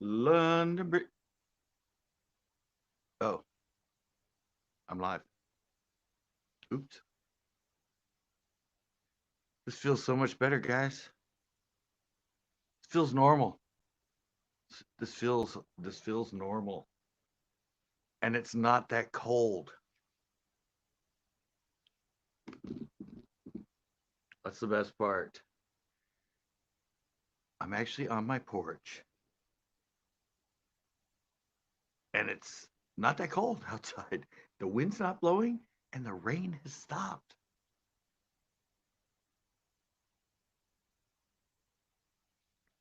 London Bridge. Oh, I'm live. Oops. This feels so much better, guys. This feels normal. This feels normal. And it's not that cold. That's the best part. I'm actually on my porch and it's not that cold outside. The wind's not blowing and the rain has stopped.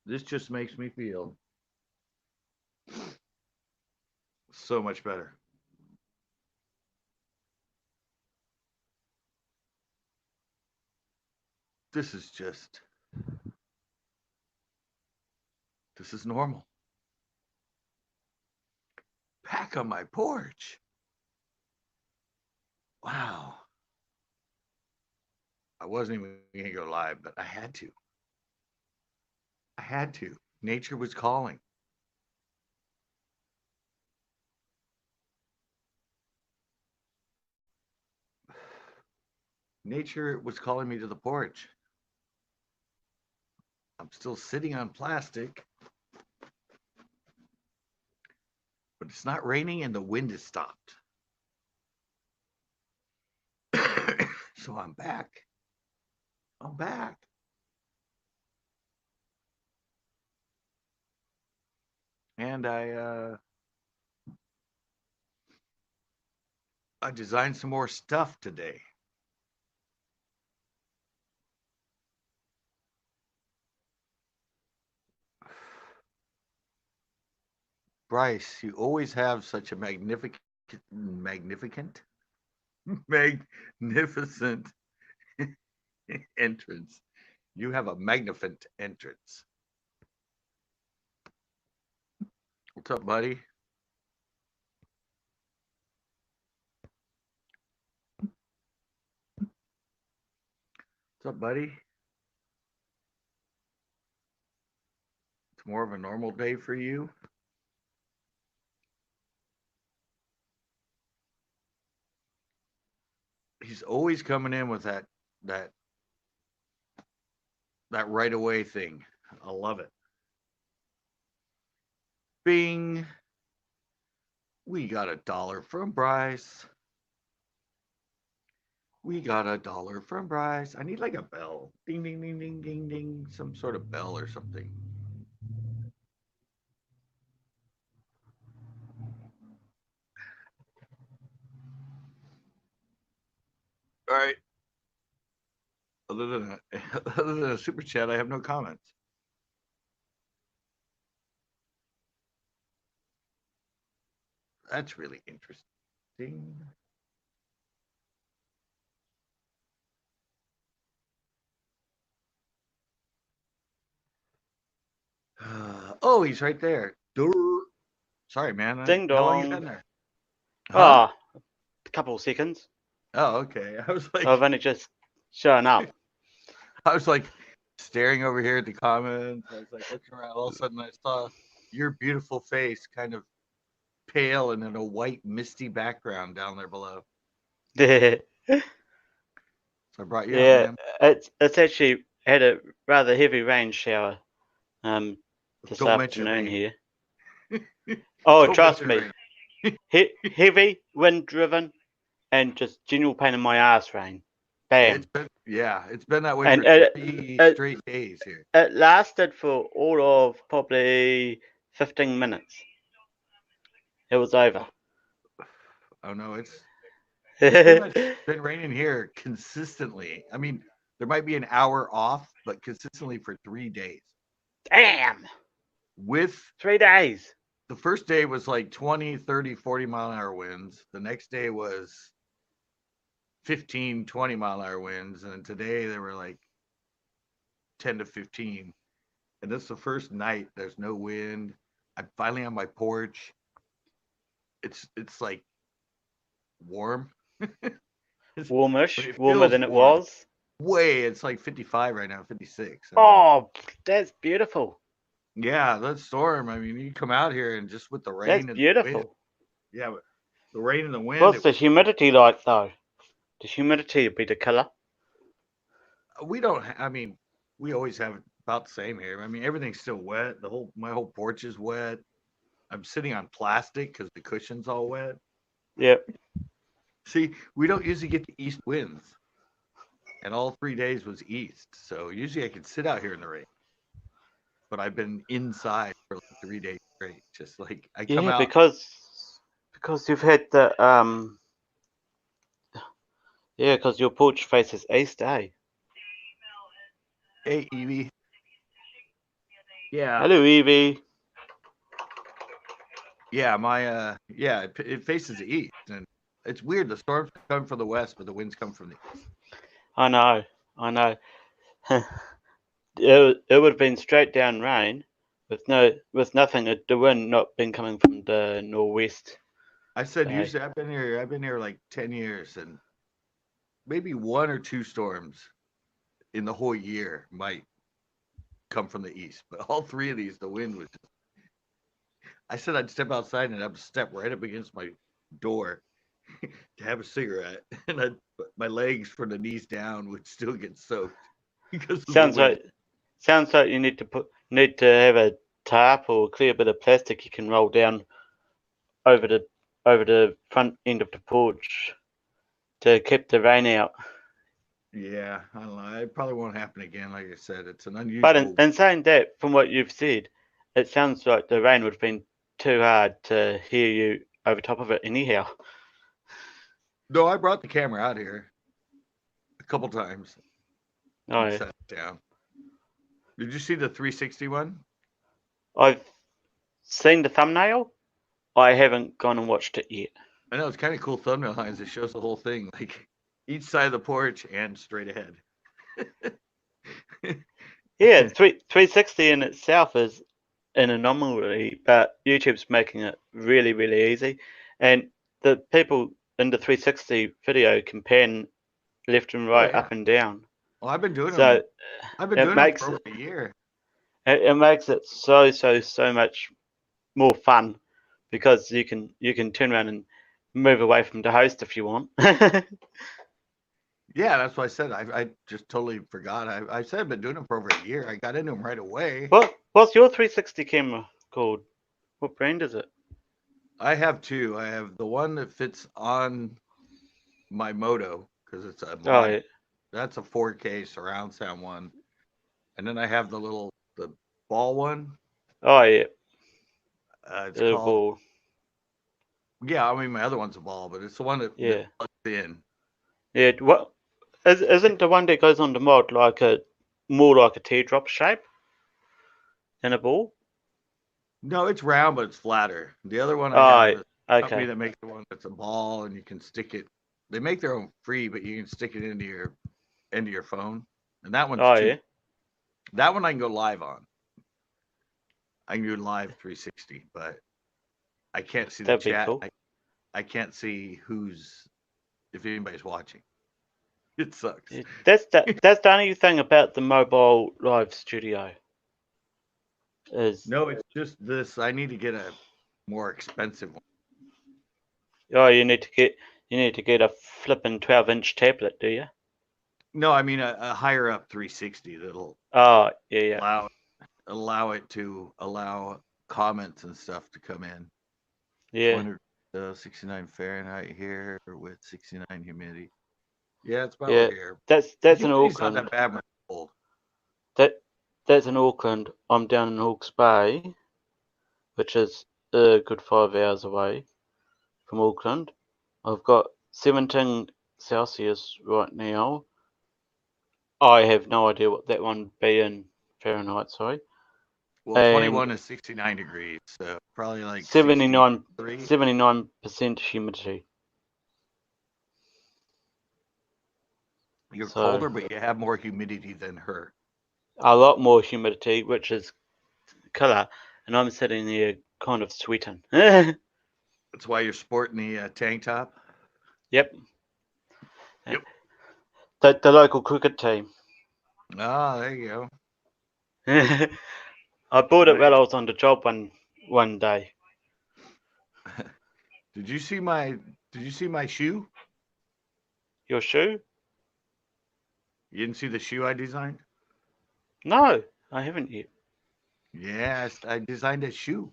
This just makes me feel so much better. This is just, this is normal. Back on my porch. Wow. I wasn't even going to go live, but I had to. I had to. Nature was calling. Nature was calling me to the porch. I'm still sitting on plastic, but it's not raining and the wind has stopped. So I'm back. I'm back. And I designed some more stuff today. Bryce, you always have such a magnificent, magnificent entrance. You have a magnificent entrance. What's up, buddy? What's up, buddy? It's more of a normal day for you. He's always coming in with that that right away thing. I love it. Bing. We got $1 from Bryce. We got $1 from Bryce. I need like a bell. Ding ding ding ding ding ding. Some sort of bell or something. All right. Other than other than a super chat, I have no comments. That's really interesting. Oh, he's right there. Durr. Sorry, man. Ding How long you dong. been there? Huh? Ah, a couple of seconds. Oh, okay. I was I've like, only just shown up. I was like staring over here at the comments. I was like looking around. All of a sudden, I saw your beautiful face, kind of pale and in a white, misty background down there below. Yeah, So I brought you up, man. it's actually had a rather heavy rain shower this Don't mention afternoon rain. here. Oh, Don't trust mention me, rain. heavy, wind driven, and just general pain in my ass rain. Bam. It's been that way And for three it straight days here. it lasted for all of probably 15 minutes. It was over. Oh no, it's pretty much been raining here consistently. I mean, there might be an hour off, but consistently for 3 days. Damn. With 3 days. the first day was like 20, 30, 40 mile an hour winds. The next day was 15, 20 mile an hour winds. And today they were like 10 to 15. And this is the first night. There's no wind. I'm finally on my porch. It's like warm. It's, but Warmish. it Warmer feels than it warm. was. Way. It's like 55 right now, 56. I mean, Oh, that's beautiful. Yeah, that storm. I mean, you come out here and just with the That's rain and the wind. beautiful. Yeah, but the rain and the wind. What's the humidity like though? The humidity would be the killer. We don't. I mean, we always have about the same here. I mean, everything's still wet. My whole porch is wet. I'm sitting on plastic because the cushion's all wet. Yep. See, we don't usually get the east winds, and all 3 days was east. So usually I could sit out here in the rain, but I've been inside for like 3 days straight. Just like I come Yeah, out. because you've had the. Yeah, because your porch faces east, eh? Hey, Evie. Yeah, Hello, Evie. yeah. Yeah. It faces the east, and it's weird. The storms come from the west, but the winds come from the east. I know, I know. It would have been straight down rain, with nothing. The wind not been coming from the northwest. I said So usually I've been here like 10 years, and maybe one or two storms in the whole year might come from the east. But all three of these, the wind was. I said I'd step outside and I'd step right up against my door to have a cigarette, and my legs from the knees down would still get soaked because of the sounds wind. like sounds like you need to have a tarp or a clear bit of plastic you can roll down over the front end of the porch to keep the rain out. Yeah, I don't know. It probably won't happen again. Like I said, it's an But in, unusual. in saying that, from what you've said, it sounds like the rain would have been too hard to hear you over top of it anyhow. No, I brought the camera out here a couple times Oh, and yeah. set it down. Did you see the 360 one? I've seen the thumbnail. I haven't gone and watched it yet. I know it's kind of cool thumbnail lines. It shows the whole thing, like each side of the porch and straight ahead. Yeah, 360 in itself is an anomaly, but YouTube's making it really, really easy. And the people in the 360 video can pan left and Oh right, yeah. up and down. Well, I've been doing them. So I've been it doing them makes for over a year. it makes it so much more fun because you can turn around and move away from the host if you want. Yeah, that's what I said. I just totally forgot. I said I've been doing them for over a year. I got into them right away. What's your 360 camera called? What brand is it? I have two. I have the one that fits on my Moto because it's a Oh mod. yeah, That's a 4K surround sound one, and then I have the ball one. oh yeah, It's the called. ball. Yeah, I mean my other one's a ball, but it's the one that Yeah, plugs in. yeah. What isn't the one that goes on the mod like a more like a teardrop shape than a ball? No, it's round, but it's flatter. The other one I Oh, have is a company okay. that makes the one that's a ball, and you can stick it. They make their own free, but you can stick it into your phone. And that one's Oh two. yeah, That one I can go live on. I can do live 360, but I can't see the that'd be chat. cool. I can't see if anybody's watching. It sucks. Yeah, that's the only thing about the mobile live studio is No, it's just this. I need to get a more expensive one. oh you need to get a flipping 12-inch tablet, do you? No, I mean a higher up 360 that'll Oh yeah yeah allow allow it to allow comments and stuff to come in. yeah 169 Fahrenheit here with 69 humidity. Yeah, it's about yeah. right here. The That's in humidity's not that Auckland. bad when it's cold. That that's in Auckland. I'm down in Hawke's Bay, which is a good 5 hours away from Auckland. I've got 17 Celsius right now. I have no idea what that one be in Fahrenheit, sorry. Well, And 21 is 69 degrees, so probably like 79, 63. 79% humidity. You're So colder, but you have more humidity than her. a lot more humidity, which is killer. And I'm sitting there kind of sweating. Yep. That's why you're sporting the tank top. Yep. Yep. The local cricket team. Ah, there you go. I bought it Right. while I was on the job one day. Did you see my shoe? Your shoe? You didn't see the shoe I designed? No, I haven't yet. Yes, I designed a shoe.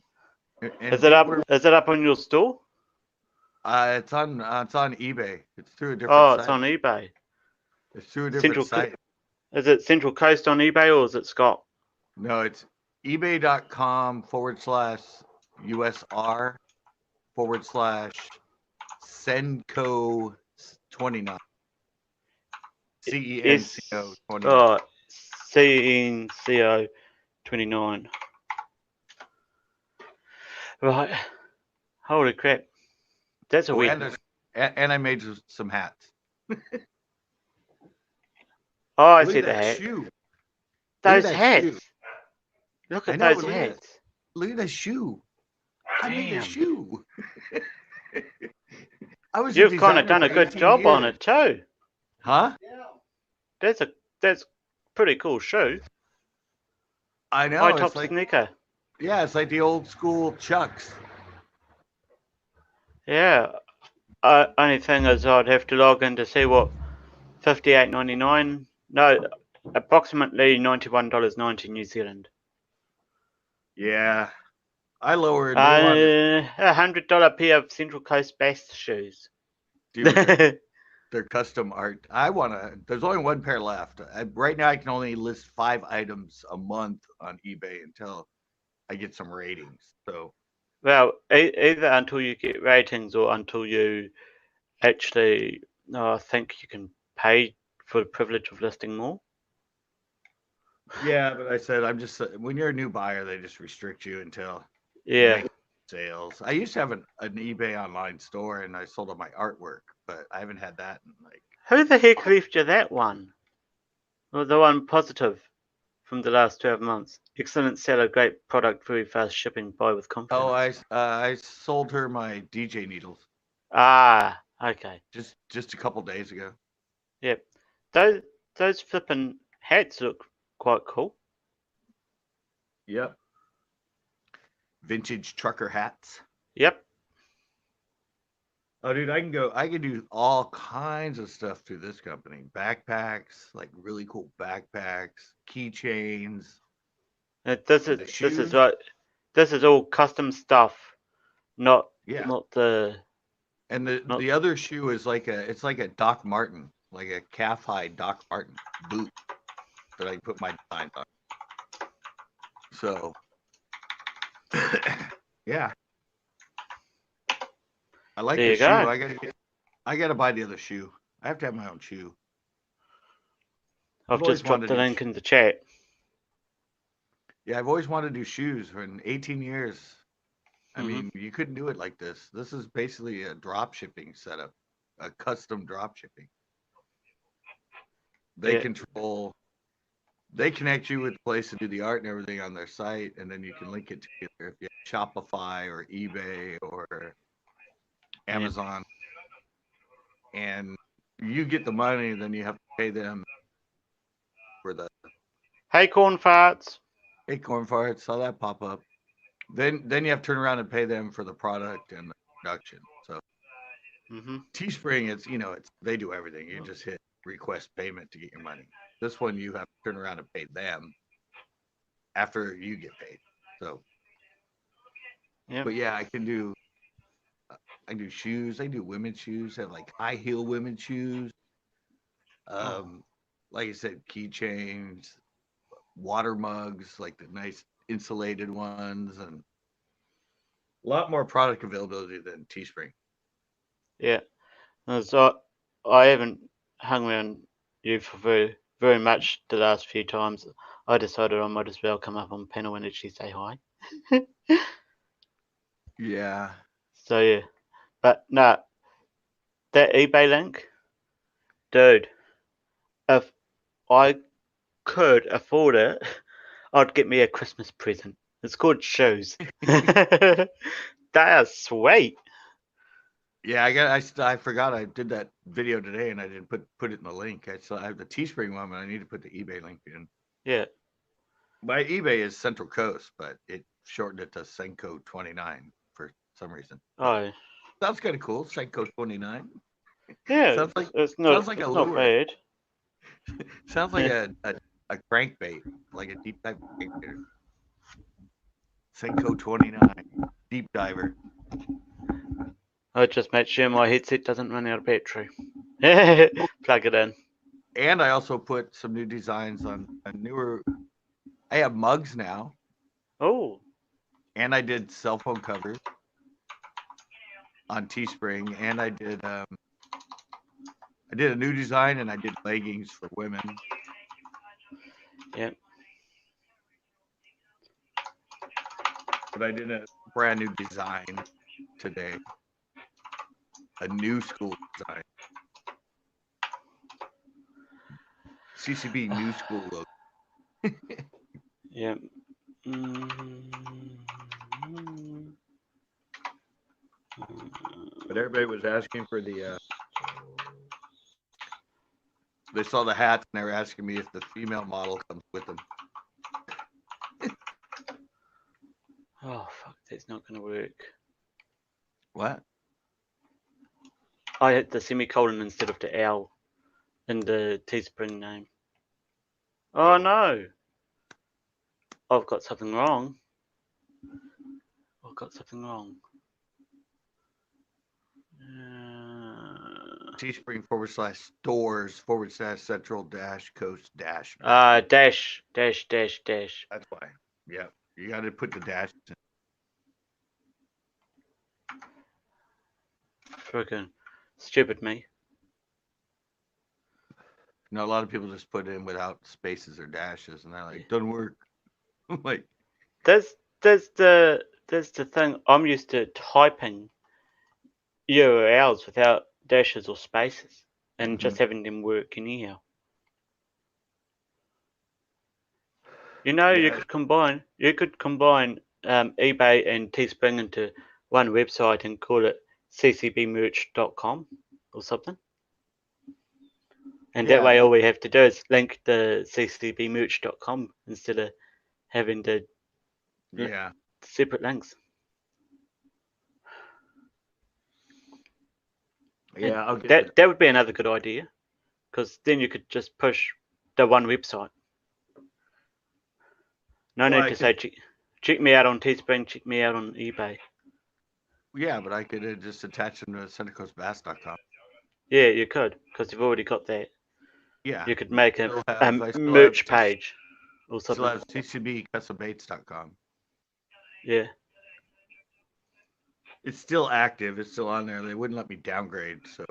And Is it people up? are Is it up on your store? it's on eBay. It's through a different Oh, it's site. on eBay. It's through a different Central. site. Is it Central Coast on eBay or is it Scott? No, it's ebay.com/USR /Senco 29. CENCO S. 29. Oh, CNCO 29. Right. Holy crap. That's a Oh, weird. and I made some hats. Oh, I Look see at the that hat. shoe. Look at Those that shoe. hats. Look I at know, those but hats. look at that shoe. I made the Damn. shoe. I was a You've kind of designer done for a good 18 job on years. it too. Huh? That's pretty cool shoe. I High know. top sneaker. It's like the old school Chucks. Yeah. Only thing is, I'd have to log in to see what 58.99. No, approximately $91.90 New Zealand. Yeah. I lowered. They wanted, $100 pair of Central Coast Bass shoes. dude, they're custom art. There's only one pair left. Right now, I can only list 5 items a month on eBay until I get some ratings. So, Well, either until you get ratings or until you actually, I think you can pay for the privilege of listing more. yeah, but I said, when you're a new buyer, they just restrict you until you Yeah. make sales. I used to have an eBay online store and I sold all my artwork, but I haven't had that in like, Who the heck left you that one? Well, the one positive from the last 12 months. Excellent seller, great product, very fast shipping, buy with oh, confidence. I sold her my DJ needles Ah, okay. just a couple days ago. Yep. Those those flippin' hats look quite cool. Yep. Vintage trucker hats. Yep. Oh, dude, I can do all kinds of stuff through this company. Backpacks, like really cool backpacks, keychains, This and the is shoes. right. This is all custom stuff, not Yeah. not the And not. the other shoe is it's like a Doc Martin, like a calf high Doc Martin boot that I put my designs on. So, yeah, I like There the you shoe. go. I gotta buy the other shoe. I have to have my own shoe. I've I've always just dropped wanted the to do. link in the chat. Yeah, I've always wanted to do shoes for 18 years. I Hmm. mean, you couldn't do it like this. This is basically a drop shipping setup, a custom drop shipping. They Yeah. control, they connect you with the place to do the art and everything on their site, and then you can link it together if you have Shopify or eBay or Yeah. Amazon, and you get the money, then you have to pay them for the Hey, corn farts. acorn farts. Saw that pop up. Then you have to turn around and pay them for the product and the production. So Hmm. Teespring, it's they do everything. You just hit request payment to get your money. This one you have to turn around and pay them after you get paid. So, Yep. but yeah, I do shoes. I do women's shoes. I have like high heel women's shoes. Oh. Um, like I said, keychains, water mugs, like the nice insulated ones, and a lot more product availability than Teespring. Yeah. So I haven't hung around you for very much the last few times. I decided I might as well come up on panel and actually say hi. Yeah. So yeah, but no, that eBay link, dude. If I could afford it, I'd get me a Christmas present. It's called shoes. They are sweet. Yeah, I forgot I did that video today and I didn't put it in the link. I have the Teespring one, but I need to put the eBay link in. Yeah. My eBay is Central Coast, but it shortened it to Senko 29 for some reason. Oh, Sounds kind of cool. Senko 29. yeah, Sounds like it's sounds like a not lure. bad. Sounds like Yeah. a crankbait, like a deep dive crankbait. Senko 29, deep diver. I just make sure my headset doesn't run out of battery. Plug it in. And I also put some new designs on a newer. I have mugs now, Oh, and I did cell phone covers on Teespring, and I did a new design, and I did leggings for women. yeah. But I did a brand new design today, a new school design, CCB new school look. Yeah. Mm-hmm. But everybody was asking for the. They saw the hats and they were asking me if the female model comes with them. Oh fuck, that's not gonna work. What? I hit the semicolon instead of the L in the Teespring name. Oh no! I've got something wrong. I've got something wrong. Teespring /stores/ central coast dash. Dash. That's why. Yeah. You got to put the dash in. Freaking stupid me. You know, a lot of people just put it in without spaces or dashes, and they're like, "Doesn't work." I'm like, There's the thing. I'm used to typing URLs without dashes or spaces and just having them work anyhow. You know, you yeah, could combine eBay and Teespring into one website and call it ccbmerch.com or something. And that yeah, way, all we have to do is link the ccbmerch.com instead of having the yeah, separate links. yeah. I'll get That would be another good idea, because then you could just push the one website. No Well, need to say check me out on Teespring, check me out on eBay. yeah, but I could just attach them to centralcoastbass.com. Yeah, you could, because you've already got that. Yeah, You could make I a still have merch page or still something. have CCBcustombaits.com. Yeah. It's still active. It's still on there. They wouldn't let me downgrade, so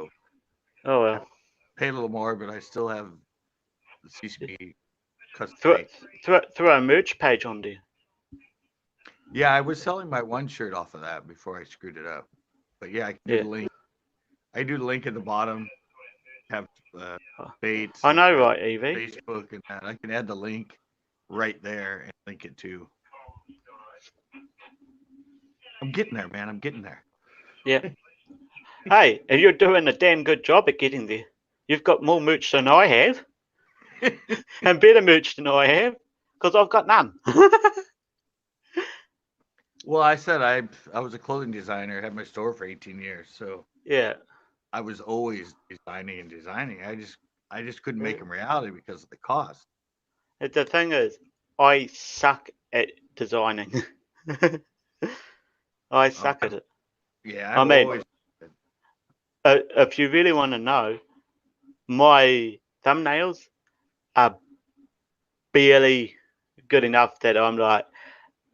Oh I well. pay a little more, but I still have the CCB custom Throw bait. throw a merch page on there. Yeah, I was selling my one shirt off of that before I screwed it up. But yeah, I can do Yeah. the link. I do the link at the bottom. Have baits. I And know, right, Evie? Facebook and that. I can add the link right there and link it to. I'm getting there, man. I'm getting there. Yeah. Hey, and you're doing a damn good job at getting there. You've got more merch than I have, and better merch than I have, because I've got none. Well, I said I was a clothing designer. Had my store for 18 years, so Yeah. I was always designing and designing. I just couldn't make them reality because of the cost. The thing is, I suck at designing. I suck at it. Yeah, I I've mean, always. if you really want to know, my thumbnails are barely good enough that I'm like,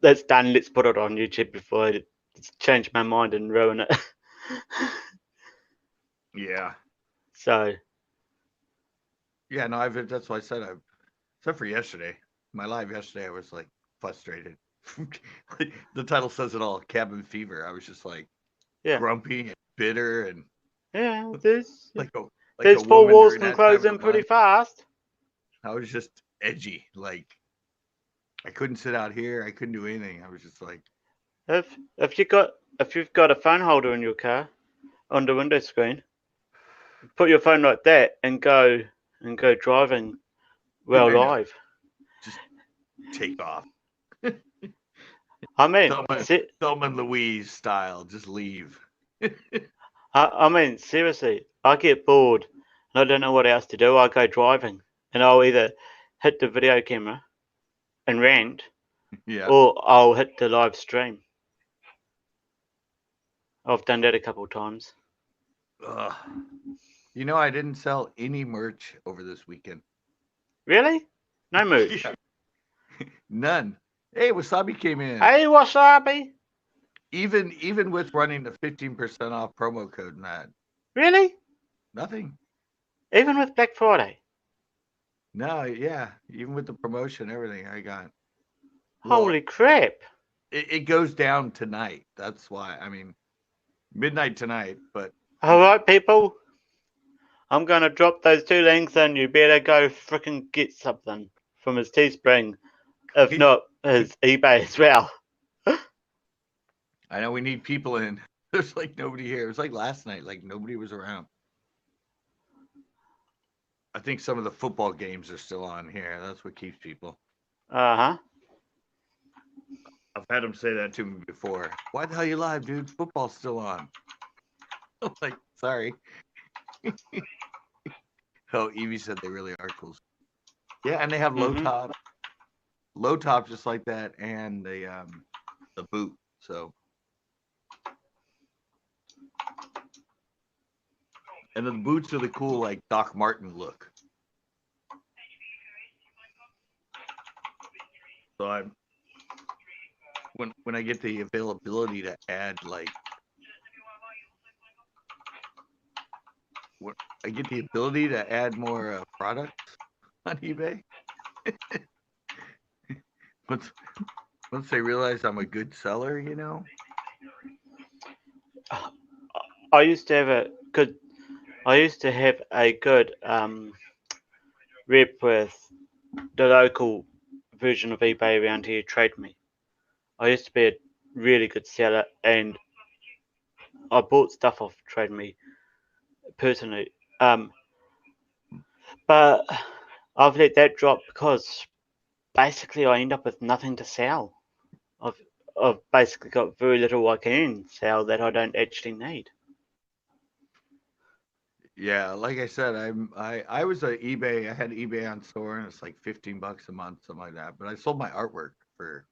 that's done. Let's put it on YouTube before I change my mind and ruin it. Yeah. So Yeah, no, that's why I said except for yesterday. My live yesterday, I was like frustrated. The title says it all, cabin fever. I was just like yeah, grumpy and bitter and yeah. There's like a like a there's four woman walls during can that time close of in her pretty life. fast. I was just edgy. Like I couldn't sit out here. I couldn't do anything. I was just like, If you've got a phone holder in your car on the window screen, put your phone like that and go driving I know. live. Just take off. I mean, Thelma and Louise style, just leave. I mean, seriously, I get bored and I don't know what else to do. I go driving and I'll either hit the video camera and rant, Yeah. or I'll hit the live stream. I've done that a couple of times. Ugh. You know, I didn't sell any merch over this weekend. Really? No merch. Yeah. None. Hey, Wasabi came in. Hey, Wasabi. Even with running the 15% off promo code and that. Really? Nothing. Even with Black Friday? No, yeah. Even with the promotion, everything I got. Holy crap. It goes down tonight. That's why. I mean, midnight tonight, but. Alright, people. I'm going to drop those 2 links and you better go frickin' get something from his Teespring. If not, his eBay as well. I know we need people in. There's like nobody here. It was like last night, like nobody was around. I think some of the football games are still on here. That's what keeps people. Uh-huh. I've had them say that to me before. Why the hell you live, dude? Football's still on. I'm like, sorry. Oh, Evie said they really are cool. Yeah, and they have low top just like that, and the boot. So, and the boots are the cool like Doc Martin look. So I'm when I get the availability to add like I get the ability to add more products on eBay. once they realize I'm a good seller, you know. I used to have a good rep with the local version of eBay around here, Trade Me. I used to be a really good seller and I bought stuff off Trade Me personally. But I've let that drop because basically I end up with nothing to sell. I've basically got very little I can sell that I don't actually need. Yeah, like I said, I was at eBay. I had eBay on store, and it's like $15 a month, something like that. But I sold my artwork for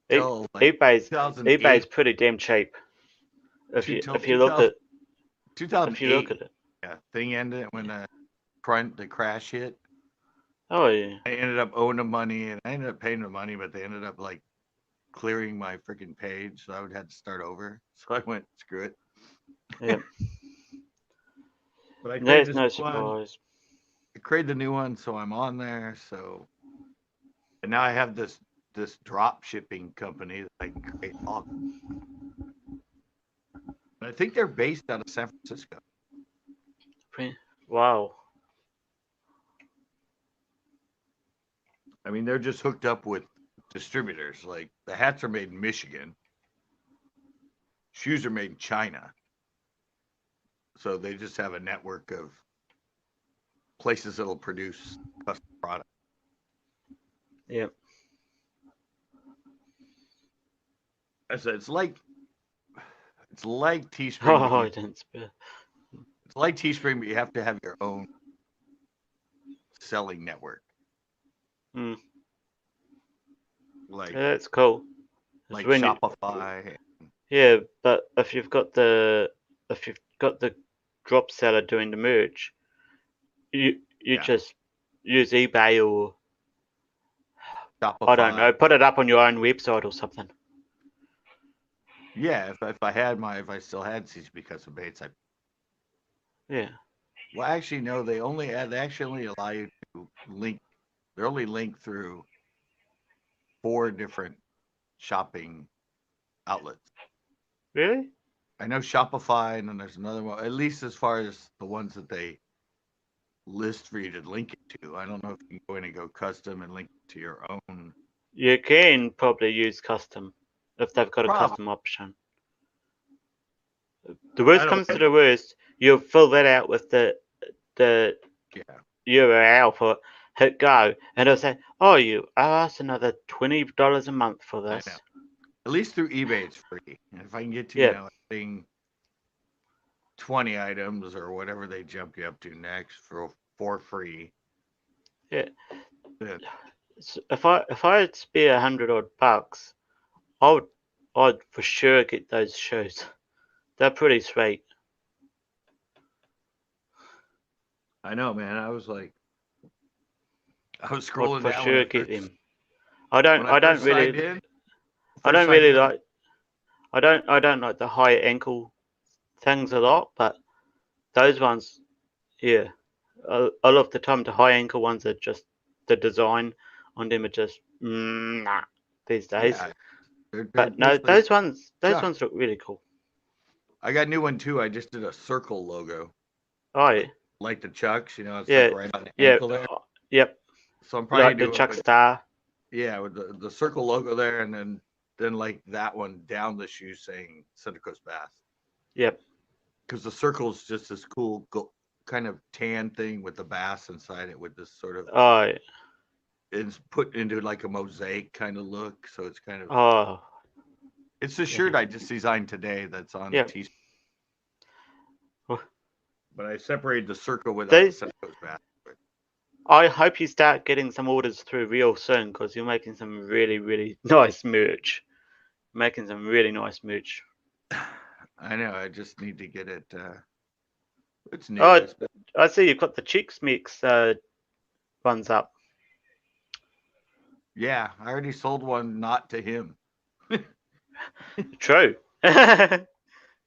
till like eBay's pretty damn cheap. If you look at 2008, yeah, thing ended when the crash hit. Oh yeah. I ended up owing them money, and I ended up paying the money, but they ended up like clearing my freaking page, so I would have to start over. So I went, screw it. Yeah. But I There's no surprise. I created the new one, so I'm on there. So, and now I have this drop shipping company that I can create all. I think they're based out of San Francisco. Wow. I mean, they're just hooked up with distributors. Like the hats are made in Michigan, shoes are made in China. So they just have a network of places that'll produce custom product. Yep. I said it's like Teespring. Oh, I didn't spell. It's like Teespring, but you have to have your own selling network. Like that's cool. Like Shopify. Yeah, but if you've got the drop seller doing the merch, you just use eBay or Shopify. I don't know, put it up on your own website or something. Yeah, if I still had CCB Custom Baits, yeah. Well, actually, no. They actually allow you to link. They're only linked through 4 different shopping outlets. Really? I know Shopify, and then there's another one. At least as far as the ones that they list for you to link it to. I don't know if you can go in and go custom and link it to your own. You can probably use custom if they've got a custom option. The worst comes to the worst, you'll fill that out with the URL for hit go, and it'll say, "Oh, you owe us another $20 a month for I this." know. At least through eBay, it's free. And if I can get to, Yeah, adding 20 items or whatever they jump you up to next for free. yeah. Then, So if I had spare 100 odd bucks, I'd for sure get those shoes. They're pretty sweet. I know, man. I was I'd scrolling for down when sure I get first them. I don't when I I don't first signed really in. I First don't signed really in. like I don't like the high ankle things a lot, but those ones, yeah. A lot of the time the high ankle ones are just the design on them are just nah these days. Yeah, they're But no, basically those Chuck. ones look really cool. I got a new one too. I just did a circle logo, Oh yeah, like the Chucks. It's like yeah, right on the yeah, ankle there. yep. So I'm probably Like the gonna do it Chuck with Star. with the circle logo there, and then like that one down the shoe saying Central Coast Bass, Yep. because the circle is just this cool kind of tan thing with the bass inside it, with this sort of Oh, it's put into like a mosaic kind of look. So it's kind of oh, it's the yeah, shirt I just designed today that's on the yeah. t Well, but I separated the circle without the they, Central Coast Bass. I hope you start getting some orders through real soon because you're making some really, really nice merch. Making some really nice merch. I know. I just need to get it. It's new. Oh, It's been, I see you've got the Chicks Mix ones up. yeah. I already sold one, not to him. True. I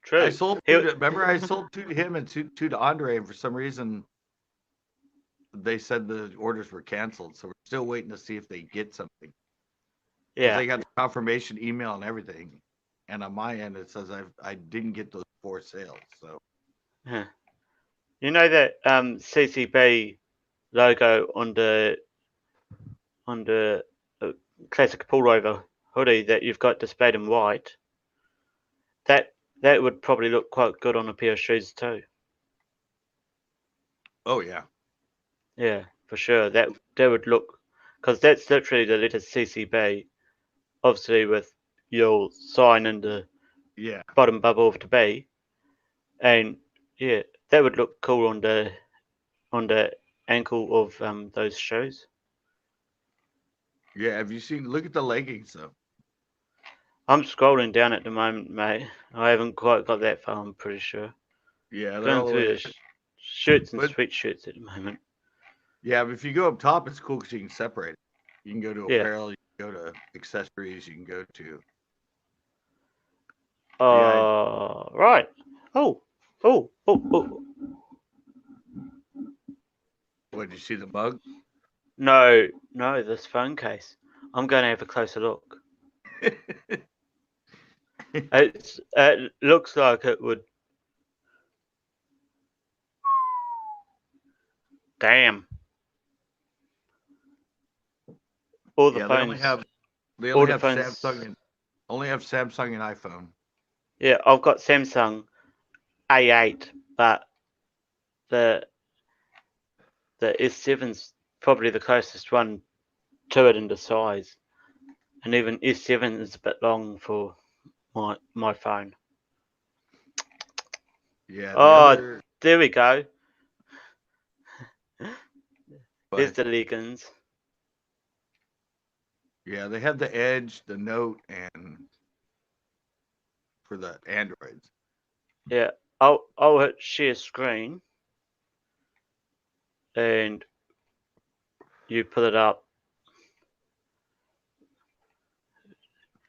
True. sold two He, to. Remember, I sold two to him and two to Andre, and for some reason, they said the orders were canceled. So we're still waiting to see if they get something, because yeah. they got the confirmation email and everything. And on my end, it says I didn't get those 4 sales. So Huh. You know that CCB logo on the classic pullover hoodie that you've got displayed in white? That that would probably look quite good on a pair of shoes too. oh yeah, Yeah, for sure. That would look because that's literally the letter CCB, obviously with your sign in the yeah, bottom bubble of the B, and yeah, that would look cool on the ankle of those shoes. yeah. Have you seen? Look at the leggings though. I'm scrolling down at the moment, mate. I haven't quite got that far. I'm pretty sure. Yeah, they're Going all the way through the there. shirts and But sweatshirts at the moment. yeah, but if you go up top, it's cool because you can separate it. You can go to Yeah. apparel, you can go to accessories, you can go to. But yeah, Right. Oh, oh. what did you see the mug? No, no, this phone case. I'm going to have a closer look. It looks like it would. Damn. All the Yeah, phones. they All only the have phones. Samsung and iPhone. Yeah, I've got Samsung A8, but the the S7's probably the closest one to it in the size, and even S7 is a bit long for my phone. Yeah, the Oh, other, there we go. There's but the leggings. yeah, they have the Edge, the Note, and for the Androids. Yeah, I'll hit share screen, and you pull it up,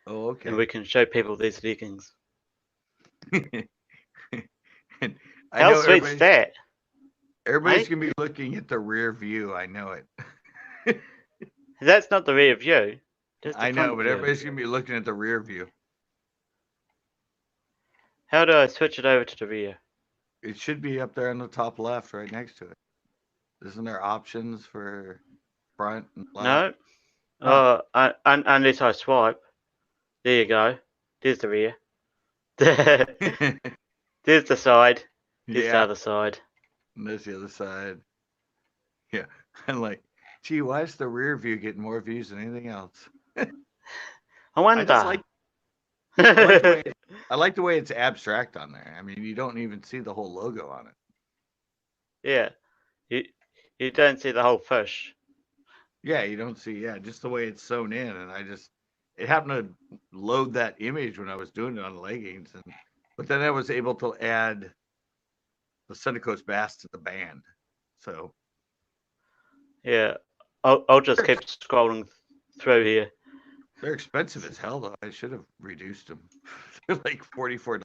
Oh, and okay. we can show people these leggings. And I How know sweet's that, everybody's eh? gonna be looking at the rear view. I know it. That's not the rear view. That's the I know, front but view. everybody's gonna be looking at the rear view. How do I switch it over to the rear? It should be up there on the top left, right next to it. Isn't there options for front and left? No. Huh. Unless I swipe. There you go. There's the rear. There's the side. There's the Yeah, other side. and there's the other side. Yeah, and like Gee, why is the rear view getting more views than anything else? I I just wonder. I like the way it's abstract on there. I mean, you don't even see the whole logo on it. Yeah, you don't see the whole fish. Yeah, you don't see. Yeah, just the way it's sewn in, and it happened to load that image when I was doing it on the leggings, but then I was able to add the Center Coast Bass to the band. So Yeah, I'll just keep scrolling through here. they're expensive as hell, though. I should have reduced them. They're like $44,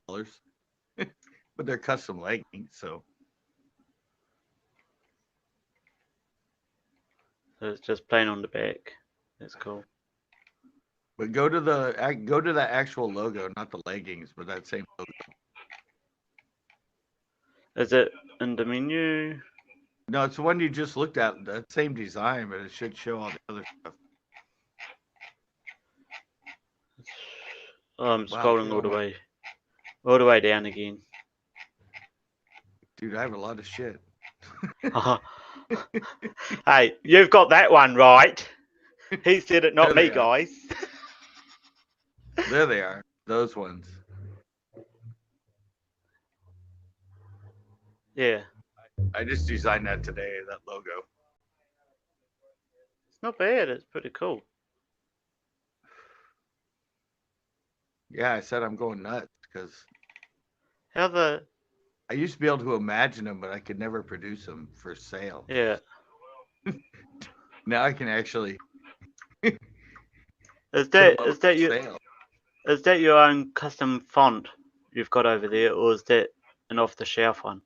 but they're custom leggings, so. So it's just plain on the back. That's cool. But go to the actual logo, not the leggings, but that same logo. Is it in the menu? No, it's the one you just looked at. That same design, but it should show all the other stuff. I'm Wow, scrolling all the way down again. dude, I have a lot of shit. Hey, you've got that one right. He said it, not There me, they are. guys. There they are. Those ones. Yeah, I just designed that today. That logo. it's not bad. It's pretty cool. Yeah, I said I'm going nuts because How the I used to be able to imagine them, but I could never produce them for sale. yeah. Now I can actually Is put them that up is for that you sale. is that your own custom font you've got over there, or is that an off the shelf one?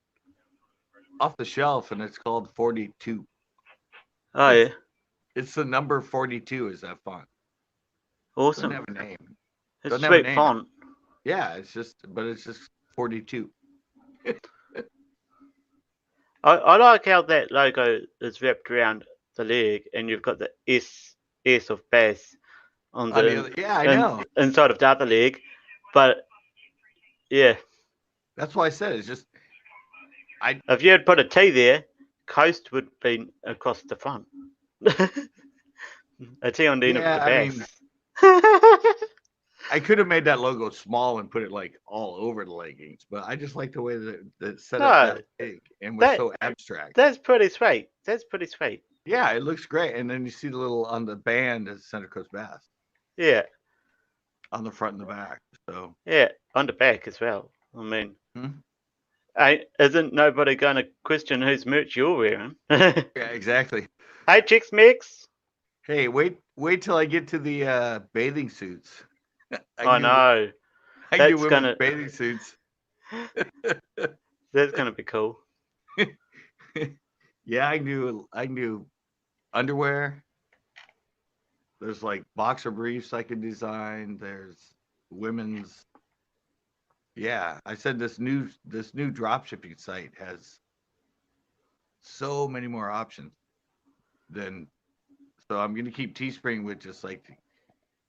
Off the shelf, and it's called 42. Oh It's, yeah, it's the number 42 is that font. Doesn't awesome. have a name. It's Doesn't have a sweet name. font. Yeah, it's just 42. I like how that logo is wrapped around the leg, and you've got the S of bass on On the the other, yeah, I know. inside of the other leg, but yeah, That's why I said it's just if you had put a T there, coast would be across the front. A T on the end of yeah. the I mean, bass. I could have made that logo small and put it like all over the leggings, but I just like the way that set up No, that leg and was that so abstract. that's pretty sweet. That's pretty sweet. Yeah, it looks great. And then you see the little on the band as Center Coast Bass Yeah, on the front and the back. So yeah, on the back as well. I mean, hmm? isn't nobody going to question whose merch you're wearing? Hey, Yeah, exactly. Chicks Mix. Hey, wait till I get to the bathing suits. I I can do know I can do that's women's gonna bathing suits. that's gonna be cool. Yeah, I can do underwear. There's like boxer briefs I can design. There's women's. Yeah, I said this new drop shipping site has so many more options than. So I'm gonna keep Teespring with just like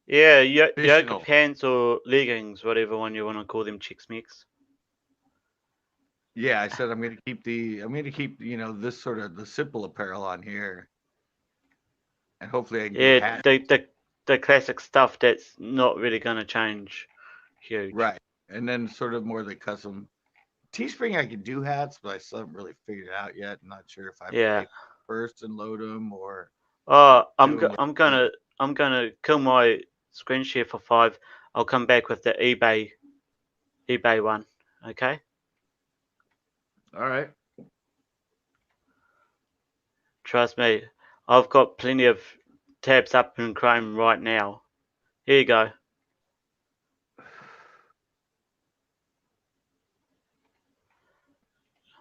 Yeah, yoga traditional. pants or leggings, whatever one you want to call them, Chicks Mix. Yeah, I said I'm gonna keep this sort of the simple apparel on here, and hopefully I can do Yeah, hats. the classic stuff that's not really gonna change huge. Right, and then sort of more the custom. Teespring I can do hats, but I still haven't really figured it out yet. I'm not sure if I have to Yeah. pay first and load them or Oh, do them. I'm gonna kill my screen share for 5. I'll come back with the eBay one. Okay. All right. Trust me, I've got plenty of tabs up in Chrome right now. Here you go.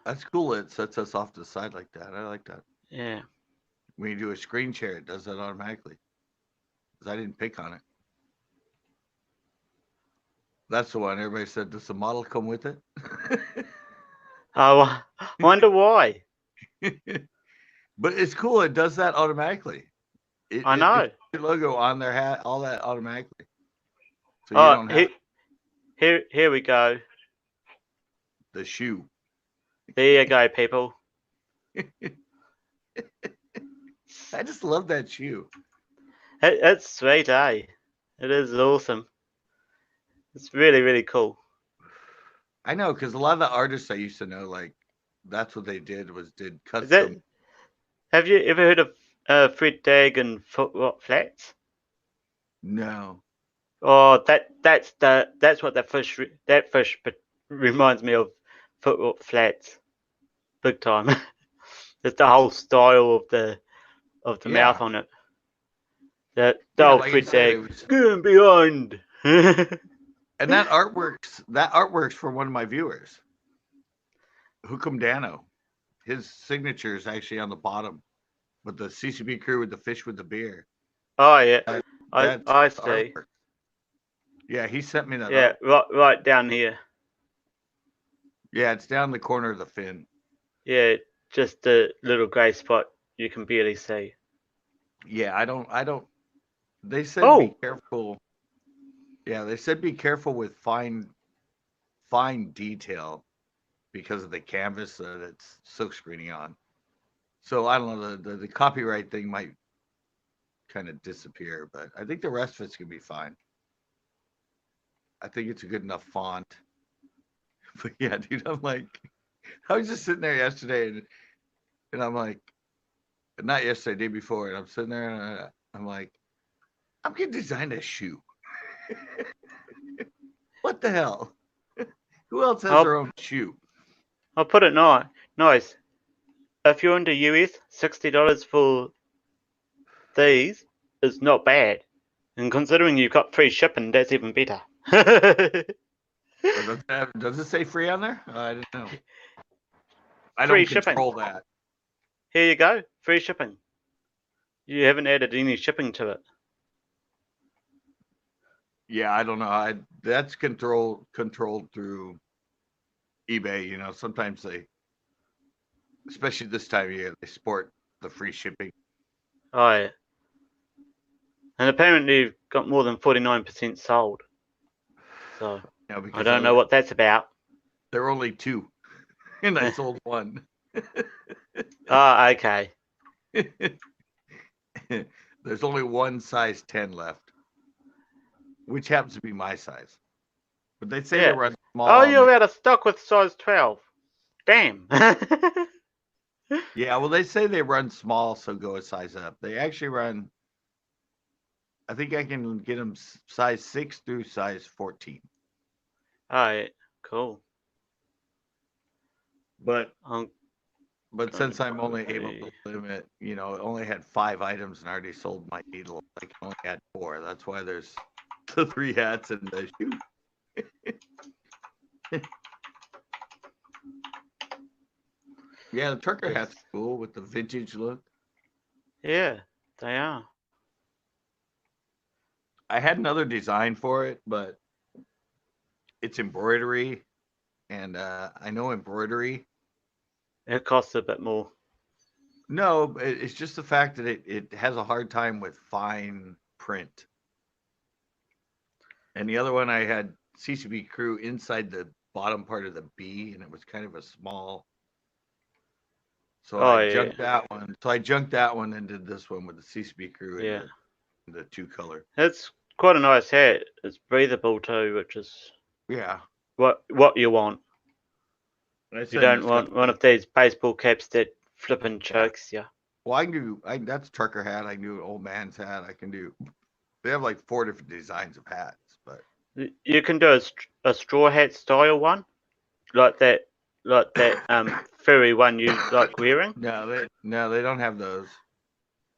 That's cool. It sets us off to the side like that. I like that. Yeah. When you do a screen share, it does that automatically. Because I didn't pick on it. That's the one. Everybody said, does the model come with it? I wonder why. But it's cool. It does that automatically. I It know. puts your logo on their hat, all that automatically. So you Oh, don't have here we go. the shoe. There you go, people. I just love that shoe. It's sweet, eh? It is awesome. It's really, really cool. I know, because a lot of the artists I used to know, like, that's what they did did Is that? custom. Have you ever heard of Fred Dagg and Foot Rot Flats? No. Oh, that's what that fish reminds me of. Foot Rot Flats, big time. It's the whole style of the Yeah. mouth on it. The Yeah, old like I Fred said, Dagg, going behind. and that artwork's from one of my viewers, Hukum Dano. His signature is actually on the bottom with the CCB crew with the fish with the beer. Oh yeah, That's I the see. artwork. Yeah, he sent me that Yeah, art. right down here. Yeah, it's down the corner of the fin. Yeah, just a little grey spot you can barely see. Yeah, I don't. They said be Oh, careful. Yeah, they said be careful with fine detail because of the canvas that it's silk screening on. So I don't know, the copyright thing might kind of disappear, but I think the rest of it's gonna be fine. I think it's a good enough font. But yeah, dude, I'm like, I was just sitting there yesterday, and I'm like, not yesterday, day before, and I'm sitting there, and I'm like, I'm gonna design a shoe. What the hell? Who else has I'll their own shoe? I'll put it nice. If you're in the US, $60 for these is not bad. And considering you've got free shipping, that's even better. Or does it say free on there? I don't know. I Free don't shipping. control that. Here you go. Free shipping. You haven't added any shipping to it. Yeah, I don't know. That's controlled through eBay. Sometimes they, especially this time of year, they sport the free shipping. Oh, yeah. And apparently you've got more than 49% sold. So I Because don't know what that's about. there were only two, and I sold one. Ah, okay. There's only one size 10 left, which happens to be my size. But they say they Yeah. run Oh, small. you're out of stock with size 12. Damn. Yeah, well, they say they run small, so go a size up. They actually run. I think I can get them size 6 through size 14. Alright, cool. But I'm since I'm only able be... to limit, only had 5 items and already sold my needle. I can only add 4. That's why there's the 3 hats and the shoe. Yeah, the trucker hat's cool with the vintage look. Yeah, they are. I had another design for it, but it's embroidery, and I know embroidery. It costs a bit more. No, it's just the fact that it has a hard time with fine print. And the other one I had CCB crew inside the bottom part of the B, and it was kind of a small. So Oh, I yeah. junked that one. So I junked that one and did this one with the CCB crew and Yeah. the 2-color. It's quite a nice hat. It's breathable too, which is Yeah. what you want. You don't want one of these baseball caps that flipping chokes you. Well, that's trucker hat. I knew old man's hat. I can do. They have like 4 different designs of hats, but You can do a straw hat style one, like that furry one you like wearing. no, they don't have those.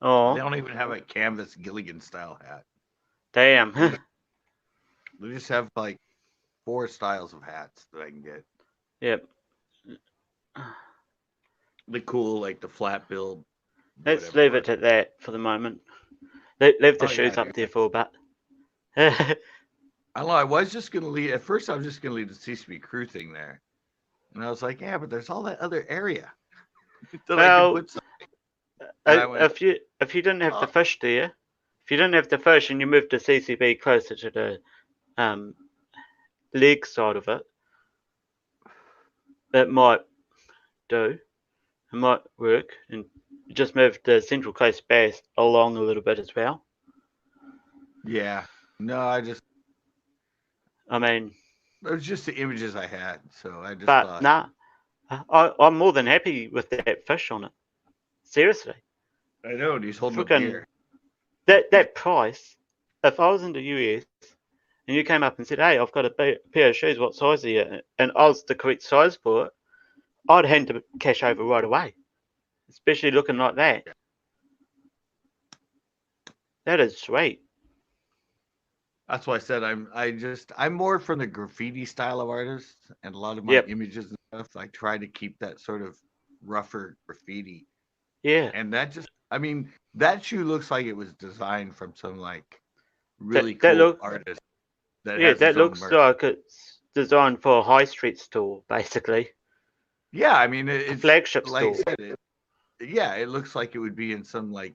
They Oh, don't even have a canvas Gilligan style hat. damn. They just have like 4 styles of hats that I can get. Yep. The cool, like the flat build. Let's leave it at that for the moment. Leave the Oh, shoes yeah, up dude. there for a bit. I don't know. I was just gonna leave. At first, I was just gonna leave the CCB crew thing there, and I was like, yeah, but there's all that other area that I can put something. And I went, if you didn't have the fish there, if you didn't have the fish and you moved the CCB closer to the leg side of it, it might do. It might work. And just moved the Central Coast bass along a little bit as well. Yeah. No, I mean, it was just the images I had, so I just but thought, nah, I'm more than happy with that fish on it. Seriously, I know, and he's holding up freaking gear. that price. If I was in the US and you came up and said, "Hey, I've got a pair of shoes. What size are you?" and I was the correct size for it, I'd hand the cash over right away. Especially looking like that. That is sweet. That's why I said I'm more from the graffiti style of artists, and a lot of my Yep. images and stuff, I try to keep that sort of rougher graffiti. Yeah. And I mean, that shoe looks like it was designed from some like That really that cool look. artist that Yeah, has that his own looks merch. like it's designed for a high street store, basically. Yeah, I mean, A it's flagship like I store. said, yeah, it looks like it would be in some like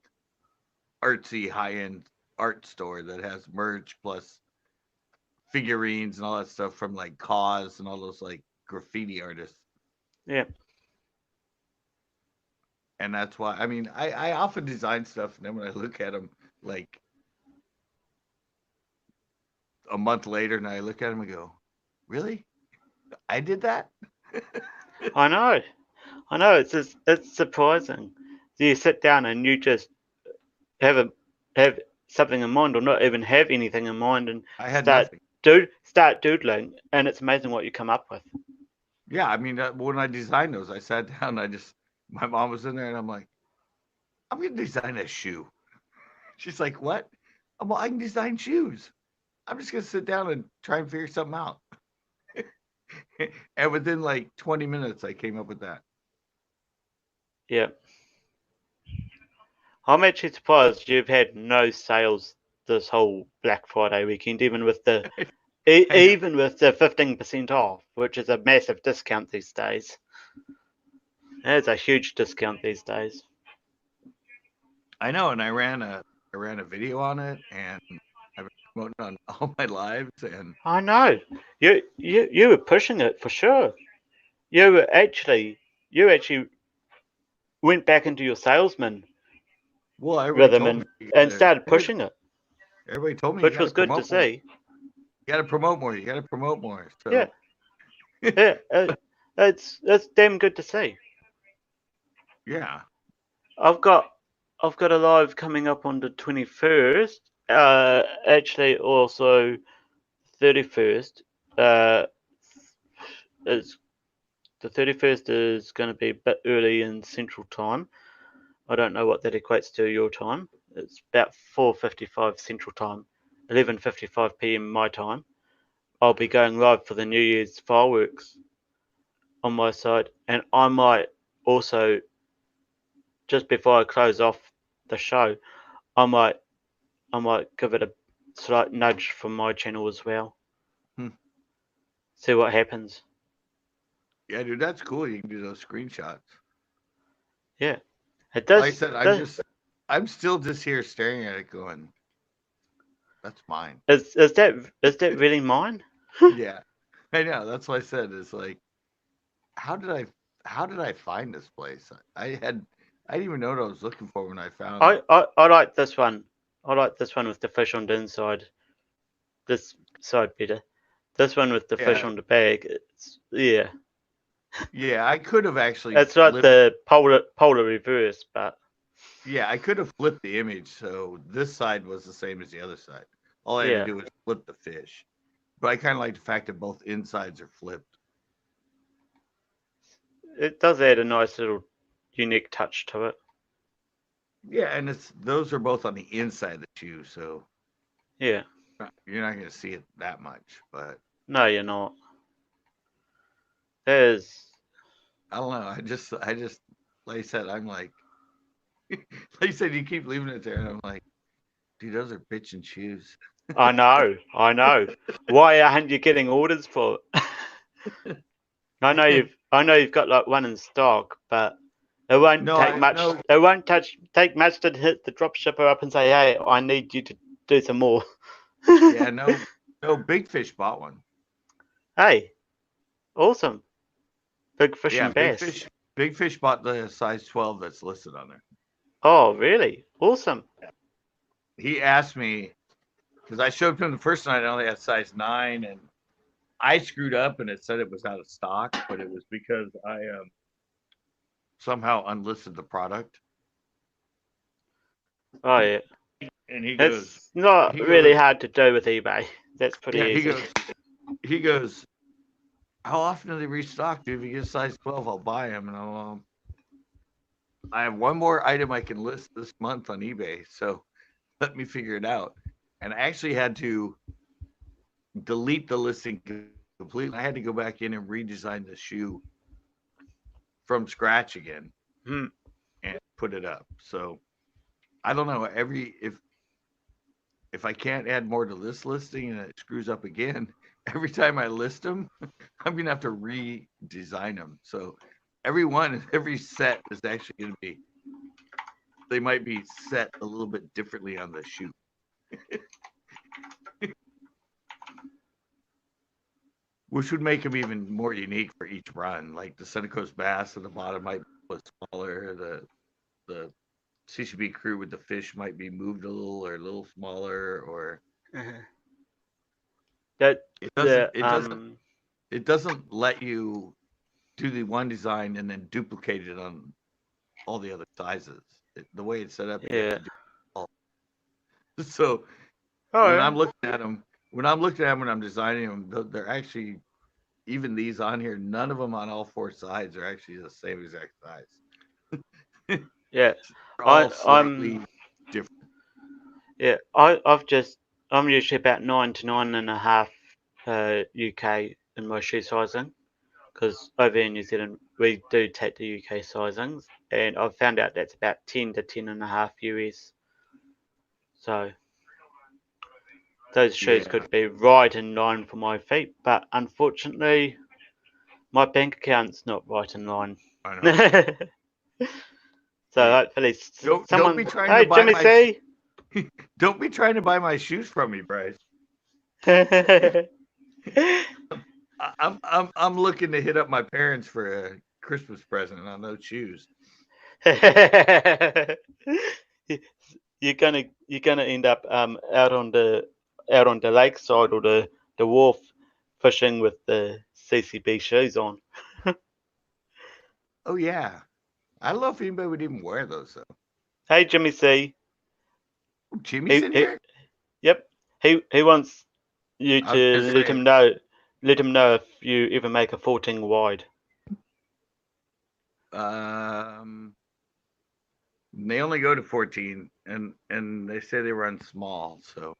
artsy high end art store that has merch plus figurines and all that stuff from like Cause and all those like graffiti artists. Yeah. And that's why I mean I often design stuff and then when I look at them like a month later and I look at them and go, really? I did that? I know. I know. It's surprising. So you sit down and you just have a have something in mind, or not even have anything in mind, and I had start nothing. start doodling, and it's amazing what you come up with. Yeah, I mean when I designed those, I sat down. My mom was in there, and I'm like, I'm gonna design a shoe. She's like, what? I'm like, I can design shoes. I'm just gonna sit down and try and figure something out. And within like 20 minutes, I came up with that. Yeah. I'm actually surprised you've had no sales this whole Black Friday weekend, even with the I know. even with the 15% off, which is a massive discount these days. It's a huge discount these days. I know, and I ran a video on it, and I've been promoting on all my lives, and I know. You were pushing it for sure. You actually went back into your salesman well, everybody rhythm told me and started pushing it, everybody told me you which got to was good to promote more. see. You got to promote more. You got to promote more. Yeah, So yeah, it's damn good to see. yeah, I've got I've got a live coming up on the 21st. Actually, also 31st. Is the 31st is going to be a bit early in Central Time. I don't know what that equates to your time. It's about 4:55 Central Time, 11:55 p.m. my time. I'll be going live for the New Year's fireworks on my side, and I might also, just before I close off the show, I might I might give it a slight nudge from my channel as well. Hmm. See what happens. Yeah, dude, that's cool. You can do those screenshots. Yeah, it Like I does. said, I'm still just here staring at it, going, "That's mine." Is that really mine? Yeah, I know. That's what I said. It's like, how did I, how did I find this place? I didn't even know what I was looking for when I found. I like this one. I like this one with the fish on the inside. This side better. This one with the fish Yeah, on the bag. Yeah. yeah. I could have actually It's like flipped. the polar reverse, but Yeah, I could have flipped the image so this side was the same as the other side. All I had to yeah, do was flip the fish. But I kind of like the fact that both insides are flipped. it does add a nice little unique touch to it. Yeah, and it's those are both on the inside of the shoe, so Yeah. you're not going to see it that much. But No, you're not. There's. I don't know. I just, like I said, I'm like, like you said, you keep leaving it there, and I'm like, dude, those are bitchin' shoes. I know. I know. Why aren't you getting orders for it? I know you've got like one in stock, but it won't No, take I much. no, It won't take much to hit the drop shipper up and say, "Hey, I need you to do some more." yeah, no. Big Fish bought one. Hey, awesome. Big fish Yeah, and bass. Big Fish bought the size 12 that's listed on there. Oh, really? Awesome. He asked me because I showed him the first night I only had size 9, and I screwed up and it said it was out of stock, but it was because I somehow unlisted the product. Oh, yeah. And he goes, It's not he really goes, hard to do with eBay. That's pretty yeah, easy. he goes, how often do they restock, dude? If you get a size 12, I'll buy them. And I have one more item I can list this month on eBay, so let me figure it out. And I actually had to delete the listing completely. I had to go back in and redesign the shoe from scratch again Hmm. and put it up. So I don't know. If I can't add more to this listing and it screws up again, every time I list them, I'm gonna have to redesign them. So every set is actually gonna be. They might be set a little bit differently on the shoe. Which would make them even more unique for each run. Like the Center Coast Bass at the bottom might be smaller. The CCB crew with the fish might be moved a little smaller, or That it doesn't the it doesn't it doesn't let you do the one design and then duplicate it on all the other sizes. The way it's set up, you have yeah. to do it all. So Oh, when yeah. I'm looking at them, when I'm designing them, they're actually, even these on here, none of them on all 4 sides are actually the same exact size. Yeah. They're all I'm slightly different. yeah. I'm usually about 9 to 9.5 UK in my shoe sizing, because over in New Zealand we do take the UK sizings, and I've found out that's about 10 to 10.5 US. So those shoes Yeah, could be right in line for my feet, but unfortunately my bank account's not right in line. I know. So Hey, hopefully don't be someone. trying to Hey, buy Jimmy my C. don't be trying to buy my shoes from me, Bryce. I'm looking to hit up my parents for a Christmas present on those shoes. You're gonna end up out on the lakeside or the wharf fishing with the CCB shoes on. Oh yeah, I don't know if anybody would even wear those though. Hey, Jimmy C. Oh, Jimmy's He, in he here. yep. He wants you I was to gonna say, let him know if you ever make a 14 wide. um, they only go to 14, and they say they run small. So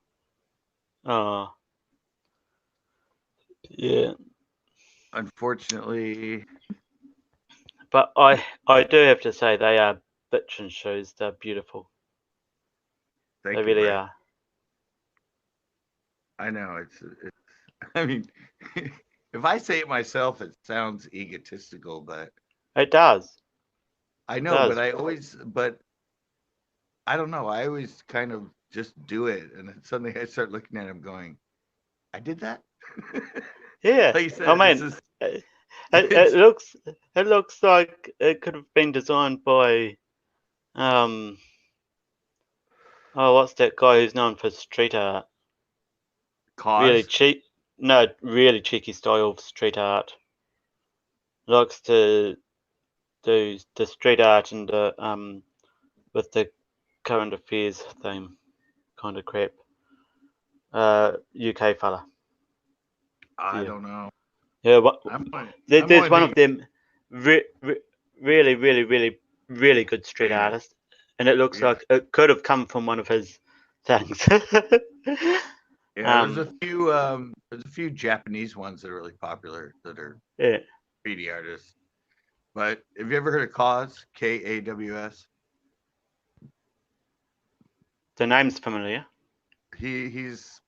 Oh, yeah. unfortunately, But I do have to say they are bitchin' shoes. They're beautiful. They thank you, really Bryce. are. I know it's. I mean, if I say it myself, it sounds egotistical, but It does. I It know. does. But I don't know. I always kind of just do it, and then suddenly I start looking at him, going, "I did that." Yeah. Like you I said, it's mean, just it, it's it looks like it could have been designed by um what's that guy who's known for street art? Really cause. cheap. No, really cheeky style of street art. Likes to do the street art and the with the current affairs theme kind of crap. UK fella. I Yeah. don't know. Yeah. What? I'm There's only one thinking. of them really, really, really, really good street Famous. artists, and it looks Yeah, like it could have come from one of his things. yeah. um. There's a few Japanese ones that are really popular that are Yeah. 3D artists. But have you ever heard of Cause? KAWS. The name's familiar. He's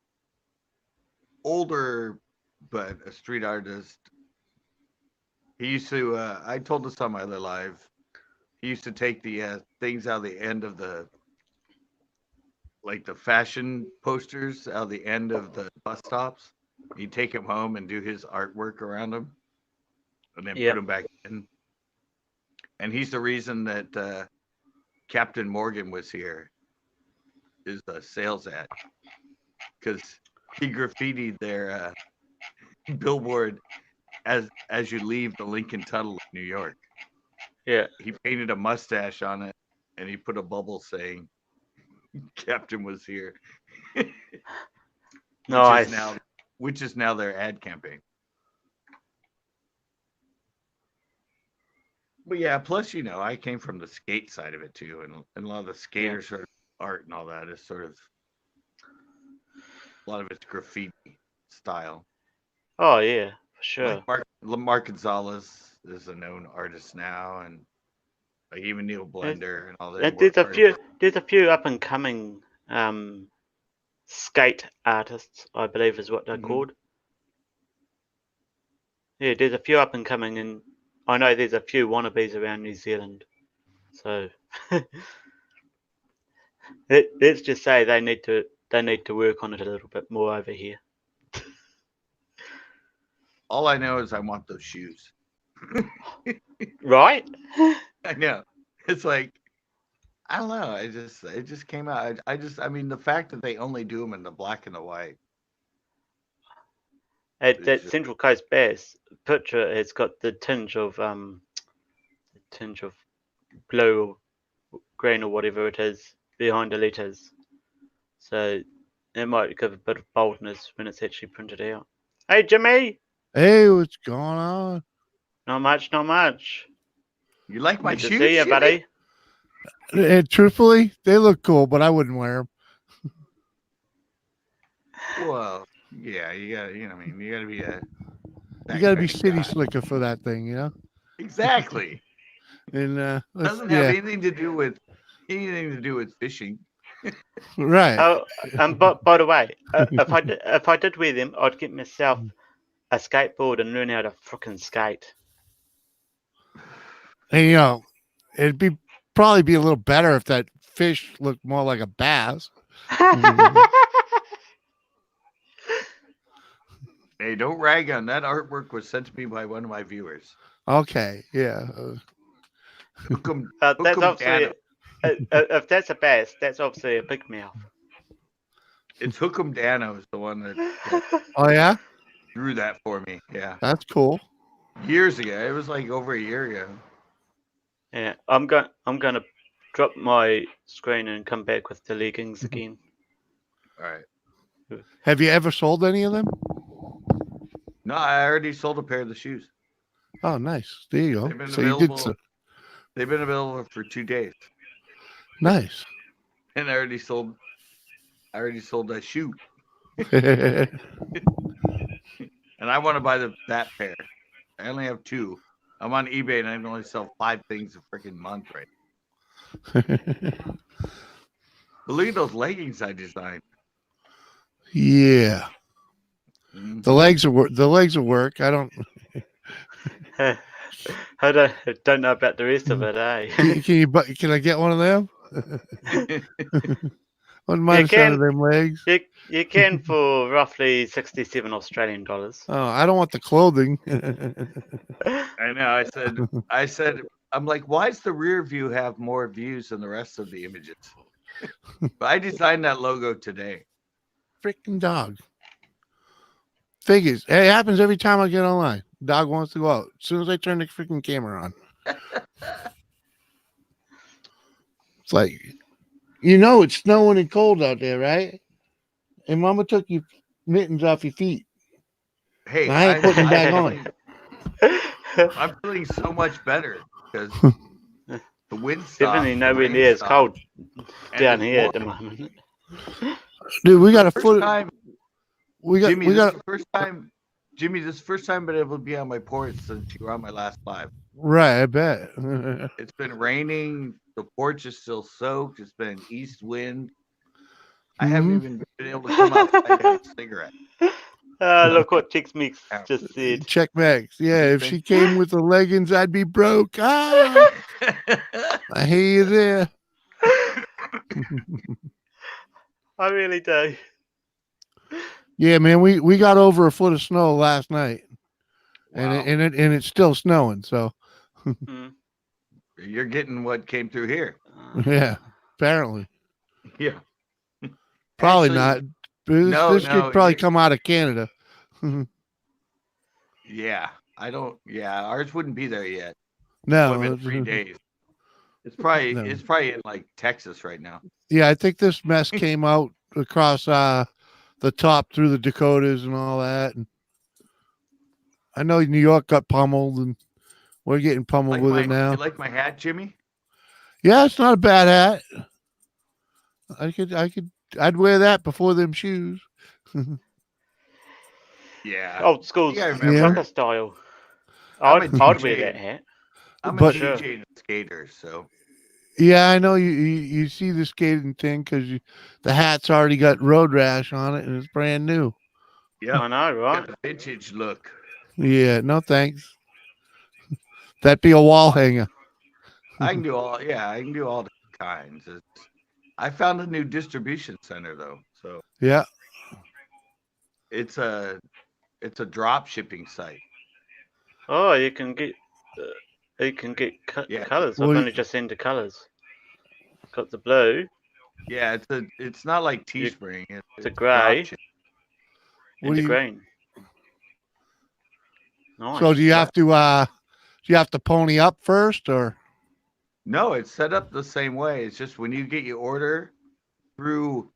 older, but a street artist. He used to. I told this on my other live. He used to take the things out of the end of the fashion posters out of the end of the bus stops. He'd take them home and do his artwork around them, and then put Yep. them back in. And he's the reason that Captain Morgan was here is a sales ad because he graffitied their billboard as you leave the Lincoln Tunnel in New York. Yeah. He painted a mustache on it and he put a bubble saying Captain was here. Nice. Which is now their ad campaign. But yeah, plus I came from the skate side of it too, and a lot of the skater sort of art and all that is sort of a lot of it's graffiti style. Oh yeah, for sure. Like Mark Gonzalez is a known artist now, and like even Neil Blender and all that. There's a few up and coming skate artists, I believe is what they're called. Yeah, there's a few up and coming, and I know there's a few wannabes around New Zealand. So let's just say they need to work on it a little bit more over here. All I know is I want those shoes. Right? I know. It's like I don't know. It just came out. I mean, the fact that they only do them in the black and the white. That Central Coast Bass picture, it's got the tinge of blue or green or whatever it is behind the letters. So it might give a bit of boldness when it's actually printed out. Hey Jimmy! Hey, what's going on? Not much. You like my Good shoes? to see you, buddy. And truthfully, they look cool, but I wouldn't wear them. Well, yeah, you gotta be You gotta be city slicker for that thing, Exactly. And doesn't have anything to do with fishing. Right. Oh, by the way, if I did wear them, I'd get myself a skateboard and learn how to frickin' skate. And it'd probably be a little better if that fish looked more like a bass. Hey, don't rag on that. Artwork was sent to me by one of my viewers. Okay, yeah. That's obviously if that's a bass, that's obviously a big mouth. It's Hookem Dano is the one that Oh yeah, drew that for me. Yeah, that's cool. Years ago, it was like over a year ago. Yeah, I'm gonna drop my screen and come back with the leggings again. All right. Have you ever sold any of them? No, I already sold a pair of the shoes. Oh, nice. There you go. They've been So available. you did so. They've been available for 2 days. Nice. And I already sold that shoe. Yeah. And I want to buy that pair. I only have 2. I'm on eBay and I can only sell 5 things a freaking month right now. But look at those leggings I designed. Yeah. Mm-hmm. The legs will work. I don't. I don't know about the rest of it, eh? Can I get one of them? Wouldn't mind some of them legs. You can for roughly 67 Australian dollars. Oh, I don't want the clothing. I know. I said, I'm like, why does the rear view have more views than the rest of the images? But I designed that logo today. Freaking dog. Figures. It happens every time I get online. Dog wants to go out. As soon as I turn the freaking camera on. It's like, it's snowing and cold out there, right? And Mama took your mittens off your feet. Hey, I ain't putting them back on. I'm feeling so much better because the wind stopped. Definitely nowhere near as cold down here at the moment. Dude, we got a foot. Jimmy, this is the first time. Jimmy, this is the first time I've been able to be on my porch since you were on my last live. Right, I bet. It's been raining. The porch is still soaked. It's been east wind. I haven't even been able to come outside and have a cigarette. Look what Chicks Mix just said. Check Max. Yeah, if she came with the leggings, I'd be broke. Ah! I hear you there. I really do. Yeah, man, we got over a foot of snow last night, Wow. and it's still snowing. So You're getting what came through here. Yeah, apparently. Yeah. Probably Actually, not. This could probably come out of Canada. Yeah, I don't. Yeah, ours wouldn't be there yet. No. Would have been 3 days. It's No. probably in like Texas right now. Yeah, I think this mess came out across the top through the Dakotas and all that. And I know New York got pummeled, and we're getting pummeled with it You now. like my hat, Jimmy? Yeah, it's not a bad hat. I'd wear that before them shoes. Yeah. Old school You gotta remember, Yeah. trucker style. I'm a I'd wear DJ. that hat. I'm But- a DJ and a skater, so Yeah, I know you see the skating thing because the hat's already got road rash on it and it's brand new. yeah, I know, right? got a vintage look. Yeah, no thanks. That'd be a wall hanger. I can do all. Yeah, I can do all the kinds. I found a new distribution center though, so Yeah. it's a drop shipping site. Oh, you can get Yeah. colors. Well, I've only just seen the colors. Got the blue, Yeah, it's not like Teespring. It's the grey, drop ship. What and do the you- green. Nice. So do you have to pony up first or? No, it's set up the same way. It's just when you get your order through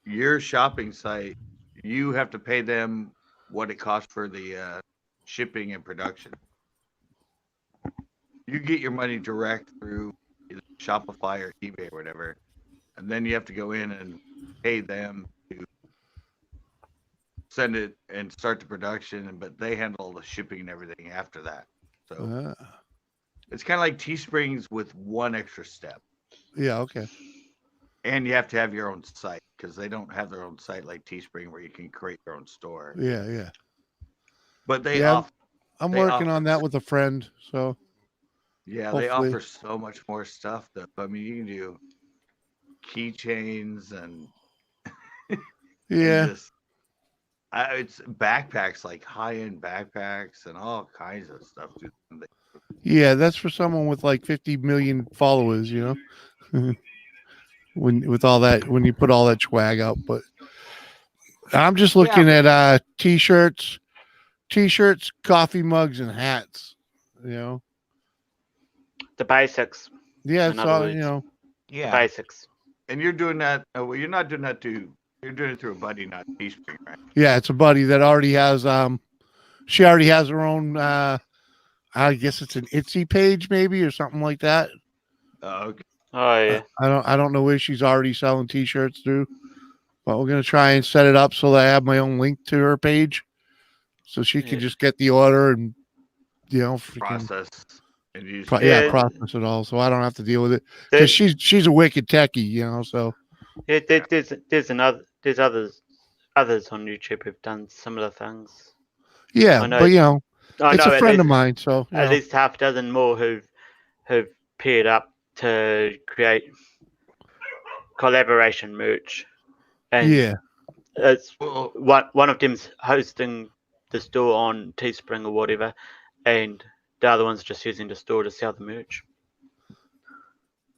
your shopping site, you have to pay them what it costs for the shipping and production. You get your money direct through either Shopify or eBay or whatever, and then you have to go in and pay them to send it and start the production, but they handle the shipping and everything after that. So it's kind of like Teesprings with one extra step. Yeah, okay. And you have to have your own site because they don't have their own site like Teespring where you can create your own store. Yeah. But they Yeah, offer, I'm They working offer- on that with a friend. So yeah, hopefully. they offer so much more stuff though. I mean, you can do keychains and yeah. just, it's backpacks, like high-end backpacks and all kinds of stuff. Dude. Yeah, that's for someone with like 50 million followers, you know. When you put all that swag out, but I'm just looking at t-shirts, coffee mugs, and hats. You know. The basics. Yeah, In so other words. you know. Yeah, Basics. and you're doing that. Well, you're not doing that you're doing it through a buddy, not Teespring, right? Yeah, it's a buddy that already has she already has her own I guess it's an Etsy page maybe or something like that. Okay. Oh yeah. I don't know where she's already selling t-shirts through, but we're gonna try and set it up so that I have my own link to her page, so she can Yeah. just get the order and freaking Process and use. Yeah. process it all, so I don't have to deal with it There's, because she's a wicked techie, so yeah, there's others on YouTube who've done similar things. yeah, I know. but I it's know a friend of mine, so at least half a dozen more who've paired up to create collaboration merch, and yeah, it's Well, one of them's hosting the store on Teespring or whatever, and the other one's just using the store to sell the merch,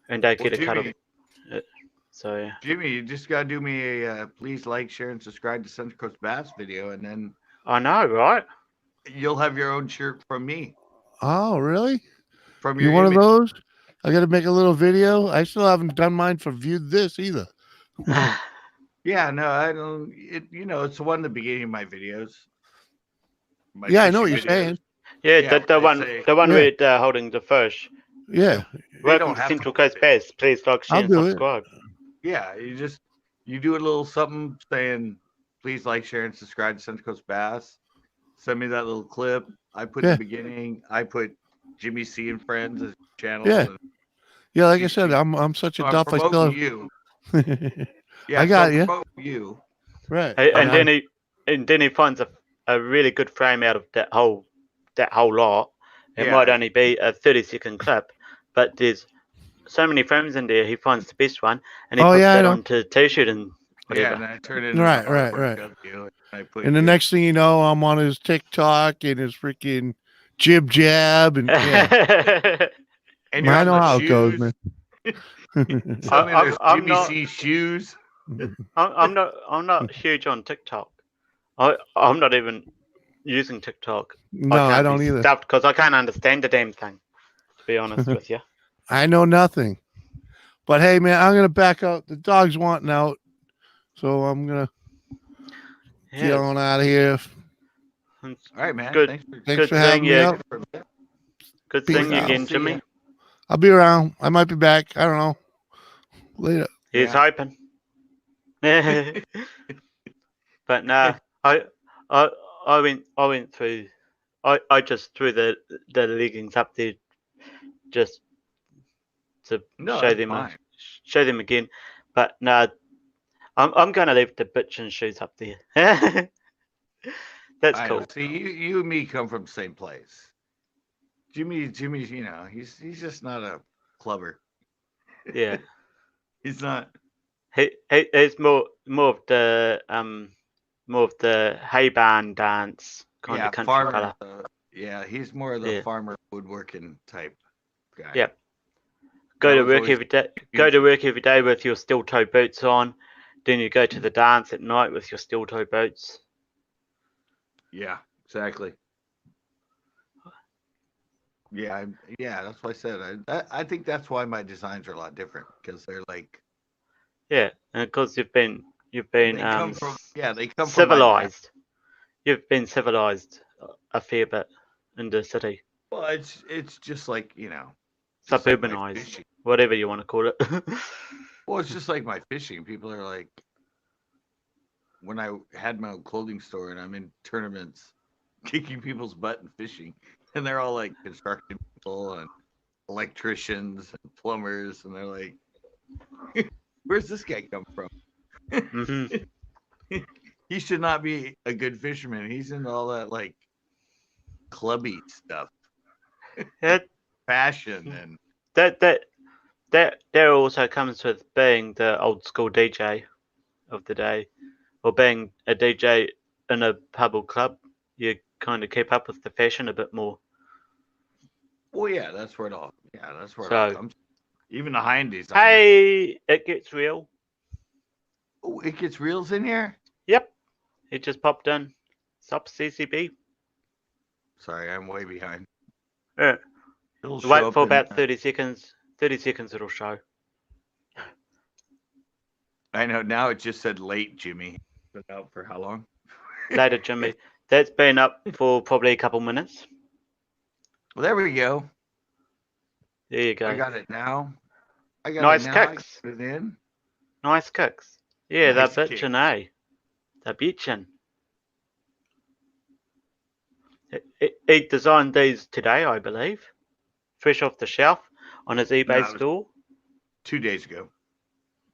and they get a cut of it. So yeah. Jimmy, you just gotta do me a please like, share, and subscribe to Central Coast Bass video, and then I know, right? you'll have your own shirt from me. oh really? From You your one image. of those? I got to make a little video. I still haven't done mine for viewed this either. Yeah, no, I don't. It's one of the beginning of my videos. My Yeah, I know what fishing you're videos. saying. Yeah, Yeah, the they one say- the one Yeah. with holding the fish. Yeah, Welcome don't to have to Central hold Coast it. Bass. Please like, share, I'll and do it. subscribe. Yeah, you do a little something saying, please like, share, and subscribe to Central Coast Bass. Send me that little clip. I put Yeah. the beginning. I put Jimmy C and Friends as channel. Yeah. and- yeah. Like I said, I'm such a so I'm duff. I still promoting have... you. Yeah, I got so I'm you. promoting you. right. And then he finds a really good frame out of that whole lot. It Yeah. might only be a 30-second clip, but there's so many frames in there. He finds the best one, and he Oh, puts yeah, I that know. onto t-shirt and Yeah, whatever. and I turn it into Right, the right, artwork right. of you, and I put And the your- next thing you know, I'm on his TikTok and his freaking jib jab, and yeah, and you're I on know the how it goes, shoes. man. Suddenly there's I'm GBC shoes. I'm not huge on TikTok. I'm not even using TikTok. No, I can't don't be either. stuffed because I can't understand the damn thing. To be honest with you. I know nothing. But hey, man, I'm gonna back out. The dog's wanting out, so I'm gonna get on out of here. All right, man. Good. Thanks Thanks for seeing having me you. up. Good Peace seeing you out. again, See Jimmy. ya. I'll be around. I might be back. I don't know. Later. He's Yeah. hoping. But nah, I went through. I just threw the leggings up there just to No, show that's them fine. show them again. But nah, I'm gonna leave the bitchin' shoes up there. That's I cool. know. See, you and me come from the same place. Jimmy's, you know, he's just not a clubber. Yeah, He's not. he's more of the hay barn dance kind Yeah, of country farmer. fella. Yeah, he's more of the Yeah. farmer woodworking type guy. Yep. Go That to was work always every day. Go confusing. to work every day with your steel toe boots on. Then you go to the dance at night with your steel toe boots. Yeah, exactly. Yeah, yeah. That's what I said. I think that's why my designs are a lot different because they're like Yeah, and because you've been they come from they come from my back. civilized. You've been civilized a fair bit in the city, Well, it's just like just like my suburbanized, fishing. whatever you want to call it. Well, it's just like my fishing. People are like, when I had my own clothing store and I'm in tournaments, kicking people's butt and fishing, and they're all like construction people and electricians and plumbers, and they're like, "Where's this guy come from? Mhm. He should not be a good fisherman. He's into all that like clubby stuff, That fashion, and that also comes with being the old school DJ of the day, or being a DJ in a pub or club. You kind of keep up with the fashion a bit more. well, that's where it all So, comes. Even the hind design. hey, it gets real. Oh, it gets reels in here. Yep, it just popped in. Stop CCB. Sorry, I'm way behind. Yeah. It'll show Wait up for in, about 30 seconds. 30 seconds it'll show. I know now. It just said late, Jimmy. Been out for how long? Later, Jimmy. That's been up for probably a couple minutes. Well, there we go. There you go. I got it now. Nice kicks. I put it in. Nice kicks. Yeah, Nice they're bitching, eh? They're bitching. He designed these today, I believe. Fresh off the shelf on his eBay No, it was store. 2 days ago.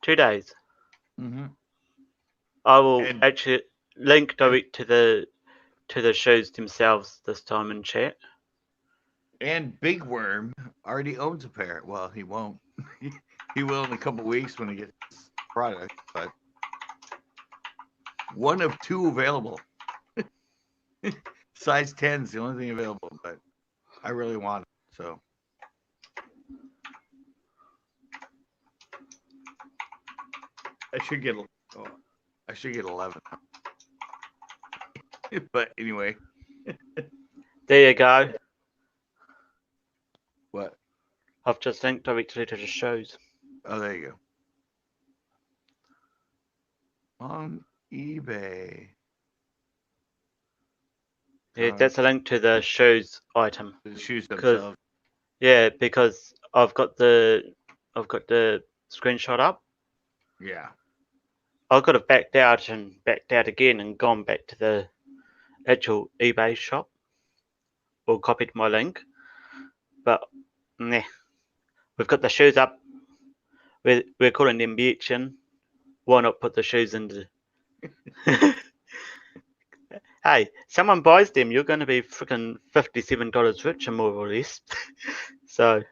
2 days. Mm-hmm. I will And- actually link direct to the shows themselves this time in chat. And Big Worm already owns a pair. Well, he won't. He will in a couple weeks when he gets his product, but one of 2 available. Size 10 is the only thing available, but I really want it, so. I should get 11. But anyway. There you go. What? I've just linked directly to the shows. Oh, there you go. On eBay. Yeah, that's a link to the shoes item. The shoes Because themselves. yeah, because I've got the screenshot up. Yeah. I could have backed out again and gone back to the actual eBay shop or copied my link, but nah, we've got the shoes up. We're calling them bitchin'. Why not put the shoes into? Hey, someone buys them, you're going to be freaking $57 richer, more or less. So.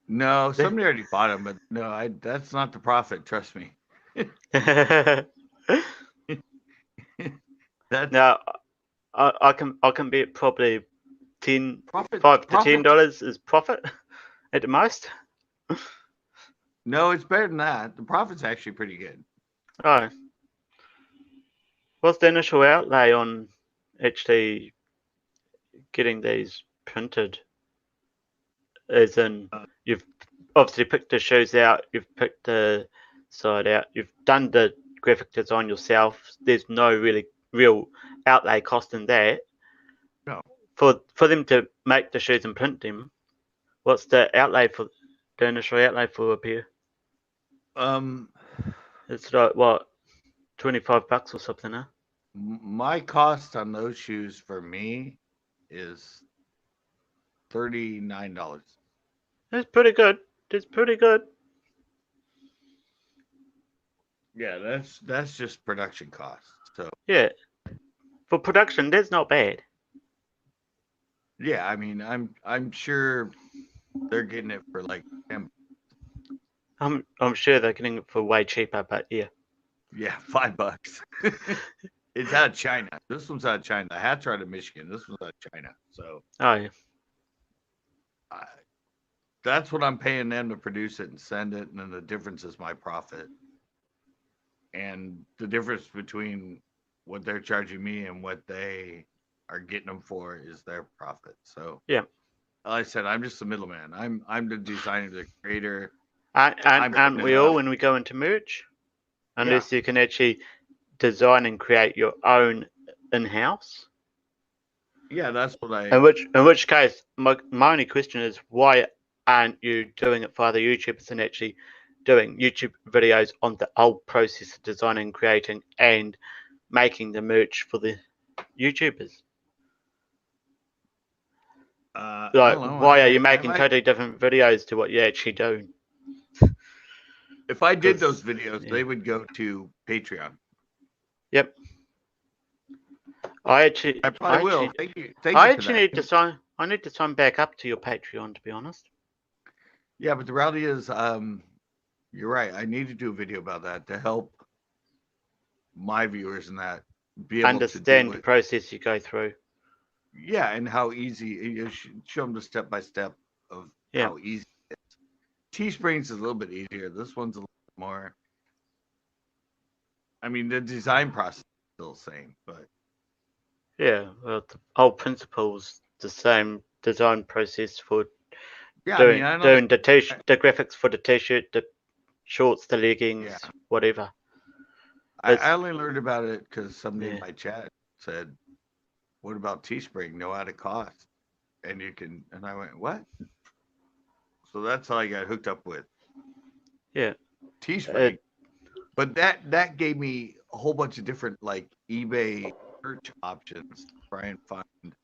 No, somebody already bought them, but no, that's not the profit. Trust me. That's Now, I can bet probably $5 to $10 is profit at the most. No, it's better than that. The profit's actually pretty good. Oh. What's the initial outlay on actually getting these printed? As in, you've obviously picked the shoes out, you've picked the side out, you've done the graphic design yourself. There's no really real outlay cost in that. No. For them to make the shoes and print them, what's the outlay for the initial outlay for a pair? It's like what, $25 or something, huh? My cost on those shoes for me is $39. That's pretty good. That's pretty good. Yeah, that's just production costs. So Yeah. For production, that's not bad. yeah, I mean, I'm sure they're getting it for like I'm sure they're getting it for way cheaper, but yeah. yeah, $5. It's out of China. This one's out of China. The hats are out of Michigan. This one's out of China. So Oh yeah. that's what I'm paying them to produce it and send it, and then the difference is my profit. And the difference between what they're charging me and what they are getting them for is their profit. So Yeah. like I said, I'm just the middleman. I'm the designer, the creator. Aren't we all when we go into merch? Unless you can actually design and create your own in-house. Yeah, that's what I. In which case, my only question is, why aren't you doing it for other YouTubers and actually doing YouTube videos on the whole process of designing, creating, and making the merch for the YouTubers? Like, why are you making totally different videos to what you actually do? If I did those videos, they would go to Patreon. Yep. I probably will. Thank you. I actually need to sign. I need to sign back up to your Patreon, to be honest. Yeah, but the reality is, you're right. I need to do a video about that to help my viewers and that be able understand the process you go through. Yeah, and how easy you show them the step by step of how easy it is. Teespring's is a little bit easier. This one's a little bit more. I mean, the design process is still the same, but yeah, well, the whole principle's the same design process for doing the t-shirt, the graphics for the t-shirt, the shorts, the leggings, whatever. I only learned about it because somebody in my chat said, "What about Teespring? No added cost, and you can." And I went, "What?" So that's how I got hooked up with. Yeah, Teespring. But that gave me a whole bunch of different like eBay search options to try and find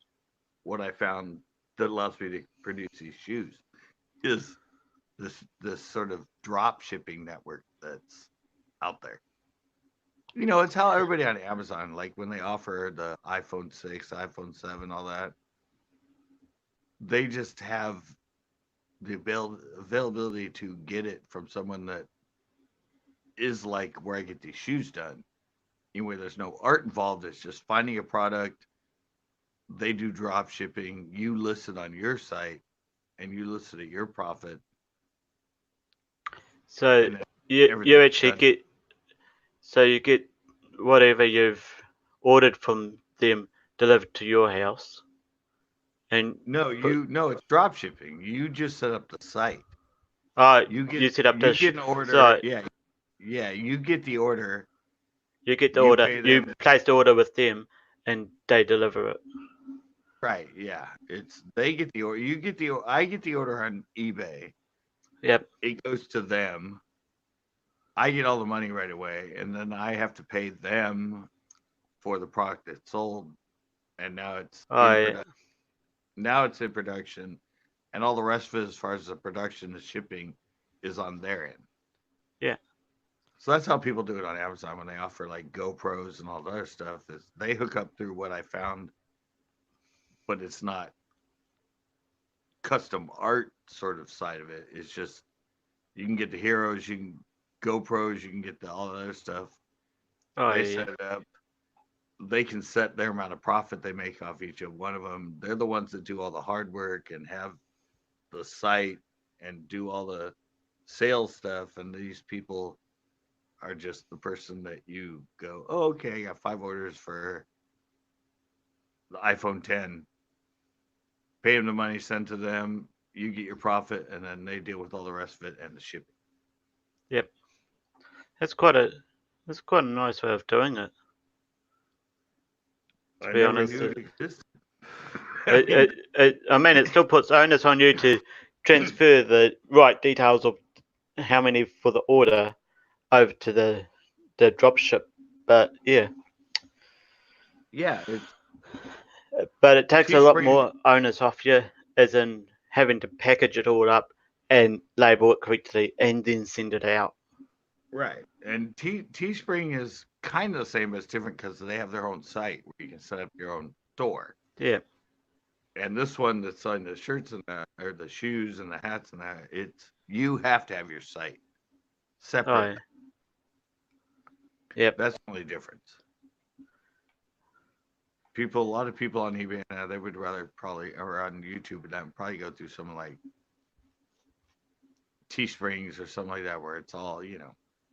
what I found that allows me to produce these shoes. Is this sort of drop shipping network that's out there? You know, it's how everybody on Amazon, like when they offer the iPhone 6, iPhone 7, all that, they just have the availability to get it from someone that is like where I get these shoes done. Anyway, there's no art involved. It's just finding a product. They do drop shipping. You list it on your site, and you list it at your profit. So you actually get, so you get whatever you've ordered from them delivered to your house. And no, it's drop shipping. You just set up the site. You set up you get an order. So, yeah, you get the order. You get the order. You place the order with them, and they deliver it. Right. Yeah. They get the order. You get the. I get the order on eBay. Yep. It goes to them. I get all the money right away, and then I have to pay them for the product that's sold, and now it's now it's in production, and all the rest of it, as far as the production, the shipping, is on their end. Yeah. So that's how people do it on Amazon when they offer like GoPros and all the other stuff. Is they hook up through what I found, but it's not custom art sort of side of it. It's just you can get the heroes, you can GoPros, you can get all the other stuff. They set it up. They can set their amount of profit they make off each of one of them. They're the ones that do all the hard work and have the site and do all the sales stuff, and these people are just the person that you go, oh, okay, I got 5 orders for the iPhone 10. Pay them the money, send to them. You get your profit, and then they deal with all the rest of it and the shipping. Yep. That's quite a nice way of doing it. To I be never honest, knew it existed. I mean, it still puts onus on you to transfer the right details of how many for the order over to the drop ship. But yeah, Yeah, it's but it takes a lot Teespring. more onus off you, as in having to package it all up and label it correctly and then send it out. Right. And Teespring is kind of the same, but it's different because they have their own site where you can set up your own store. Yeah. And this one that's on the shirts and or the shoes and the hats and that, it's you have to have your site separate. Oh, yep. That's the only difference. A lot of people on eBay now, they would rather probably, or on YouTube, and that probably go through something like Teesprings or something like that, where it's all, Yeah,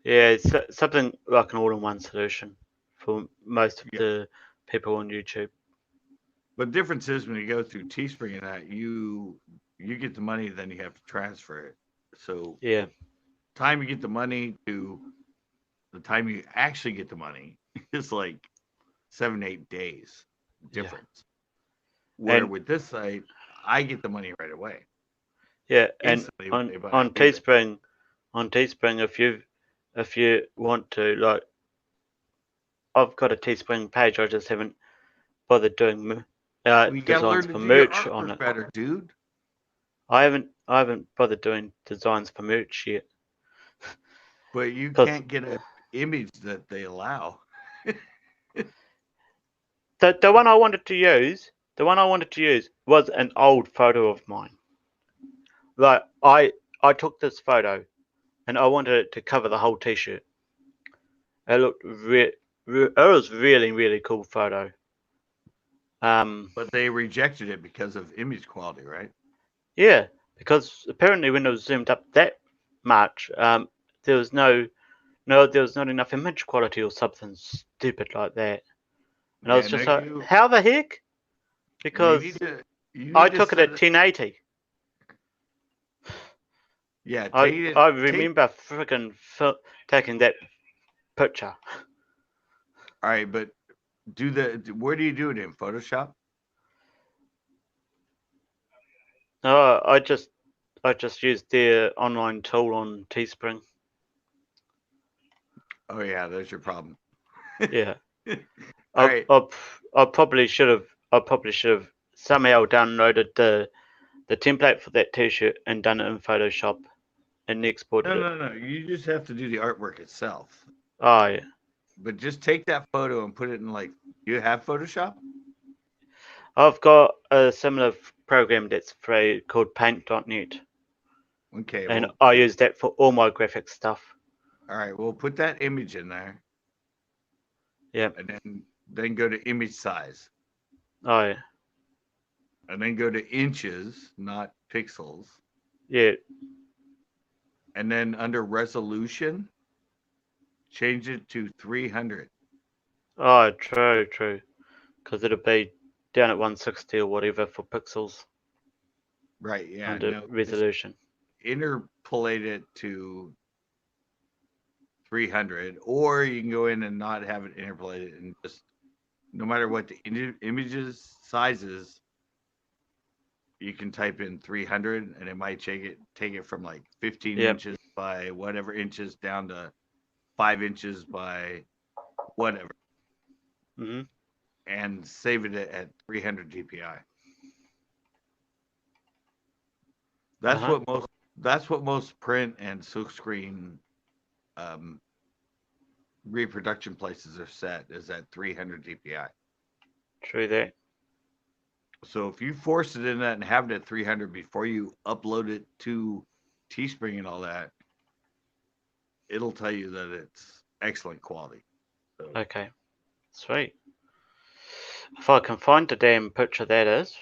it's something like an all-in-one solution for most of the people on YouTube. But the difference is when you go through Teespring and that, you get the money, then you have to transfer it. So Yeah. time you get the money to the time you actually get the money is like 7-8 days difference. Where And with this site, I get the money right away. yeah, and Instantly when they buy on it. Teespring, if you want to, like, I've got a Teespring page. I just haven't bothered doing You gotta designs learn to for do your merch on artwork it. better, dude. I haven't bothered doing designs for merch yet. But you 'Cause can't get an image that they allow. the one I wanted to use, was an old photo of mine. Like I took this photo, and I wanted it to cover the whole T-shirt. It looked it was really cool photo. But they rejected it because of image quality, right? Yeah, because apparently when it was zoomed up that much, there was there was not enough image quality or something stupid like that. And I was just like, how the heck? Because I took it at 1080. Yeah, I remember freaking taking that picture. All right, but where do you do it in Photoshop? No, I just used their online tool on Teespring. Oh yeah, there's your problem. Yeah. All right. I probably should have somehow downloaded the template for that T-shirt and done it in Photoshop and exported it. No. You just have to do the artwork itself. Oh yeah. But just take that photo and put it in you have Photoshop? I've got a similar program that's free called Paint.net. Okay. And I use that for all my graphic stuff. All right. We'll put that image in there. Yeah. And then go to image size. Oh yeah. And then go to inches, not pixels. Yeah. And then under resolution, change it to 300. Oh, true. Because it'll be down at 160 or whatever for pixels. Right, yeah. Under resolution. Interpolate it to 300, or you can go in and not have it interpolated and just, no matter what the images sizes, you can type in 300 and it might take it from 15 inches by whatever inches down to 5 inches by whatever. Mm-hmm. And save it at 300 DPI. That's what most print and silkscreen reproduction places are set, is at 300 DPI. True that. So if you force it in that and have it at 300 before you upload it to Teespring and all that, it'll tell you that it's excellent quality. So. Okay, sweet. If I can find the damn picture that is.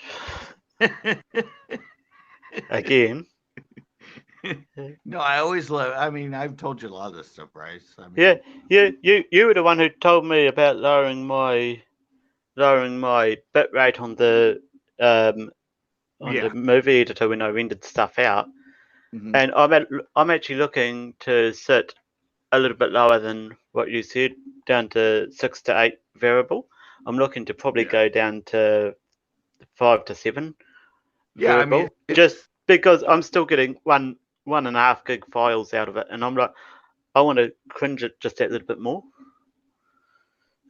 Again. No, I always love. I mean, I've told you a lot of this stuff, Bryce. I mean, Yeah, you were the one who told me about lowering my bit rate on the yeah. movie editor when I rendered stuff out, Mhm. and I'm actually looking to sit a little bit lower than what you said, down to 6 to 8 variable. I'm looking to probably Yeah. go down to 5 to 7 Yeah. I mean, variable, just because I'm still getting 1.5 gig files out of it, and I'm like, I want to cringe it just that little bit more.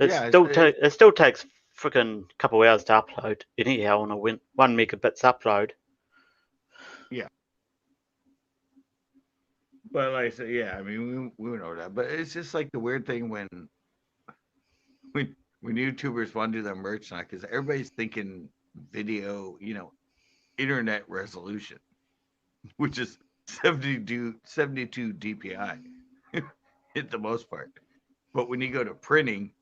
yeah. It still takes freaking couple hours to upload anyhow on a 1 megabits upload. Yeah. But like I said, yeah. I mean, we know that. But it's just like the weird thing when when YouTubers want to do their merch now, because everybody's thinking video, internet resolution, which is 72 DPI at the most part. But when you go to printing,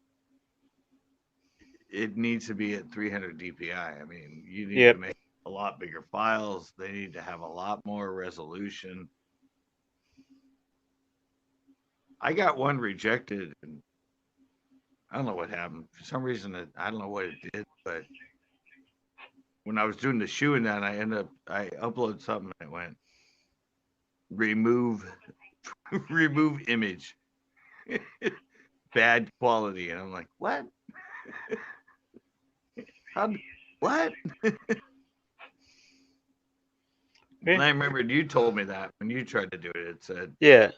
it needs to be at 300 DPI. I mean, you need to Yep. make a lot bigger files. They need to have a lot more resolution. I got one rejected, and I don't know what happened. For some reason, I don't know what it did, but when I was doing the shoe and that, I upload something and it went remove remove image, bad quality, and I'm like, what? How? What? And Yeah. I remember you told me that when you tried to do it, it said Yeah.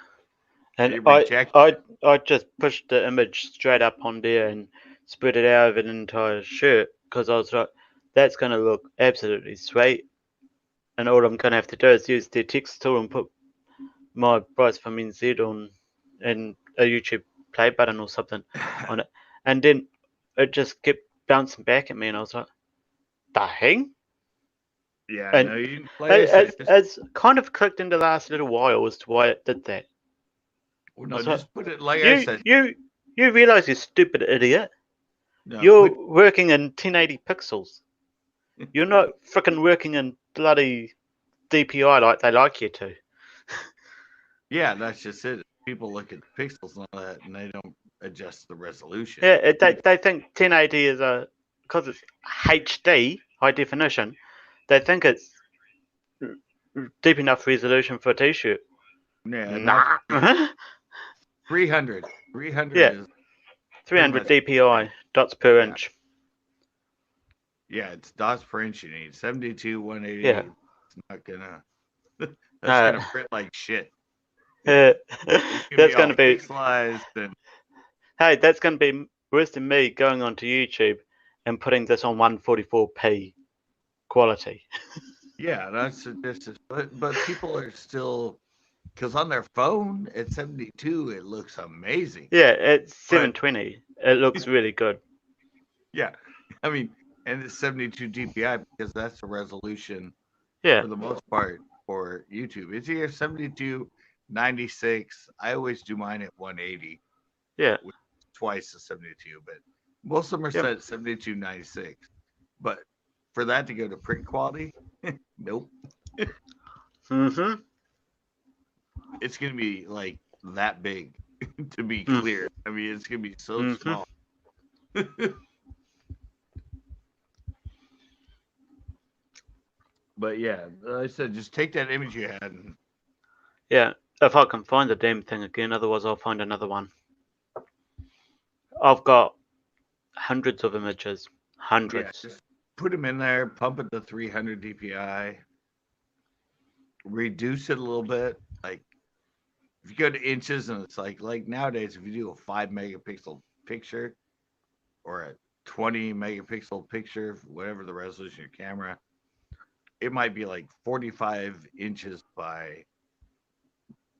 And it rejected. I just pushed the image straight up on there and spread it out over an entire shirt, because I was like, that's going to look absolutely sweet. And all I'm going to have to do is use the text tool and put my Bryce from NZ on, and a YouTube play button or something on it. And then it just kept bouncing back at me, and I was like, the hang? Yeah, And no, you like I said, it's kind of clicked in the last little while as to why it did that. well, I no, was like, just put it like I you said. you you realize, you stupid idiot, No, you're put working in 1080 pixels. You're not freaking working in bloody DPI like they like you to. yeah, that's just it. People look at the pixels and all that, and they don't adjust the resolution. Yeah, they think 1080 is because it's HD, high definition. They think it's deep enough resolution for a t-shirt. Yeah, not Nah. 300. 300 Yeah, is pretty 300 much. DPI, dots per Yeah, inch. yeah, it's dots per inch you need. 72, Yeah. 180. It's not gonna. That's Uh, gonna print like shit. uh, It's gonna be that's all going to be, pixelized and hey, that's going to be worse than me going onto YouTube and putting this on 144p quality. yeah, that's just. But people are still because on their phone at 72 it looks amazing. Yeah, it's But 720. It looks really good. yeah, I mean, and it's 72 DPI because that's the resolution Yeah, for the most part for YouTube. It's either 72, 96. I always do mine at 180, yeah, which is twice the 72, but most of them are yep. set at 72, 96. But for that to go to print quality, nope. Mm-hmm. It's gonna be like that big to be Mm, clear. I mean, it's gonna be so mm-hmm. small. But yeah, like I said, just take that image you had and Yeah, if I can find the damn thing again, otherwise I'll find another one. I've got hundreds of images. yeah, Hundreds. just put them in there, pump it to 300 DPI, reduce it a little bit. Like if you go to inches and it's like nowadays, if you do a 5 megapixel picture or a 20 megapixel picture, whatever the resolution of your camera, it might be like 45 inches by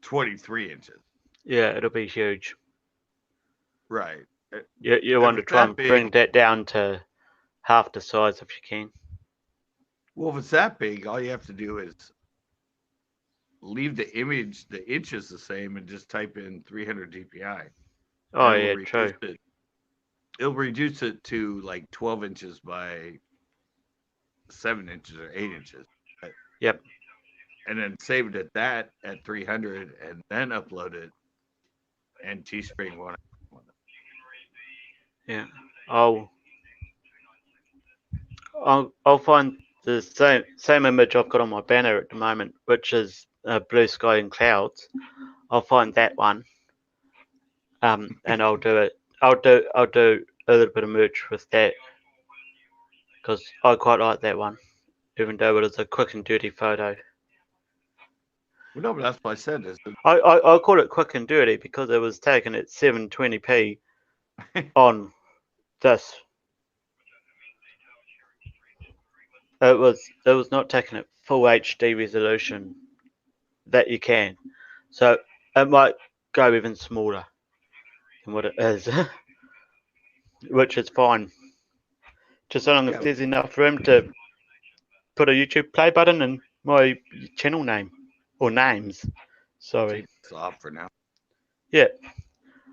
23 inches. Yeah, it'll be huge. Right. You If want to it's try that and bring big, that down to half the size if you can. well, if it's that big, all you have to do is leave the image, the inches the same, and just type in 300 DPI, and Oh it'll yeah, reduce true. it. It'll reduce it to like 12 inches by 7 inches or 8 inches. But Yep. and then saved it that at 300 and then upload it and Teespring one. Yeah. I'll find the same image I've got on my banner at the moment, which is blue sky and clouds. I'll find that one. And I'll do it. I'll do a little bit of merch with that because I quite like that one, even though it is a quick and dirty photo. Well, no, but that's what I said. Is I call it quick and dirty because it was taken at 720p on this. It was not taken at full HD resolution that you can, so it might go even smaller than what it is, which is fine. Just so long as there's enough room to put a YouTube play button and my channel name or names. Sorry. take this off for now. Yeah,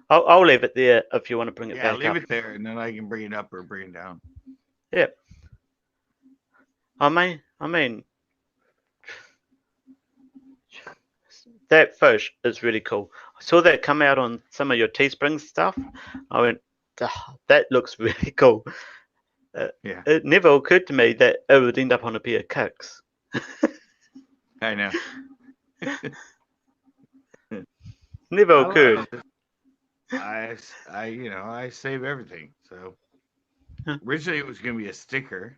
I'll leave it there if you want to bring it Yeah, back leave up. it there, and then I can bring it up or bring it down. Yeah. I mean, that fish is really cool. I saw that come out on some of your Teespring stuff. I went, that looks really cool. Yeah, It never occurred to me that it would end up on a pair of kicks. I know. Never I love occurred. it. I save everything. So Huh. originally it was gonna be a sticker.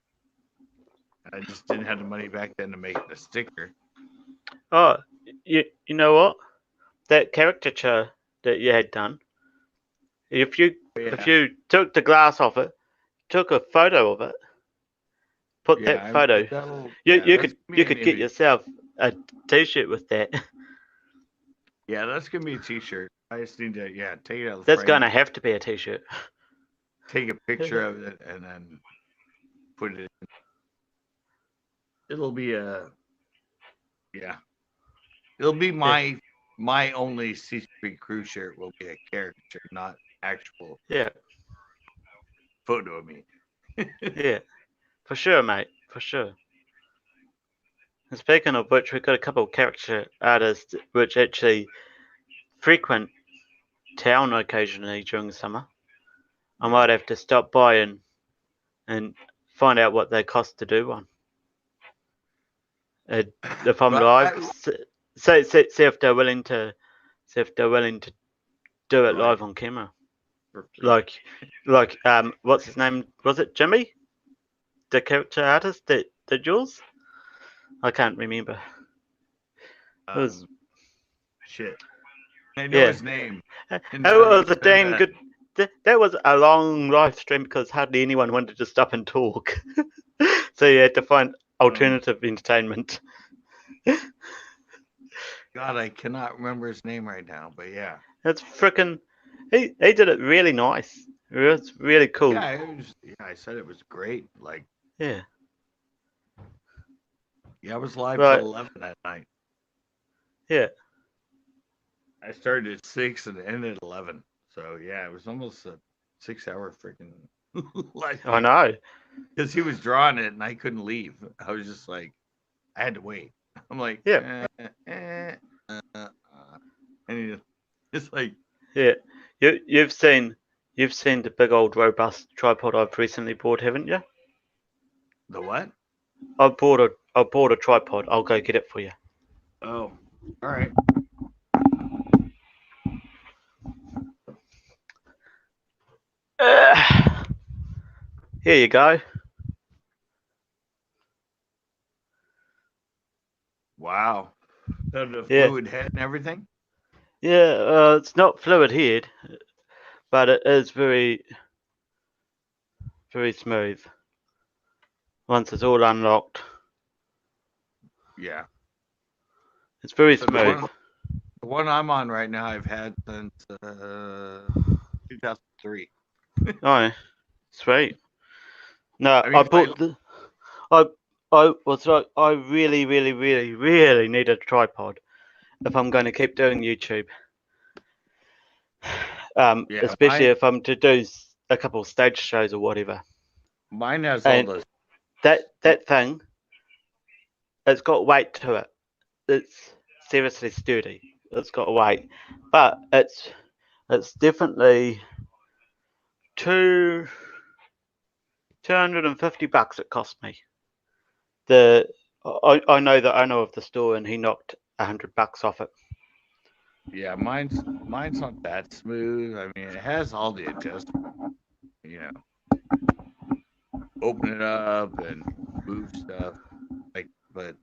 I just didn't have the money back then to make the sticker. Oh, you know what? That caricature that you had done. If you took the glass off it, took a photo of it, put that photo, you could get yourself a T-shirt with that. Yeah, that's gonna be a T-shirt. I just need to take it out of the That's frame, gonna have to be a T-shirt. take a picture of it, and then put it in. It'll be it'll be my only C3 crew shirt will be a caricature, not actual Yeah, photo of me. yeah, for sure, mate, for sure. And speaking of which, we've got a couple of caricature artists which actually frequent town occasionally during the summer. I might have to stop by and find out what they cost to do one. If I'm live, see if they're willing to do it live on camera. Like what's his name? Was it Jimmy? The character artist that did yours? I can't remember. It was shit. I know his name. It was a damn good. That was a long live stream because hardly anyone wanted to stop and talk. So you had to find alternative entertainment. God, I cannot remember his name right now, but yeah. That's freaking. He did it really nice. It was really cool. Yeah, I said it was great. Like, yeah. Yeah, I was live till 11 that night. Yeah. I started at 6 and ended at 11. So yeah, it was almost a 6-hour freaking live. I know. Because he was drawing it and I couldn't leave. I was just like, I had to wait. I'm like, yeah. And it's like, yeah, you've seen the big old robust tripod I've recently bought, haven't you? The what? I bought a tripod. I'll go get it for you. Oh, all right. Here you go. Wow. The fluid head and everything? Yeah, it's not fluid head, but it is very, very smooth. Once it's all unlocked. Yeah. It's very smooth. The one I'm on right now, I've had since 2003. Oh, sweet. No, I bought I really, really, really, really need a tripod if I'm going to keep doing YouTube. Especially if I'm to do a couple of stage shows or whatever. Mine has all those. That thing, it's got weight to it. it's seriously sturdy. It's got weight, but it's definitely two $250 it cost me. I know the owner of the store and he knocked $100 off it. Yeah, mine's not that smooth. I mean, it has all the adjustments, you know, open it up and move stuff. Like, but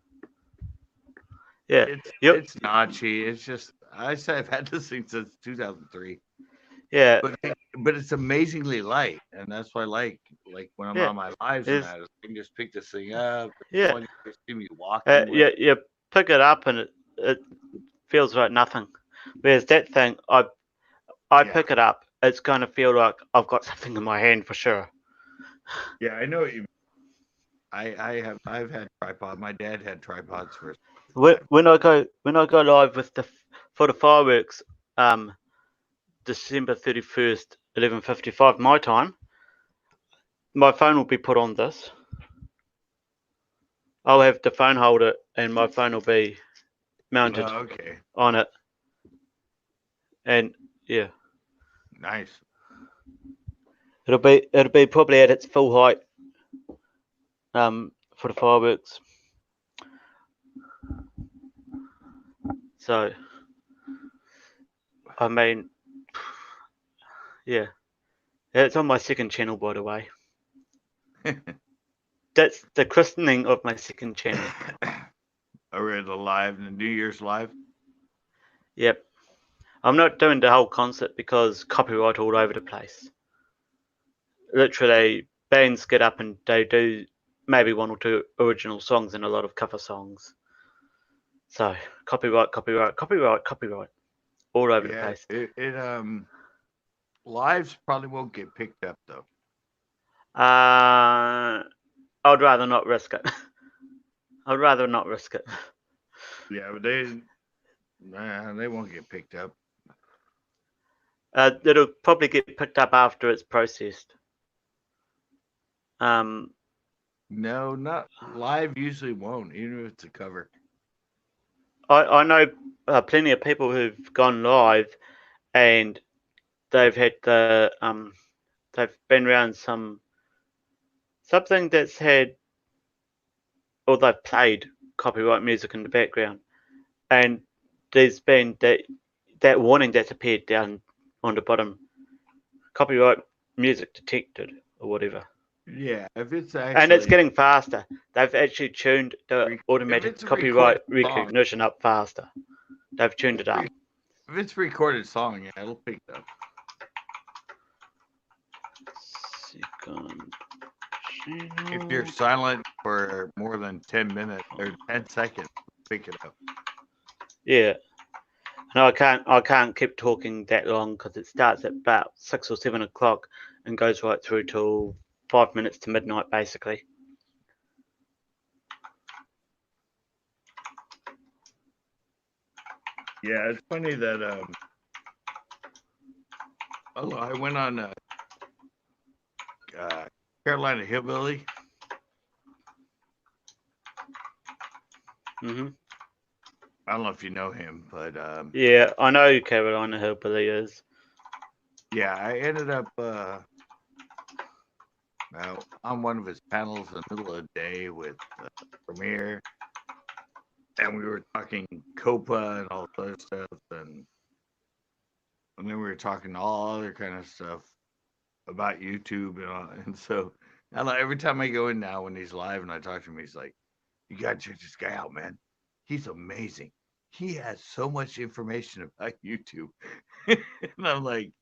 Yeah, it's notchy. It's just I've had this thing since 2003. yeah, But it's amazingly light, and that's why I like when I'm yeah. on my lives and that, I can just pick this thing up. Yeah, When you see me walking with you pick it up and it feels like nothing. Whereas that thing, I yeah, pick it up, it's going to feel like I've got something in my hand for sure. yeah, I know what you. I've had tripod. My dad had tripods for. When I go live with for the fireworks, December 31st, 11:55 my time, my phone will be put on this. I'll have the phone holder and my phone will be mounted Okay, on it. And yeah, nice. it'll be probably at its full height for the fireworks. So I mean, yeah, it's on my second channel, by the way. That's the christening of my second channel. Are we the live, the New Year's live? Yep. I'm not doing the whole concert because copyright all over the place. Literally, bands get up and they do maybe one or two original songs and a lot of cover songs. So copyright all over the Yeah, place. it lives probably won't get picked up though. I'd rather not risk it. I'd rather not risk it. Yeah, but they won't get picked up. It'll probably get picked up after it's processed. No, not live. Usually won't, even if it's a cover. I know plenty of people who've gone live and they've had they've been around something that's had, or they've played copyright music in the background, and there's been that warning that's appeared down on the bottom, copyright music detected or whatever. Yeah, if it's actually, And it's getting faster. They've actually tuned the automatic copyright recognition up faster. They've tuned it up. If it's a recorded song, yeah, it'll pick it up. Second If you're silent for more than 10 minutes or 10 seconds, pick it up. Yeah. No, I can't keep talking that long because it starts at about 6 or 7 o'clock and goes right through till 5 minutes to midnight, basically. Yeah, it's funny that I went on Carolina Hillbilly. Mhm. I don't know if you know him, but Yeah, I know who Carolina Hillbilly is. yeah, I ended up on one of his panels in the middle of the day with Premier, and we were talking Copa and all this other stuff, and then we were talking all other kind of stuff about YouTube and all. And so I don't know, every time I go in now when he's live and I talk to him, he's like, "You gotta check this guy out, man. He's amazing. He has so much information about YouTube." And I'm like,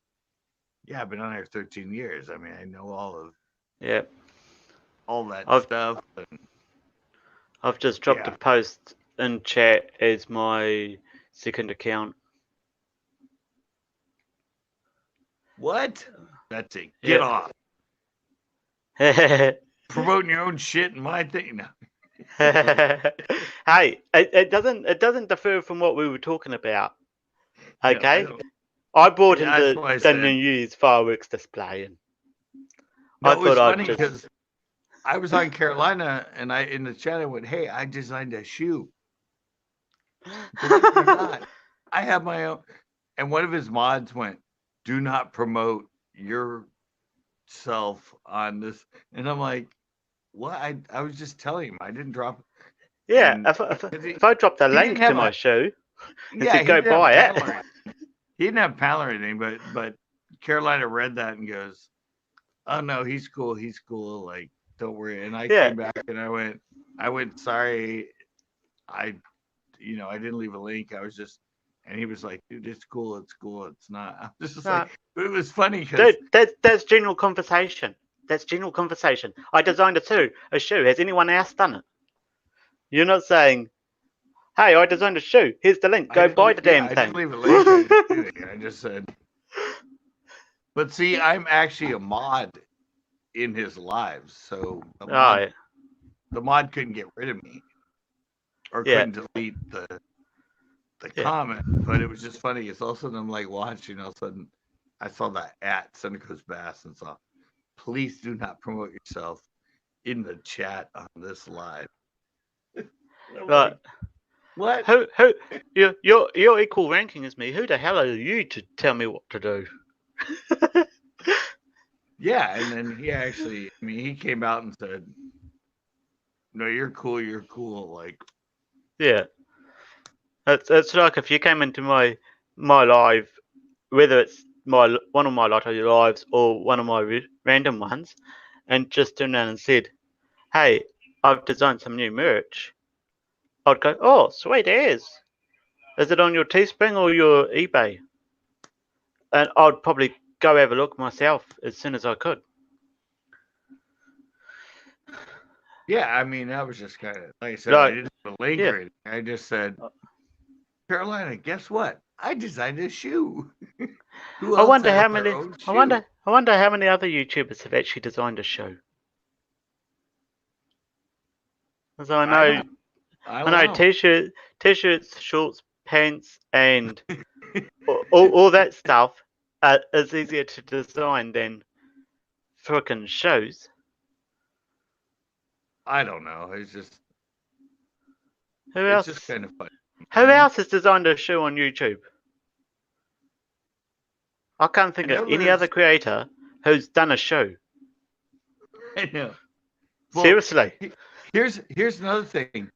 "Yeah, I've been on here 13 years. I mean, I know all that stuff." And I've just dropped a post in chat as my second account. What? That's it. Get off. Promoting your own shit and my thing now. Hey, it doesn't differ from what we were talking about. Okay, No, I brought in that's why I the said- New Year's fireworks display, and No, I it was thought funny because I was on Carolina and I in the chat I went, "Hey, I designed a shoe." Believe it or not, I have my own. And one of his mods went, "Do not promote yourself on this." And I'm like, "What? I was just telling him I didn't drop." Yeah, And if I drop the he didn't link to have my a shoe and yeah, said he go didn't have a buy panel it, or anything. He didn't have a panel or anything, but Carolina read that and goes, "Oh no, he's cool. He's cool. Like, don't worry." And I yeah, came back and I went, "Sorry, I I didn't leave a link. I was just." And he was like, "Dude, it's cool. It's cool. It's not." I was just no, like, but it was funny because that's general conversation. That's general conversation. I designed a shoe. Has anyone else done it? You're not saying, hey, I designed a shoe. Here's the link. Go buy the damn I didn't thing. leave a link. I didn't do anything. I just said, but see, I'm actually a mod in his lives, so Right. the mod couldn't get rid of me or Yeah. couldn't delete the Yeah. comment. But it was just funny. It's all of a sudden I'm like watching. All of a sudden, I saw that at Seneca's Bass and saw, "Please do not promote yourself in the chat on this live." Right. Like, what? Who your equal ranking as me. Who the hell are you to tell me what to do? Yeah, and then he actually, I mean, he came out and said, "No, you're cool. You're cool." Like, Yeah. It's like if you came into my live, whether it's one of my lotto lives or one of my random ones, and just turned around and said, "Hey, I've designed some new merch." I'd go, "Oh, sweet as. Is it on your Teespring or your eBay?" And I'd probably go have a look myself as soon as I could. yeah, I mean, that was just kind of like I said. I Like, didn't have a link yeah. or anything. I just said, "Carolina, guess what? I designed a shoe." Who I else wonder has how their many. own I shoe? wonder how many other YouTubers have actually designed a shoe. As I know, I I don't know know. t-shirts, shorts, pants, and all that stuff is easier to design than frickin' shoes. I don't know. It's just Who it's just else? kind of funny. Who else has designed a shoe on YouTube? I can't think I of know any other there's. creator who's done a shoe. I know. Well, Seriously. here's another thing.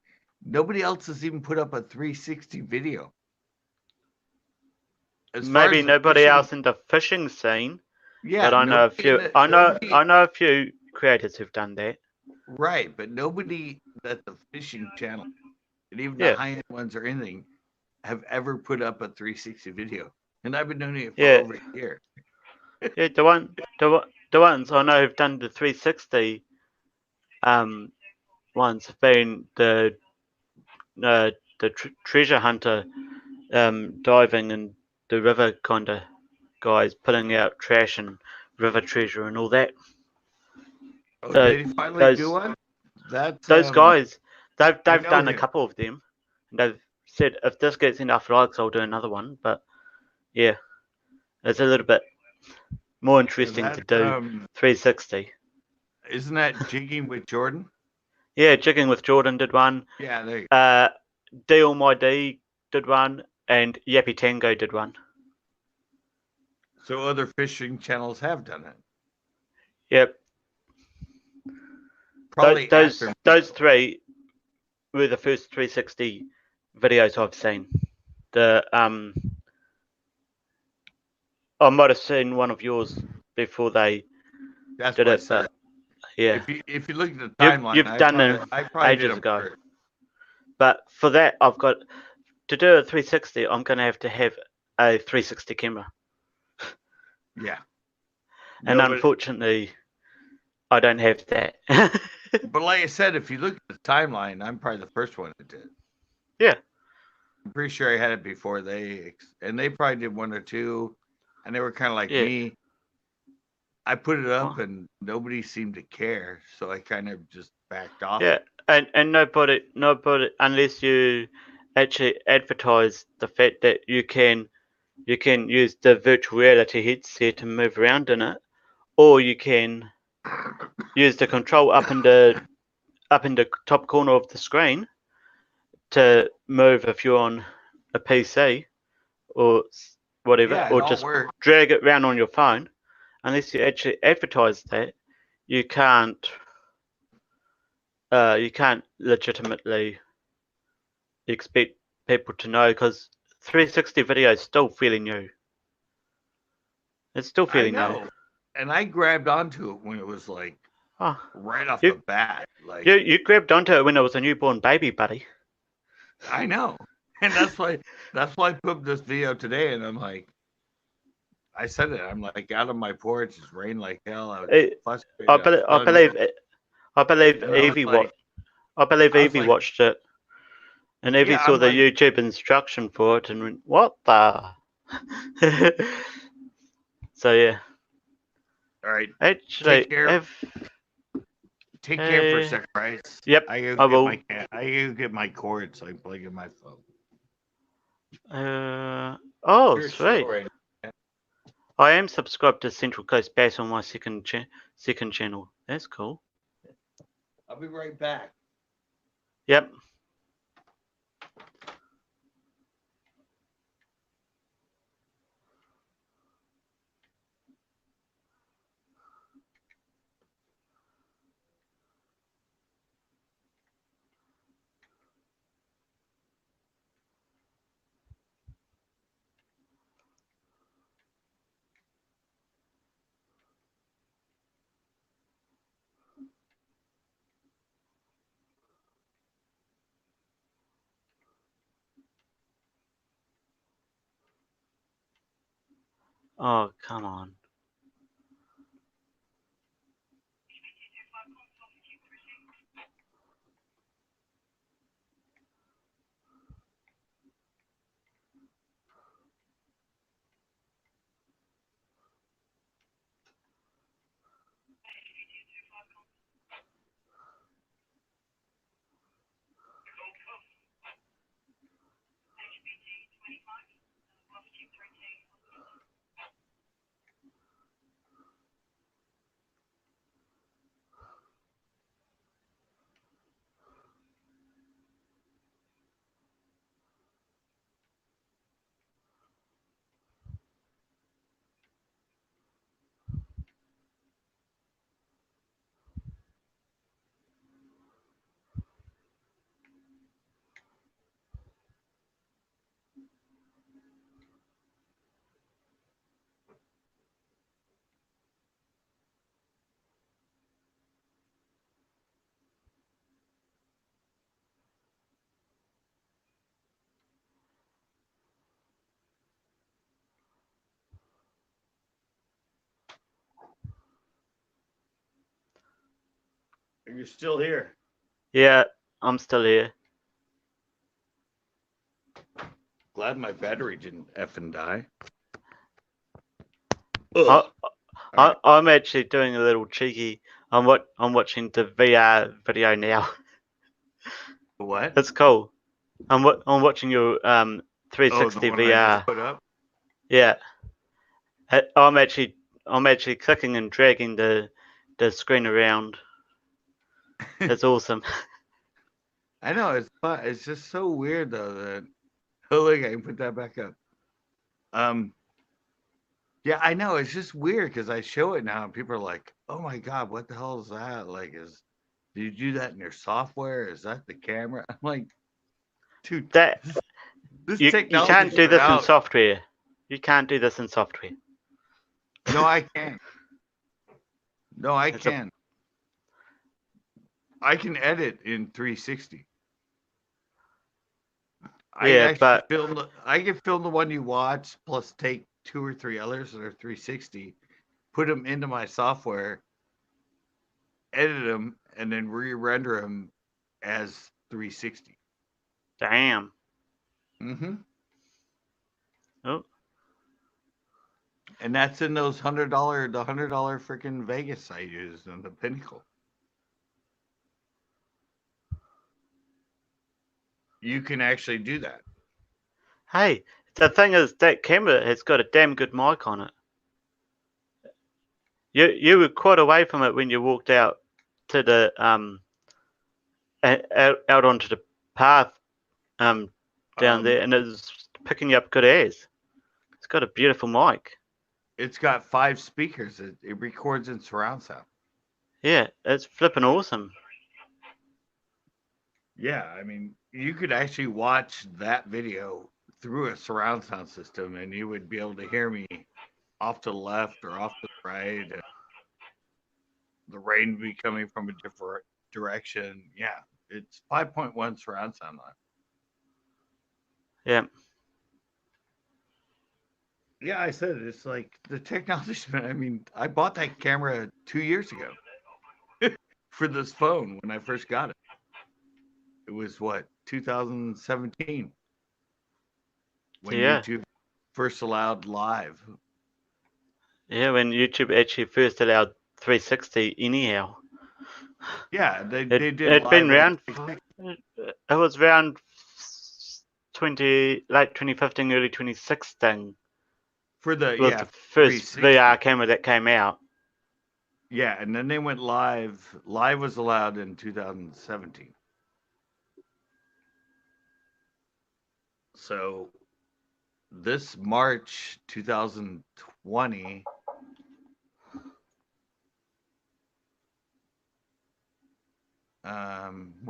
Nobody else has even put up a 360 video. As far Maybe as the nobody fishing, else in the fishing scene, yeah, but I know a nobody in few. the I nobody know a few creators who've done that. right, but nobody at the fishing channel, and even the Yeah, high end ones or anything, have ever put up a 360 video. And I've been doing it for yeah, over a year. yeah. The ones I know who've done the 360 ones have been the treasure hunter diving in the river kind of guys pulling out trash and river treasure and all that. Oh, So did he finally do those one? That's those guys, I they've know done a him. couple of them. And they've said if this gets enough likes, I'll do another one. But yeah, it's a little bit more interesting to That do 360. isn't that jigging with Jordan? Yeah, Jigging with Jordan did one. Yeah, there. D All My D did one, and Yappy Tango did one. So other fishing channels have done it. Yep. Probably Those three were the first 360 videos I've seen. The I might have seen one of yours before they That's did what I it, said. but yeah, If you look at the timeline, you've done them I probably did ages them ago. first. But for that, I've got to do a 360. I'm going to have a 360 camera, Yeah. and No, unfortunately, I don't have that. but like I said, if you look at the timeline, I'm probably the first one that did. Yeah. I'm pretty sure I had it before they probably did one or two, and they were kind of like Yeah. me. I put it up and nobody seemed to care, so I kind of just backed off. Yeah, and nobody, unless you actually advertise the fact that you can use the virtual reality headset and move around in it, or you can use the control up in the top corner of the screen to move if you're on a PC or whatever, Yeah, it or all just works. drag it around on your phone. Unless you actually advertise that, you can't legitimately expect people to know, because 360 video is still fairly new. It's still I fairly know. new. And I grabbed onto it when it was like Oh, right off You- the bat. Like you grabbed onto it when it was a newborn baby, buddy. I know. And that's why I put up this video today, and I'm like, I said it. I'm like out on my porch. It's raining like hell. I was frustrated. I believe And I was Evie like, Evie watched it, and Evie Yeah, saw I'm the like, YouTube instruction for it and went, "What the?" So yeah, all right, actually, take care. Take care for a sec, Bryce. Yep, I I go will. get my cord so I can plug in my phone. Oh, You're sweet. right. I am subscribed to Central Coast Bass on my second channel. That's cool. I'll be right back. Yep. Oh, come on. Are you still here? Yeah, I'm still here. Glad my battery didn't effing die. I'm actually doing a little cheeky. I'm watching the VR video now. What? That's cool. I'm watching your 360 the one I VR. just put up? Yeah. I'm actually clicking and dragging the screen around. That's awesome. I know it's fun. It's just so weird though that look, I can put that back up. Yeah, I know it's just weird because I show it now and people are like, "Oh my god, what the hell is that? Like, did you do that in your software? Is that the camera?" I'm like, dude, That this you technology can't do this in out. software. You can't do this in software. No, I can. No, I It's a- can. I can edit in 360. Yeah, but I can film the one you watch plus take 2 or 3 others that are 360, put them into my software, edit them, and then re-render them as 360. damn. Mm-hmm. Oh, And that's in those $100 freaking Vegas I used on the Pinnacle. You can actually do that. hey, the thing is that camera has got a damn good mic on it. You were quite away from it when you walked out to the out onto the path down there, and it's picking up good airs. It's got a beautiful mic. It's got 5 speakers. It records in surround sound. Yeah, it's flipping awesome. Yeah, I mean, you could actually watch that video through a surround sound system, and you would be able to hear me off to the left or off to the right. And the rain would be coming from a different direction. Yeah, it's 5.1 surround sound line. Yeah. Yeah, I said it's like the technology. I mean, I bought that camera 2 years ago for this phone when I first got it. It was what, 2017 when Yeah. YouTube first allowed live. Yeah, when YouTube actually first allowed 360 anyhow. Yeah, they It did had been live on around. It was around late 2015, early 2016. for the Was the first 360. VR camera that came out. Yeah, and then they went live. Live was allowed in 2017. So this March 2020,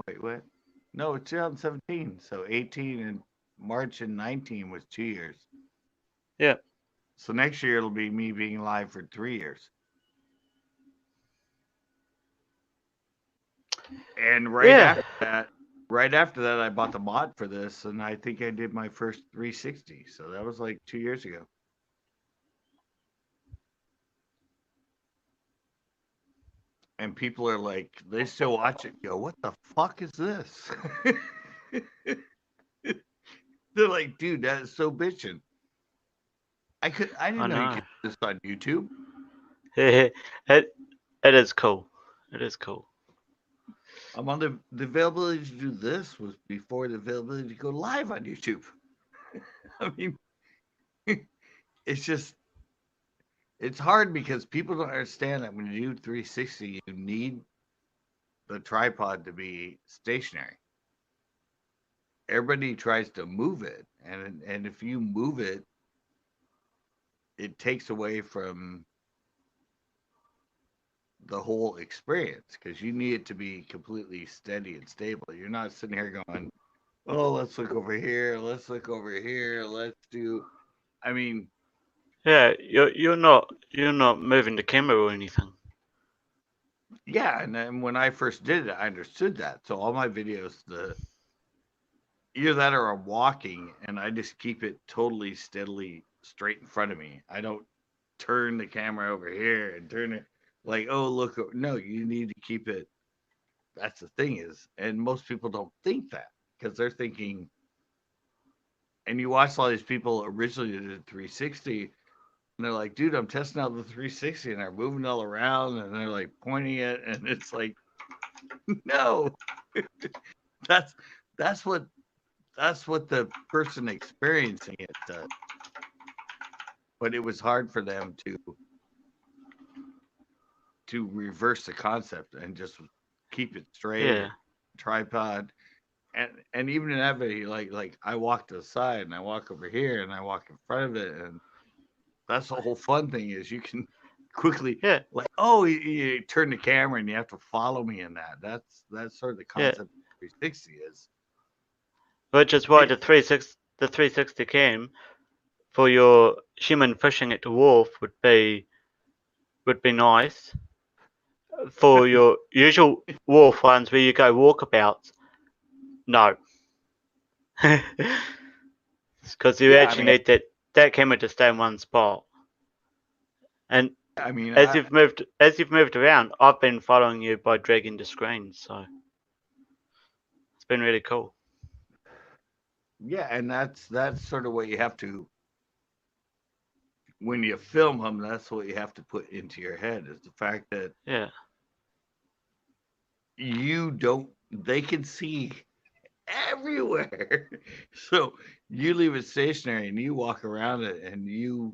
wait, what? No, it's 2017. So 18 and March and 19 was 2 years. Yeah. So next year it'll be me being live for 3 years. And right after that, I bought the mod for this, and I think I did my first 360. So that was like 2 years ago. And people are like, they still watch it. Go, what the fuck is this? They're like, dude, that is so bitchin'. I didn't know you could do this on YouTube. it is cool. It is cool. I'm on the availability to do this was before the availability to go live on YouTube. I mean, it's just, it's hard because people don't understand that when you do 360, you need the tripod to be stationary. Everybody tries to move it, and if you move it, it takes away from the whole experience because you need it to be completely steady and stable. You're not sitting here going, "Oh, let's look over here. Let's look over here. Let's do." I mean, Yeah, you're not moving the camera or anything. yeah. And then when I first did it, I understood that. So all my videos, either that or I'm walking, and I just keep it totally steadily straight in front of me. I don't turn the camera over here and turn it like, oh, look. No, you need to keep it. That's the thing is, and most people don't think that because they're thinking, and you watch all these people originally did 360, and they're like, dude, I'm testing out the 360, and they're moving all around, and they're like pointing it, and it's like, no, that's that's what the person experiencing it does. But it was hard for them to reverse the concept and just keep it straight. Yeah. Tripod. And even in that video, like I walk to the side and I walk over here and I walk in front of it, and that's the whole fun thing is you can quickly like, oh, you turn the camera and you have to follow me in that. That's sort of the concept of 360 is. Which is why the 360 cam for your human fishing at the wharf would be nice. For your usual wharf ones where you go walkabouts, no. Because you actually need that camera to stay in one spot. And I mean, as you've moved around, I've been following you by dragging the screen, so it's been really cool. Yeah, and that's sort of what you have to, when you film them, that's what you have to put into your head is the fact that they can see everywhere. So you leave it stationary and you walk around it and you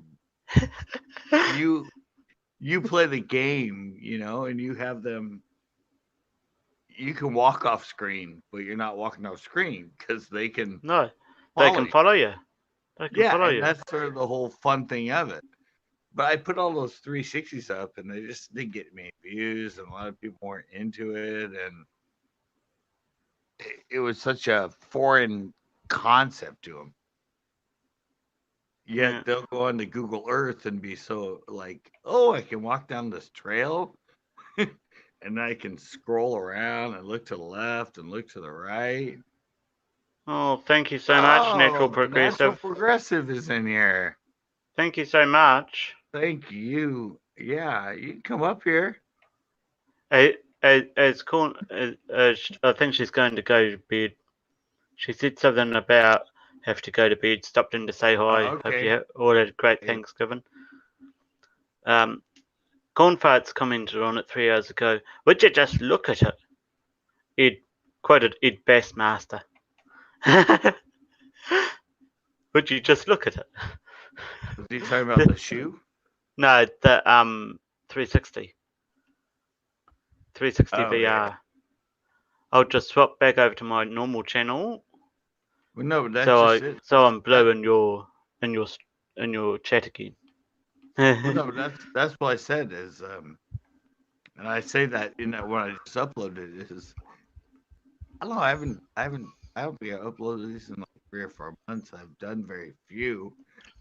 play the game, and you have them. You can walk off screen, but you're not walking off screen because they can. No, They follow can you. follow you. They can Yeah, follow and you. that's sort of the whole fun thing of it. But I put all those 360s up, and they just didn't get many views, and a lot of people weren't into it, and it was such a foreign concept to them. Yet Yeah. they'll go on to Google Earth and be so like, oh, I can walk down this trail, and I can scroll around and look to the left and look to the right. Oh, thank you so much, Natural Oh, the natural Progressive. progressive is in here. Thank you so much. Thank you. Yeah, you can come up here. As cool, I think she's going to go to bed. She said something about have to go to bed. Stopped in to say hi. Hope Okay. you all had a great Okay. Thanksgiving. Cornfarts commented on it 3 hours ago. Would you just look at it? Ed quoted Ed Bassmaster. Would you just look at it? Was he talking about the shoe? No, the 360. 360 Oh, VR. yeah. I'll just swap back over to my normal channel. Well, no, but that's just it. So I'm blue in your chat again. Well, no, that's what I said is, and I say that in that when I just uploaded is, I don't know, I don't think I uploaded these in like 3 or 4 months. I've done very few,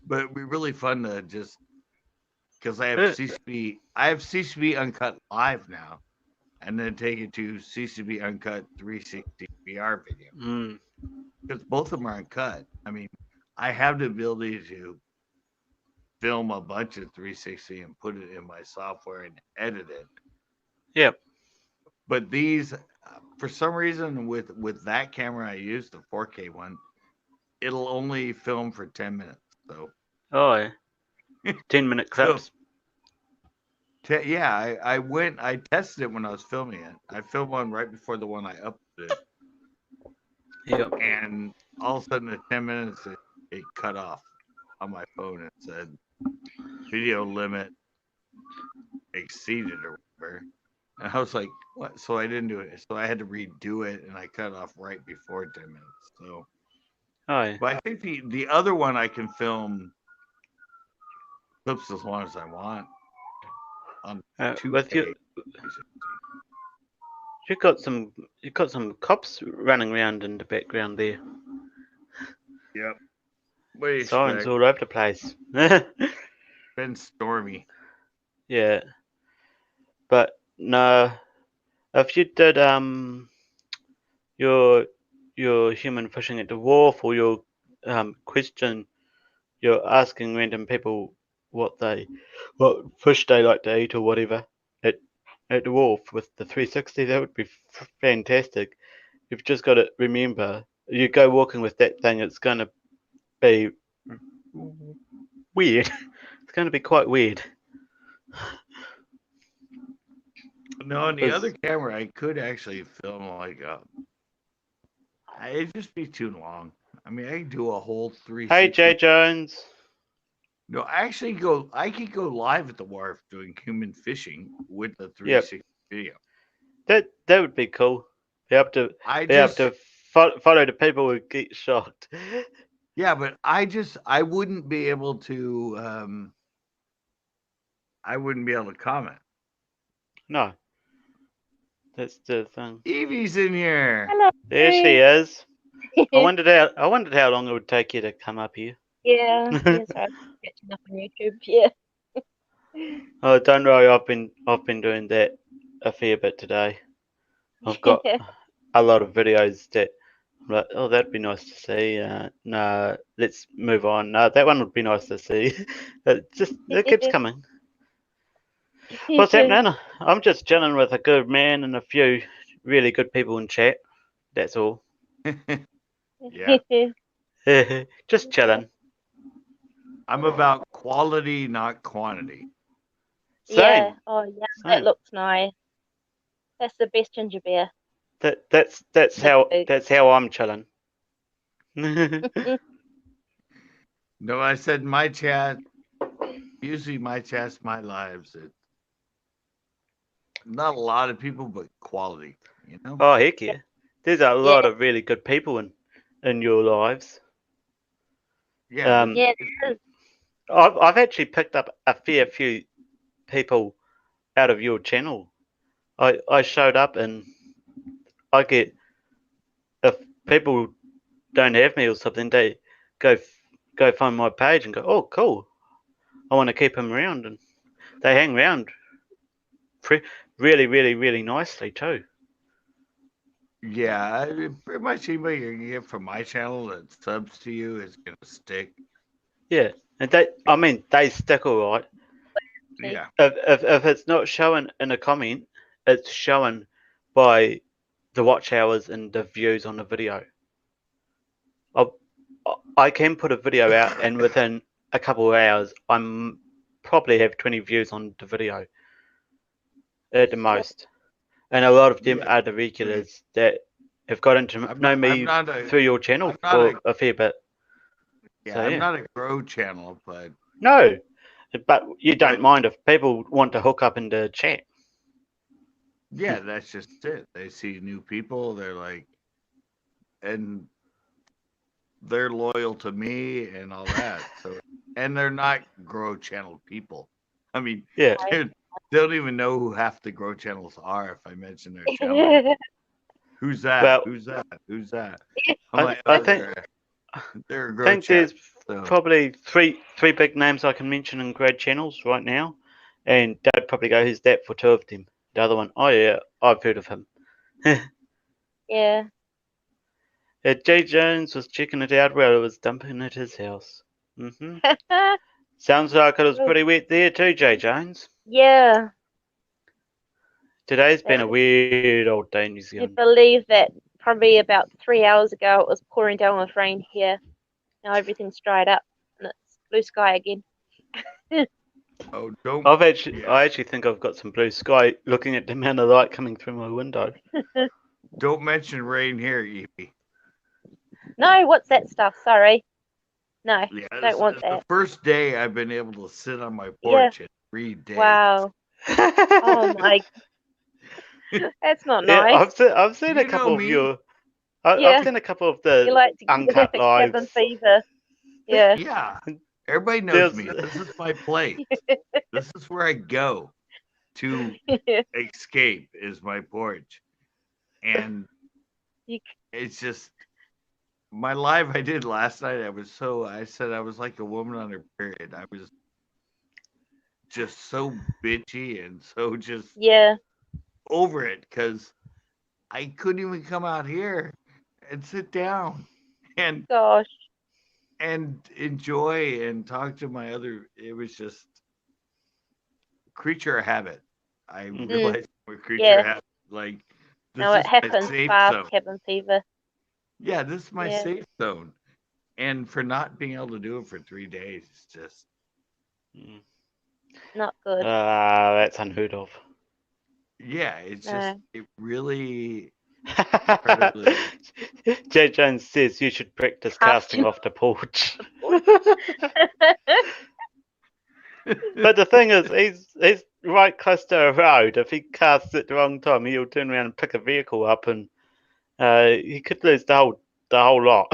but it'd be really fun to just because I have CCB Uncut Live now, and then take it to CCB Uncut 360 VR video Mm. because both of them are uncut. I mean, I have the ability to film a bunch of 360 and put it in my software and edit it. Yep. But these, for some reason, with that camera I use, the 4K one, it'll only film for 10 minutes. So, Oh, 10-minute clips. yeah, I tested it when I was filming it. I filmed one right before the one I uploaded, Yep. and all of a sudden, at 10 minutes, it cut off on my phone. It said video limit exceeded or whatever. And I was like, what? So I didn't do it. So I had to redo it, and I cut off right before 10 minutes. So, Oh, but I think the other one I can film clips as long as I want on 2K. with you, you got some cops running around in the background there. Yep. What do you Sirens expect? all over the place. Been stormy. Yeah, but no, if you did your human fishing at the wharf or your question, you're asking random people what fish they like to eat or whatever at the wharf with the 360, that would be fantastic. You've just got to remember, you go walking with that thing, it's going to be weird. It's going to be quite weird. No, on the other camera, I could actually film like it'd just be too long. I mean, I could do a whole 360. Hey, Jay Jones. No, I could go live at the wharf doing human fishing with the 360 video. That would be cool. Be able to follow the people who get shocked. Yeah, but I wouldn't be able to I wouldn't be able to comment. No. That's the thing. Evie's in here. Hello. There she is. I wondered how long it would take you to come up here. Yeah, yes, I was catching up on YouTube. Yeah. Oh, don't worry, I've been doing that a fair bit today. I've got a lot of videos that I'm like, oh, that'd be nice to see. No, let's move on. No, that one would be nice to see. It keeps coming. What's happening? I'm just chilling with a good man and a few really good people in chat. That's all. Yeah. Just chilling. I'm about quality, not quantity. Same. Yeah. Oh, yeah. Same. That looks nice. That's the best ginger beer. That's how I'm chilling. No, I said my chat. Usually, my chat's my lives. It's not a lot of people, but quality. You know. Oh heck yeah! There's a lot of really good people in your lives. Yeah. Yeah, it is. I've actually picked up a fair few people out of your channel. I showed up and I get, if people don't have me or something, they go go find my page and go, oh cool, I want to keep them around, and they hang around really, really, really nicely too. Yeah, pretty much anybody you can get from my channel that subs to you is gonna stick. Yeah, and they stick all right. Yeah. If it's not showing in a comment, it's showing by the watch hours and the views on the video. I can put a video out, and within a couple of hours, I'm probably have 20 views on the video at the most. And a lot of them Yeah. are the regulars that have gotten to I'm know not, me through your channel I'm not for a fair bit. yeah, So, I'm yeah. not a grow channel, but No, but you don't But- mind if people want to hook up into chat. yeah, that's just it. They see new people, they're like, and they're loyal to me and all that. So, and they're not grow channel people. I mean, Yeah. they don't even know who half the grow channels are if I mention their channel. Who's that? Well, Who's that? Who's that? I- I'm like, I oh, think- they're a I grow think chat. there's So, probably three big names I can mention in grad channels right now, and they'd probably go, "Who's that?" for two of them. The other one, oh yeah, I've heard of him. Yeah. Jay Jones was checking it out while I was dumping at his house. Sounds like it was pretty wet there too, Jay Jones. Yeah. Today's been a weird old day in New You Zealand. believe that probably about 3 hours ago it was pouring down with rain here. Now everything's dried up and it's blue sky again. oh, don't. I actually think I've got some blue sky looking at the amount of light coming through my window. Don't mention rain here, Evie. No, what's that stuff? Sorry. No, Yeah, don't want it's that. the first day I've been able to sit on my Yeah. porch in 3 days. Wow. Oh my. That's not Yeah, nice. I've seen a You know couple of me. your. Yeah. I've seen a couple of the You like to uncut get the cabin lives. fever. Yeah. Yeah, everybody knows me. There's- This is my place. This is where I go to escape. Is my porch, and You- it's just my live I did last night. I said I was like a woman on her period. I was just so bitchy and so just yeah. over it because I couldn't even come out here and sit down and Gosh. enjoy and talk to my other. It was just creature of habit. I realized we're creature Yeah. of habit. Like this No, it is my happens safe fast, zone. cabin fever. Yeah, this is my Yeah. safe zone. And for not being able to do it for 3 days, it's just Not good. That's unheard of. yeah, it's No. just it really Jay Jones says you should practice casting off the porch. But the thing is, he's right close to a road. If he casts it the wrong time, he'll turn around and pick a vehicle up, and he could lose the whole lot.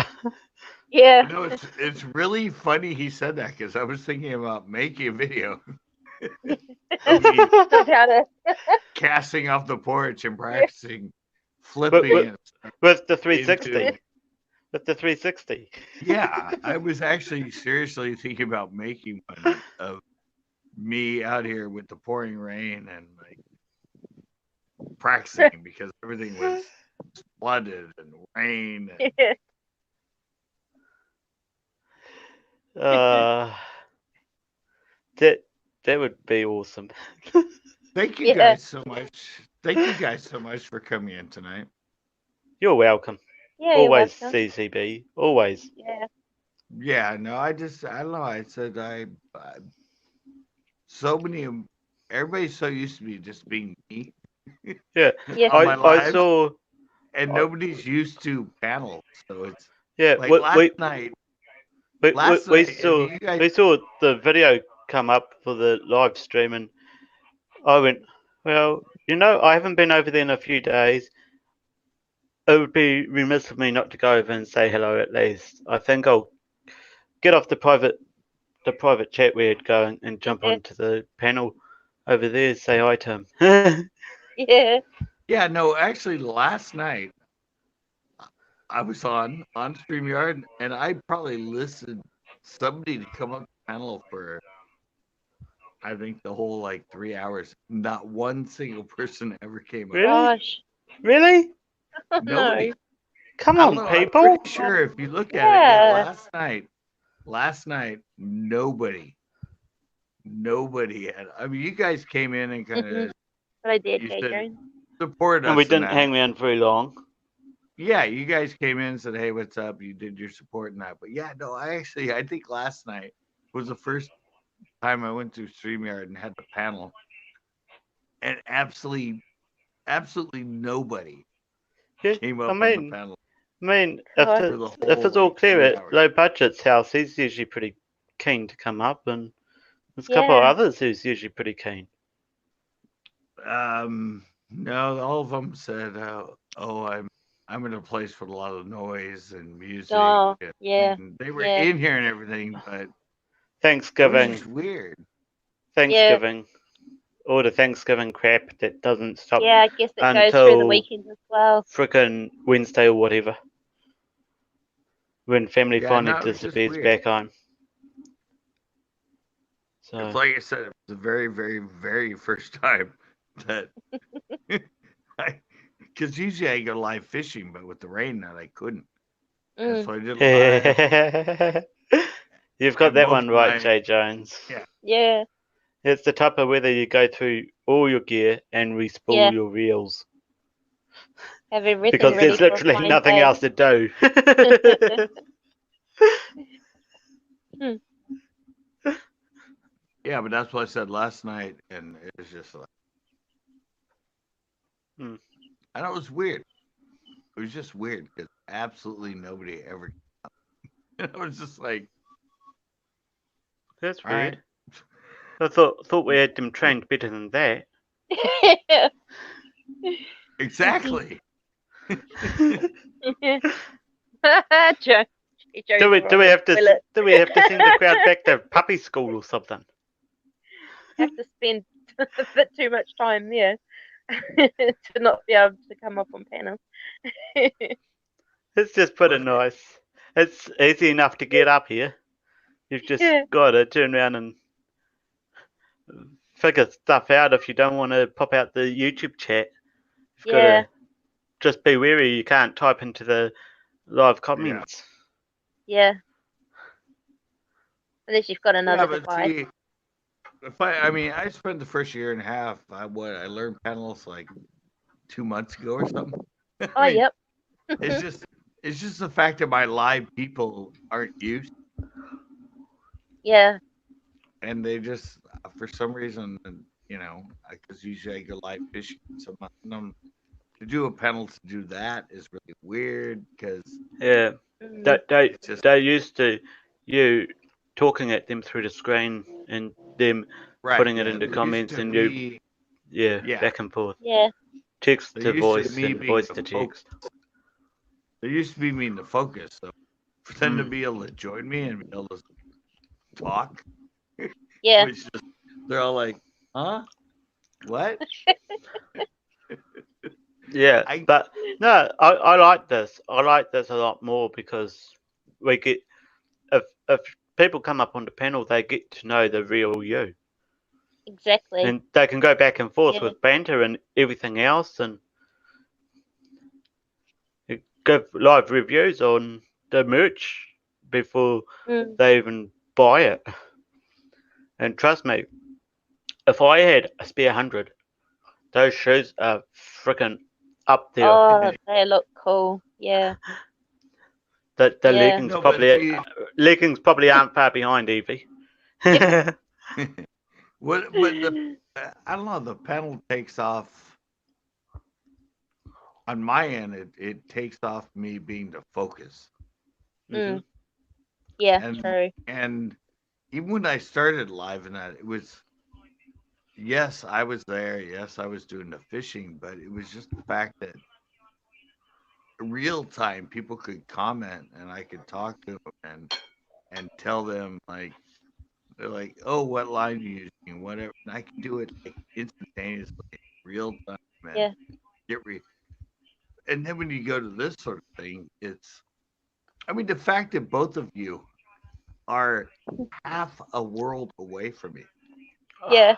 Yeah. You know, it's really funny he said that because I was thinking about making a video of me How to- casting off the porch and practicing flipping it. With the 360. Into- With the 360. Yeah, I was actually seriously thinking about making one of me out here with the pouring rain and like practicing because everything was flooded and rain. And, That would be awesome. thank you Yeah. guys so much. Thank you guys so much for coming in tonight. You're welcome. Yeah, Always you're welcome. CCB. Always. Yeah. Yeah, no, I don't know. I said so many of everybody's so used to me just being me. Yeah. Yeah. On my I lives, saw. and nobody's used to panels, so it's Yeah. like last night. We if saw you guys, we saw the video come up for the live stream, and I went, well, I haven't been over there in a few days. It would be remiss of me not to go over and say hello at least. I think I'll get off the private chat we'd go and jump Yeah. onto the panel over there, say hi to him. Yeah. Yeah, no, actually, last night I was on StreamYard, and I probably listed somebody to come up the panel for, I think, the whole like 3 hours. Not one single person ever came up. Really? Gosh. Really? Nobody. No. Come I on, don't know. I'm people. pretty sure if you look at it, Yeah. last night, nobody had. I mean, you guys came in and kind Mhm. of But I did, you Jay said Jones. supported And we us. didn't that. hang around very long. Yeah, you guys came in and said, "Hey, what's up?" You did your support and that. But yeah, no, I think last night was the first time I went to StreamYard and had the panel, and absolutely nobody Yeah, came I up on the mean, panel Gosh. for the if whole it's all like, clear 3 at hours. low budget's house, he's usually pretty keen to come up, and there's a couple of Yeah. others who's usually pretty keen. No, all of them said, "Oh, I'm in a place with a lot of noise and music." Oh, yeah. And they were Yeah. in here and everything, but it was Thanksgiving, just weird. all the Thanksgiving crap that doesn't stop Yeah, I guess it goes through the until weekend as well. frickin' Wednesday or whatever, when family Yeah, finally no, it was just disappears weird. back home. It's So like I said, it was the very, very, very first time that because usually I go live fishing, but with the rain that I couldn't. And Mm. so I did live. you've got And that both one right, my- Jay Jones. Yeah. Yeah. It's the type of weather you go through all your gear and respool Yeah. your reels Have everything because ready there's for a literally fine nothing day. else to do. Yeah, but that's what I said last night, and it was just like, Hmm. and it was weird. It was just weird because absolutely nobody ever. It was just like, That's all weird. right, I thought we had them trained better than that. exactly. Joe. Do we have to send the crowd back to puppy school or something? Have to spend a bit too much time there to not be able to come up on panel. Let's just put it nice. It's easy enough to get up here. You've just Yeah. got to turn around and figure stuff out. If you don't want to pop out the YouTube chat, you've got Yeah. to just be wary you can't type into the live comments. Yeah. Unless you've got another Yeah, but device. see, I spent the first year and a half. I learned panels like 2 months ago or something. Oh, yep. It's just the fact that my live people aren't used, Yeah. and they just for some reason, because usually I go live fishing, so to do a panel to do that is really weird because Yeah, Mm. it's just they're used to you talking at them through the screen and them right. putting it Yeah, into they're comments used to and me. you Yeah. back and forth, Yeah. text They're to used to voice me and being voice the to focus. text. There used to be me in the focus, so for them to Mm. be able to join me and be able to talk, Yeah. which just they're all like, "Huh? What?" Yeah, I but no, I like this. I like this a lot more because we get if people come up on the panel, they get to know the real you, Exactly. and they can go back and forth Yeah. with banter and everything else, and give live reviews on the merch before Mm. they even buy it. And trust me, if I had a spare 100, those shoes are freaking up there. Oh, they look cool. Yeah. The Yeah. leggings No, but probably aren't far behind, Evie. but I don't know. The panel takes off on my end. It takes off me being the focus, Mm. Yeah, and true. and even when I started live in that, it was yes, I was there. Yes, I was doing the fishing, but it was just the fact that real time people could comment and I could talk to them, and and tell them like they're like, oh, what line are you using, whatever. And I can do it like instantaneously, real time, and Yeah. and then when you go to this sort of thing, it's I mean the fact that both of you are half a world away from me. Yeah.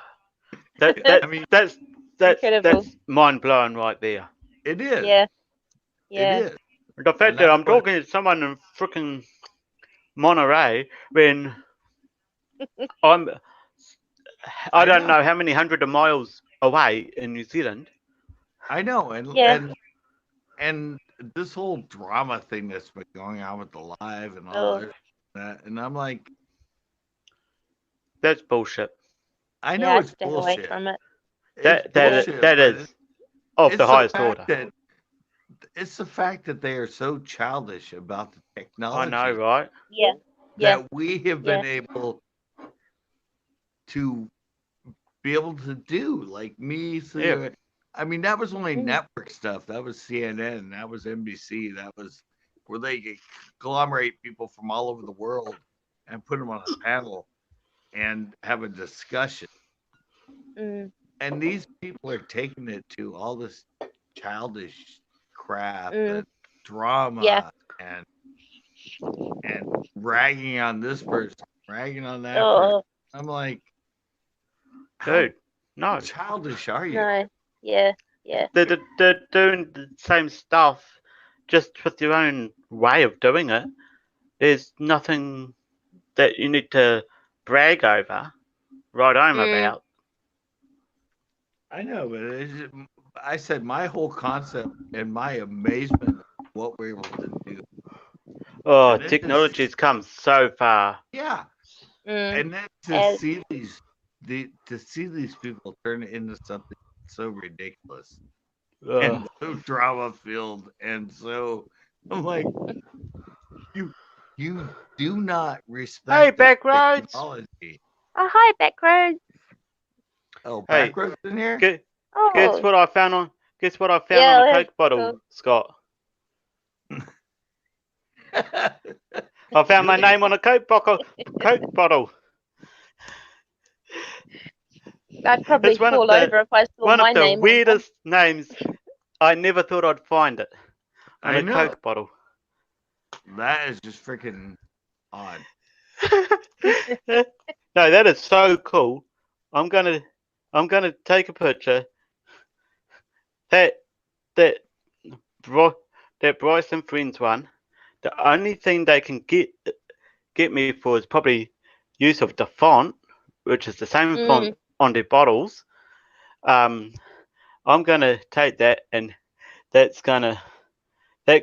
I mean, That's Incredible. mind blowing right there. it is. Yeah. It Yeah. is. The And fact that that's I'm what talking to someone in freaking Monterey when I'm I I don't know. know how many hundred of miles away in New Zealand. I know. Yeah. And this whole drama thing that's been going on with the live and all Oh. that, and I'm like, That's bullshit. I Yeah. know I it's stay away bullshit. from it. It's That bullshit, that but is of the it's the highest fact order. that it's the fact that they are so childish about the I technology know, right? Yeah. Yeah. that we have been able to be able to do. Like me, Yeah. I mean, that was only Mm. network stuff. That was CNN. That was NBC. That was where they agglomerate people from all over the world and put them on a panel and have a discussion. Mm. And these people are taking it to all this childish crap Mm. and drama Yeah. and ragging on this person, ragging on that person. Oh. I'm like, how Dude, no. childish are you? No. Yeah. Yeah. They're doing the same stuff, just with their own way of doing it. There's nothing that you need to brag over, write home Mm. about. I know, but I said my whole concept and my amazement of what we're able to do. Oh, And then technology's come so far. yeah, Mm. and then to As- see these people turn it into something so ridiculous and so drama filled and so I'm like, you do not respect Hey, the back roads. technology. Oh, hi, Backroads. Oh, Hey, backroads in here? Guess Oh. what I found on? Guess what I found Yeah, on a that's Coke bottle, cool. Scott? I found my name on a Coke bottle. I'd probably It's one of fall the over if I saw one my of the name on one. weirdest names. I never thought I'd find it on I a know. Coke bottle. That is just freaking odd. No, that is so cool. I'm gonna take a picture. That that that Bryce and Friends one. The only thing they can get me for is probably use of the font, which is the same font on their bottles. I'm gonna take that, and that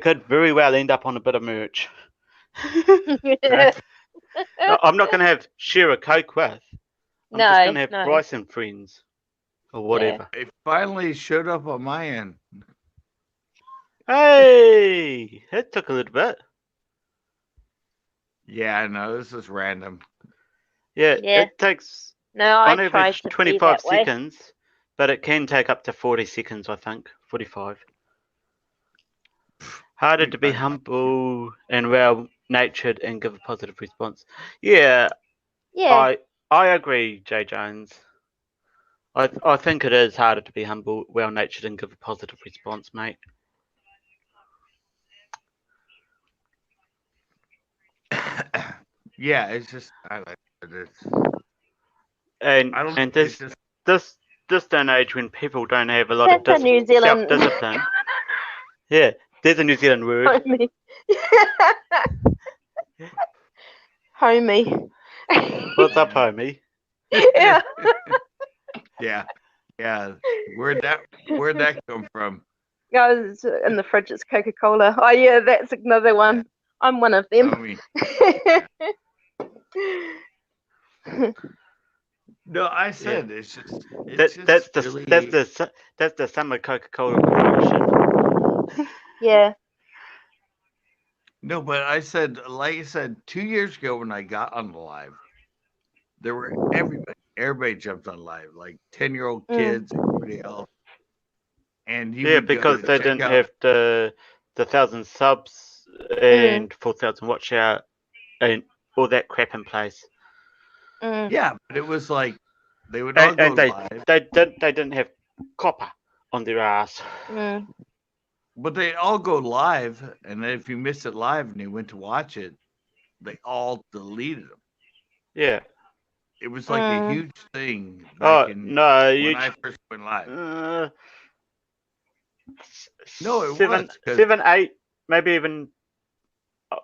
could very well end up on a bit of merch. I'm not gonna have share a Coke with. I'm just gonna have No. Bryce and Friends or whatever. It finally showed up on my end. Hey, it took a little bit. Yeah, I know. This is random. Yeah, Yeah. it takes No, on I tried average to be 25 that way. seconds, but it can take up to 40 seconds, I think. 45. Harder to be humble and well-natured and give a positive response. Yeah, Yeah. I agree, Jay Jones. I think it is harder to be humble, well-natured, and give a positive response, mate. Yeah, it's just I like it. And I don't. and It's this just this day and age when people don't have a lot of That's a New Zealand. self-discipline. Yeah, there's a New Zealand word. Homie. Homie. What's up, homie? Yeah. yeah. Where'd that come from? Guys, in the fridge it's Coca-Cola. Oh yeah, that's another one. Yeah. I'm one of them. Homie. No, I said it's just That's really the summer Coca-Cola promotion. Yeah. no, but I said like I said 2 years ago when I got on the live, there were everybody jumped on live, like 10-year-old kids, everybody else. And you Yeah, would go because to they check didn't out, have the 1,000 subs and 4,000 watch hour and all that crap in place. Yeah, but it was like they would all And go live, they didn't have copper on their ass. but they all go live, and then if you missed it live and you went to watch it, they all deleted them. Yeah. It was like a huge thing Oh back in no, when I first went live. No, it was 'cause- 7, 8, maybe even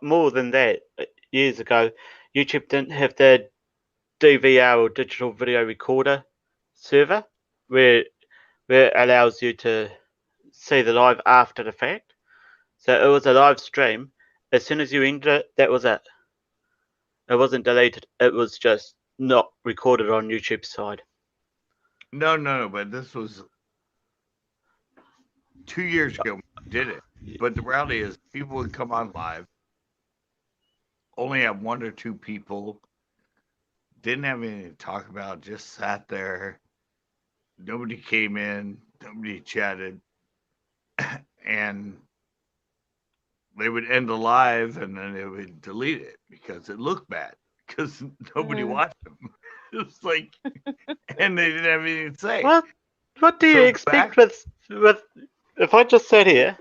more than that. Years ago, YouTube didn't have the DVR or digital video recorder server where it allows you to see the live after the fact. So it was a live stream. As soon as you ended it, that was it. It wasn't deleted. It was just not recorded on YouTube's side. No, but this was 2 years ago when I did it. But the reality is, people would come on live, only have 1 or 2 people, didn't have anything to talk about, just sat there. Nobody came in, nobody chatted, and they would end the live and then they would delete it because it looked bad because nobody watched them. It's like, and they didn't have anything to say. What do you expect with if I just sat here,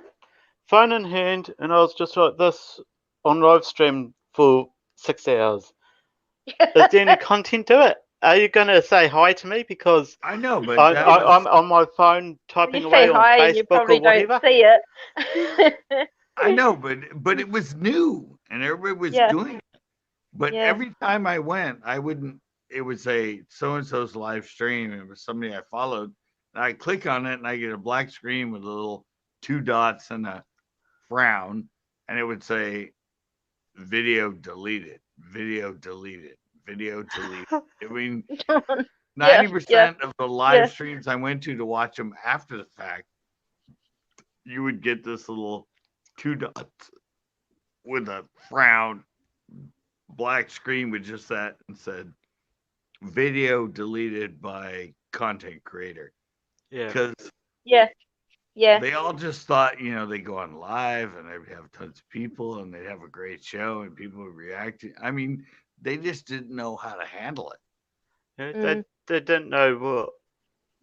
phone in hand, and I was just like this on live stream for 6 hours? Is there any content to it? Are you going to say hi to me because I know, but I'm on my phone typing You away say on hi and you Facebook probably or whatever? don't see it. I know, but it was new and everybody was doing it. But every time I went, it would say so and so's live stream. It was somebody I followed. And I click on it and I get a black screen with a little 2 dots and a frown, and it would say video deleted, video deleted, video deleted. I mean, 90% of the live streams I went to watch them after the fact, you would get this little 2 dots with a frown, black screen with just that, and said video deleted by content creator. Yeah. Because they all just thought, they go on live and they would have tons of people and they'd have a great show and people would react. I mean, they just didn't know how to handle it. Yeah, they didn't know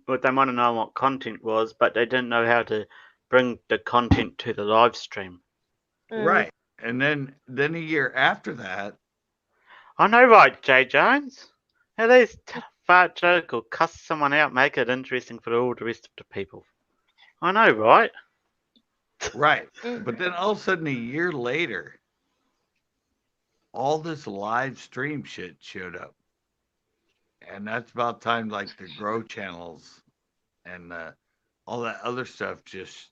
what they might have known what content was, but they didn't know how to bring the content to the live stream. Right. And then a year after that, I know, right, Jay Jones? At least fart joke or cuss someone out, make it interesting for all the rest of the people. I know, right? Right. But then all of a sudden, a year later, all this live stream shit showed up. And that's about time like the grow channels and all that other stuff just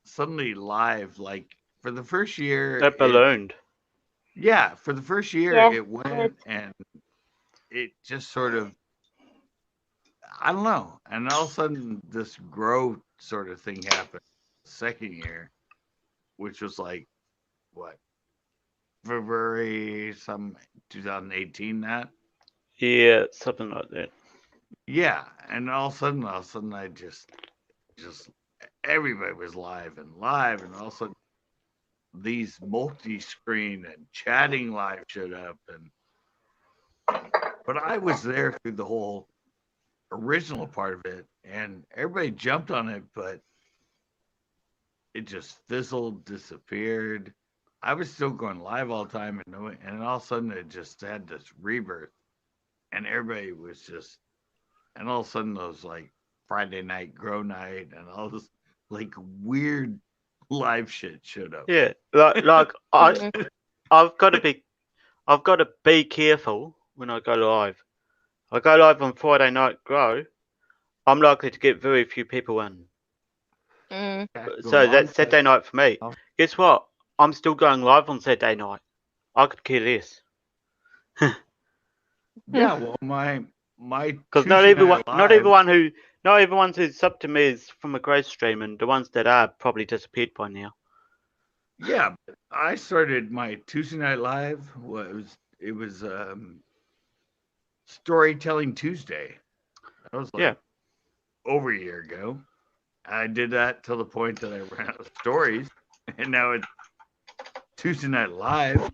suddenly live. Like for the first year, It ballooned. Yeah, for the first year it went and it just sort of, I don't know. And all of a sudden this grow sort of thing happened second year, which was like what, February 2018 that? Yeah, something like that. Yeah, and all of a sudden I just everybody was live, and all of a sudden these multi-screen and chatting live showed up, but I was there through the whole original part of it, and everybody jumped on it, but it just fizzled, disappeared. I was still going live all the time, and all of a sudden it just had this rebirth, and everybody was just, and all of a sudden those like Friday night grow night and all this like weird live shit showed up. Yeah, like I've got to be careful when I go live. I go live on Friday night grow. I'm likely to get very few people in. So that's Saturday night for me. Guess what? I'm still going live on Saturday night. I could care less. Yeah, well, my because not everyone who's sub to me is from a grow stream, and the ones that are probably disappeared by now. Yeah, I started my Tuesday night live. It was Storytelling Tuesday. That was like over a year ago. I did that till the point that I ran out of stories, and now it's Tuesday night live.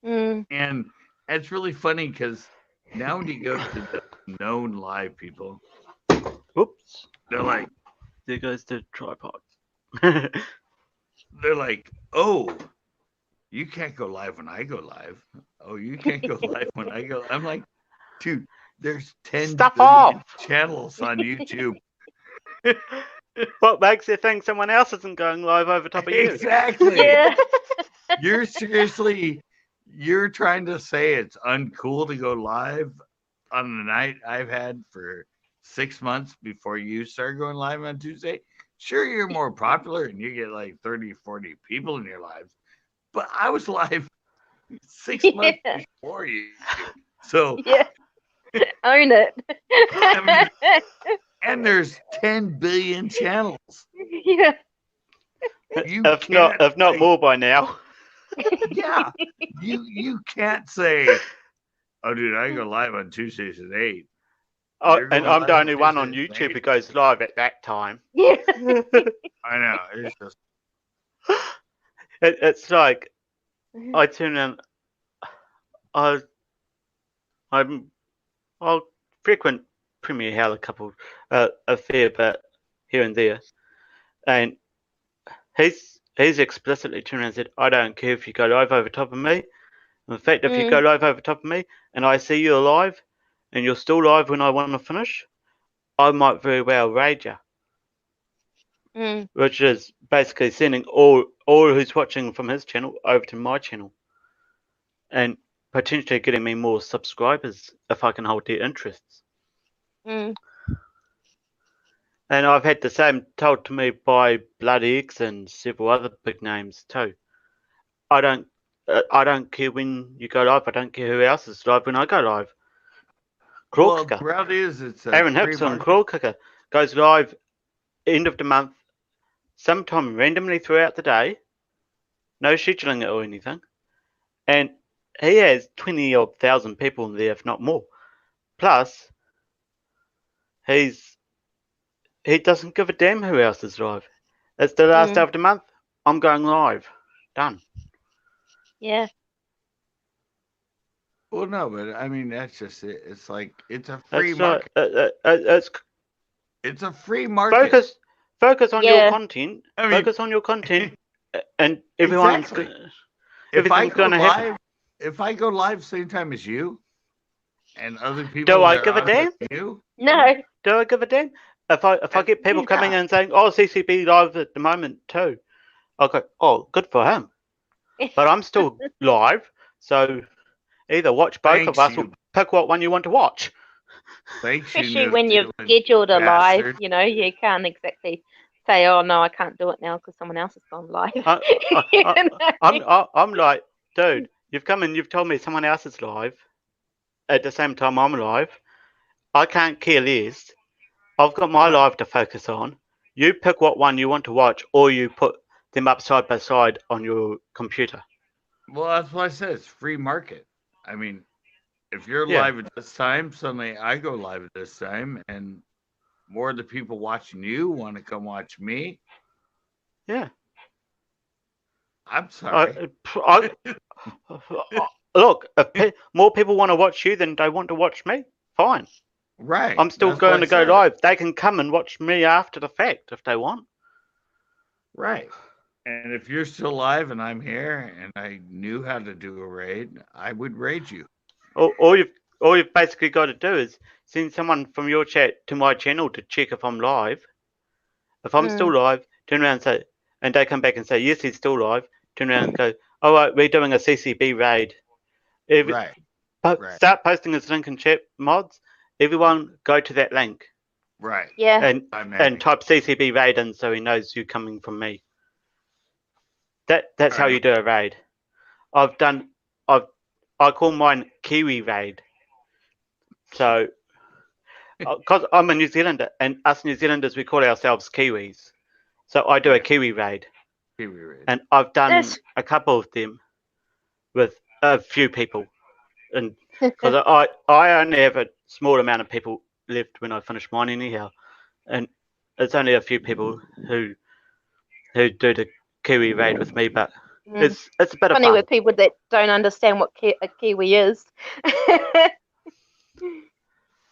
And it's really funny because now when you go to the known live people, Oops. they're like, There goes the tripod. they're like, oh, you can't go live when I go live. Oh, you can't go live when I go. I'm like, dude, there's 10 Stuff billion off. channels on YouTube. What makes you think someone else isn't going live over top of you? Exactly. Yeah. You're seriously, you're trying to say it's uncool to go live on the night I've had for 6 months before you started going live on Tuesday. Sure, you're more popular and you get like 30, 40 people in your lives, but I was live 6 months Yeah. before you. So, Yeah. Own it. I mean, and there's 10 billion channels. Yeah. You If can't, not like, more by now. yeah, you can't say, oh, dude, I go live on Tuesdays at 8. Oh, You're and going I'm live the on only one on Tuesdays at YouTube 8? who goes live at that time. Yeah. I know. It's just, It's like I tune in. I'll frequent Premier Hell a fair bit here and there, and he's explicitly turned around and said, "I don't care if you go live over top of me. In fact, if you go live over top of me and I see you're live and you're still live when I want to finish, I might very well raid you." Which is basically sending all who's watching from his channel over to my channel, and potentially getting me more subscribers if I can hold their interests. And I've had the same told to me by Bloody X and several other big names too. I don't care when you go live. I don't care who else is live when I go live. Crawl well, Kicker, the reality is it's a Aaron free Hips on market. Crawl Kicker goes live end of the month, sometime randomly throughout the day, no scheduling or anything, and he has 20-odd thousand people in there, if not more. Plus, he doesn't give a damn who else is live. It's the last day of the month. I'm going live. Done. Yeah. Well, no, but I mean that's just it. It's like it's a free It's not. market. It's a free market. Focus on your content. I mean, Focus on your content, and everyone's exactly. gonna, If I everything's go going to happen. live, if I go live same time as you, and other people Do I that give are a on with damn? you, No. Do I give a damn? If I get people coming in and saying, "Oh, CCB live at the moment too," I'll go, "Oh, good for him." But I'm still live, so either watch both of us or pick what one you want to watch. Thanks, Especially when you've scheduled a live, you know, you can't exactly say, "Oh no, I can't do it now because someone else has gone live." I'm like, dude, you've come in, you've told me someone else is live at the same time I'm live. I can't care less. I've got my live to focus on. You pick what one you want to watch, or you put them up side by side on your computer. Well, that's why I said it's free market. I mean, if you're live at this time, suddenly I go live at this time, and more of the people watching you want to come watch me. Yeah. I'm sorry. Look, if more people want to watch you than they want to watch me, fine. Right. I'm still going to go live. They can come and watch me after the fact if they want. Right. And if you're still live and I'm here and I knew how to do a raid, I would raid you. All you've basically got to do is send someone from your chat to my channel to check if I'm live. If I'm still live, turn around and say, and they come back and say, yes, he's still live. Turn around and go, all right, we're doing a CCB raid. Right. Start posting his link in chat, mods. Everyone go to that link. Right. Yeah. And type CCB raid in so he knows you're coming from me. That's how you do a raid. I call mine Kiwi raid. So, because I'm a New Zealander, and us New Zealanders, we call ourselves Kiwis. So I do a Kiwi raid. And I've done a couple of them with a few people. And because I only have a small amount of people left when I finish mine anyhow. And it's only a few people who do the Kiwi raid with me, but It's a bit of Funny fun. with people that don't understand what a kiwi is.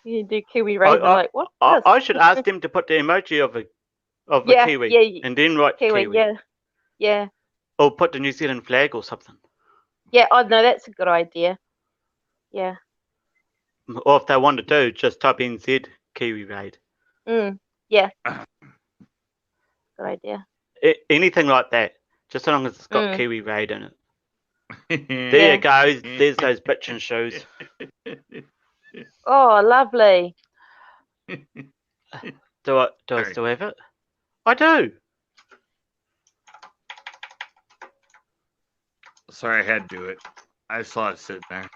You do kiwi raid, they're like, "What's this?" I should ask them to put the emoji of a Yeah, kiwi yeah, and then write kiwi. kiwi. Yeah, yeah, Or put the New Zealand flag or something. yeah. Oh no, that's a good idea. Yeah. Or if they want to do, just type NZ Kiwi Raid. Yeah. Good idea. Anything like that. Just so long as it's got Mm. Kiwi Raid in it. There Yeah. you go. There's those bitchin' shoes. Oh, lovely. Do I still have it? I do. Sorry, I had to do it. I saw it sitting there.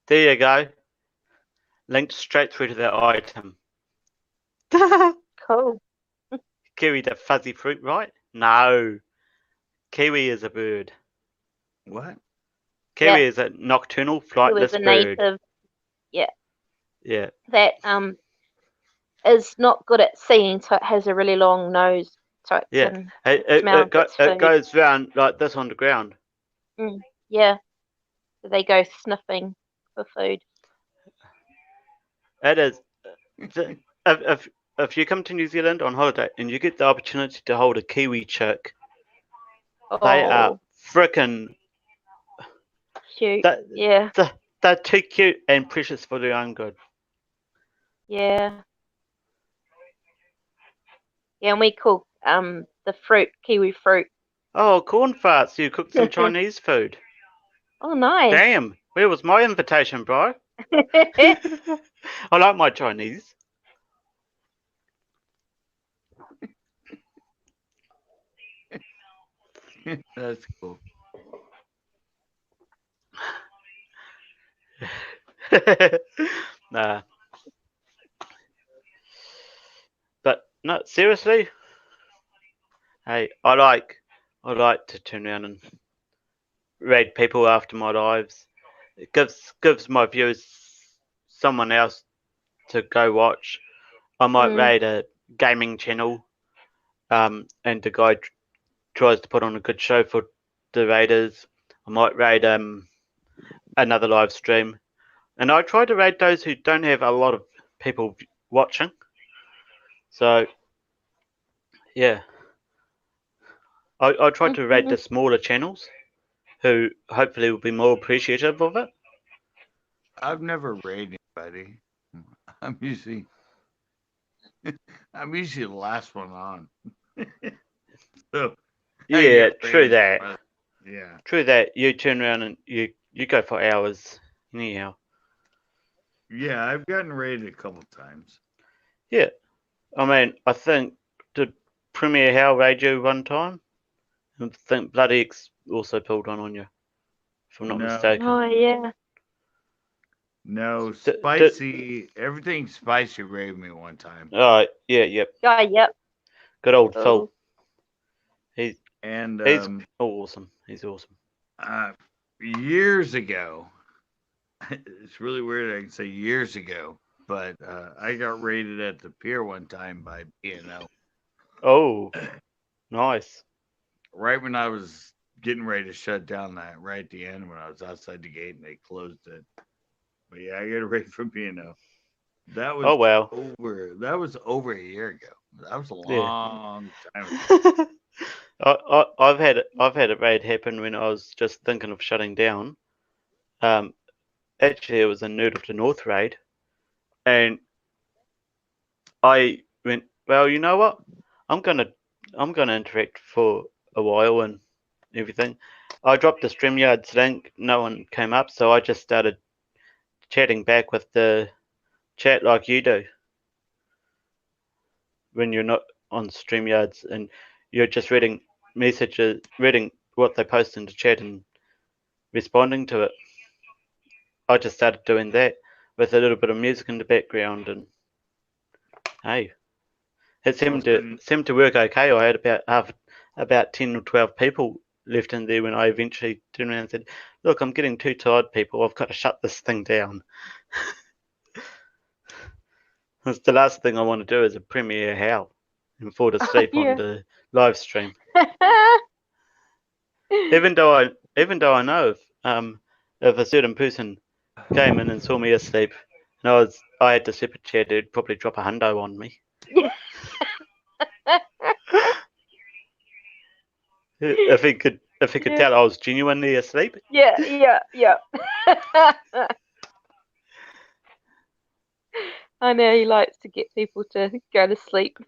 There you go. Linked straight through to that item. Cool. Kiwi, the fuzzy fruit, right? No. Kiwi is a bird. What? Kiwi Yeah. is a nocturnal It flightless was a bird. native. Yeah. Yeah. That is not good at seeing, so it has a really long nose, so it Yeah. can It its food. goes round like this on the ground. Yeah. So they go sniffing for food. It is. If you come to New Zealand on holiday and you get the opportunity to hold a Kiwi chick, they are Oh, frickin' cute. Yeah. they're too cute and precious for their own good. Yeah. Yeah, and we cook the fruit, kiwi fruit. Oh, corn farts! You cooked some Chinese food. Oh, nice. Damn, where was my invitation, bro? I like my Chinese. That's cool. Nah. But no, seriously. Hey, I like to turn around and raid people after my lives. It gives my viewers someone else to go watch. I might raid a gaming channel, and the guy tries to put on a good show for the raiders. I might raid another live stream, and I try to raid those who don't have a lot of people watching. So yeah, I try to raid the smaller channels, who hopefully will be more appreciative of it. I've never raided anybody. I'm usually the last one on. So I Yeah, get true raided, that. but yeah. True that. You turn around and you go for hours anyhow. Yeah, I've gotten raided a couple times. Yeah, I mean, I think did Premier How raid you one time? I think Bloody X also pulled one on you, if I'm not No. mistaken. Oh, yeah. No, D- spicy. Everything spicy raided me one time. Oh, yeah, yep. Oh, yep. Good old Oh. Phil. He's And awesome. He's awesome. years ago, it's really weird I can say years ago, but I got raided at the pier one time by P&O. Oh, nice. Right when I was getting ready to shut down that, right at the end when I was outside the gate and they closed it. But yeah, I got a raid from P&O. That was over a year ago. That was a long time ago. I've had a raid happen when I was just thinking of shutting down. Actually, it was a Nerd of the North raid, and I went, well, you know what? I'm gonna interact for a while and everything. I dropped the StreamYard's link. No one came up, so I just started chatting back with the chat like you do when you're not on StreamYards and you're just reading messages, reading what they post into chat and responding to it. I just started doing that with a little bit of music in the background, and hey, it seemed to work okay. I had about 10 or 12 people left in there when I eventually turned around and said, "Look, I'm getting too tired, people. I've got to shut this thing down." It's the last thing I want to do is a premiere howl and fall asleep on the live stream. Even though I know if a certain person came in and saw me asleep, and I had to sleep a chair, they'd probably drop a hundo on me. If he could tell I was genuinely asleep. Yeah. I know he likes to get people to go to sleep.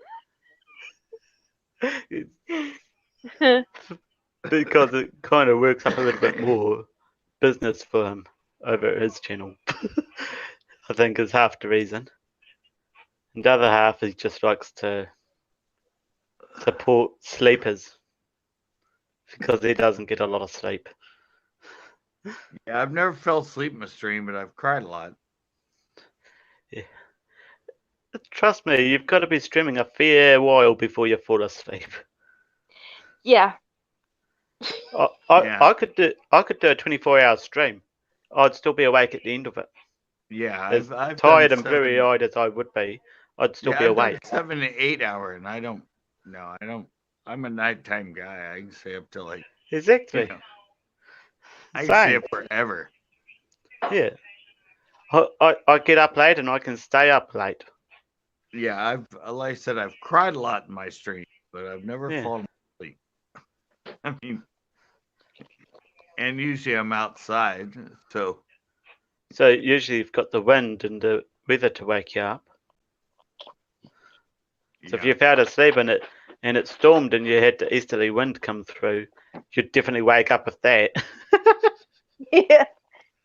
Because it kind of works up a little bit more business for him over his channel. I think is half the reason. And the other half he just likes to support sleepers because he doesn't get a lot of sleep. Yeah, I've never fell asleep in a stream, but I've cried a lot. Yeah. Trust me, you've got to be streaming a fair while before you fall asleep. Yeah. I could do a 24-hour stream. I'd still be awake at the end of it. Yeah, As I've tired done and blurry-eyed as I would be, I'd still be I've done awake. 7 to 8 hour, and I don't. No, I don't. I'm a nighttime guy. I can stay up till like. Exactly. You know, I can stay Same. up forever. Yeah. I get up late and I can stay up late. Yeah, like I said, I've cried a lot in my stream, but I've never Yeah. fallen asleep. I mean, and usually I'm outside, so. So usually you've got the wind and the weather to wake you up. So if you fell asleep and it stormed and you had the easterly wind come through, you'd definitely wake up with that. Yeah.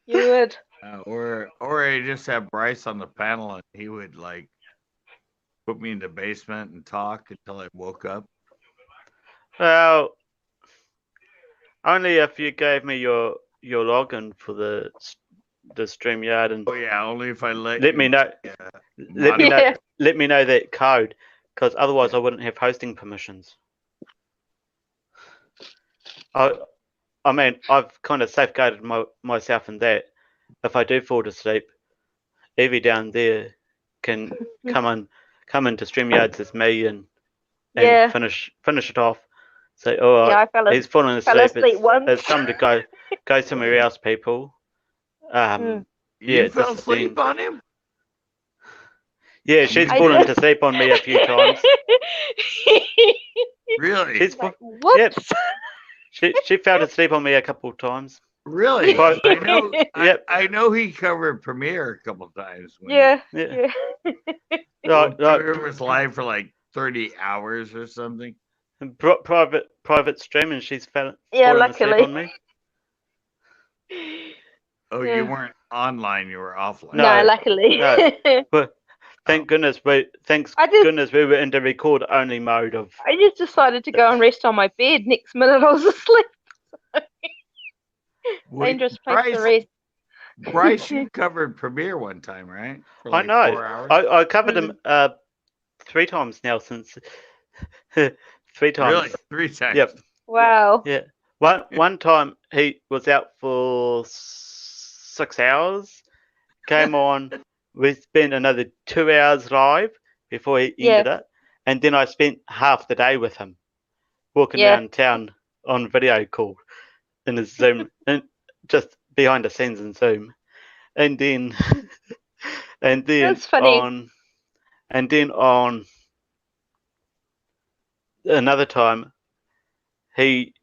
You would. Or I just have Bryce on the panel, and he would like put me in the basement and talk until I woke up. Well, only if you gave me your login for the StreamYard and Oh yeah, only if I let me know. Let me know that code, because otherwise I wouldn't have hosting permissions. I mean, I've kind of safeguarded myself in that. If I do fall asleep, Evie down there can come into StreamYards as me and finish it off. Say, oh, Yeah, I fell he's fallen asleep. once. It's time to go somewhere else, people. You fell asleep on him? Yeah, she's fallen to sleep on me a few times. Really? She's whoops. Yep. She fell asleep on me a couple of times. Really? But, I know. Yep. I know he covered Premiere a couple of times. Yeah. Premiere was live for like 30 hours or something. Private stream, and she's fallen luckily. asleep on me. Oh, you weren't online; you were offline. No, luckily. No. But thank goodness we were in the record only mode of. I just decided to go and rest on my bed. Next minute, I was asleep. Dangerous place to rest. Bryce, you covered Premiere one time, right? For I like know. 4 hours? I covered him 3 times now since 3 times. Really? 3 times? Yep. Wow. Yeah. One time he was out for 6 hours. Came on. We spent another 2 hours live before he ended it, and then I spent half the day with him, walking around town on video call in his Zoom, and just behind the scenes in Zoom, and then That's funny. on another time he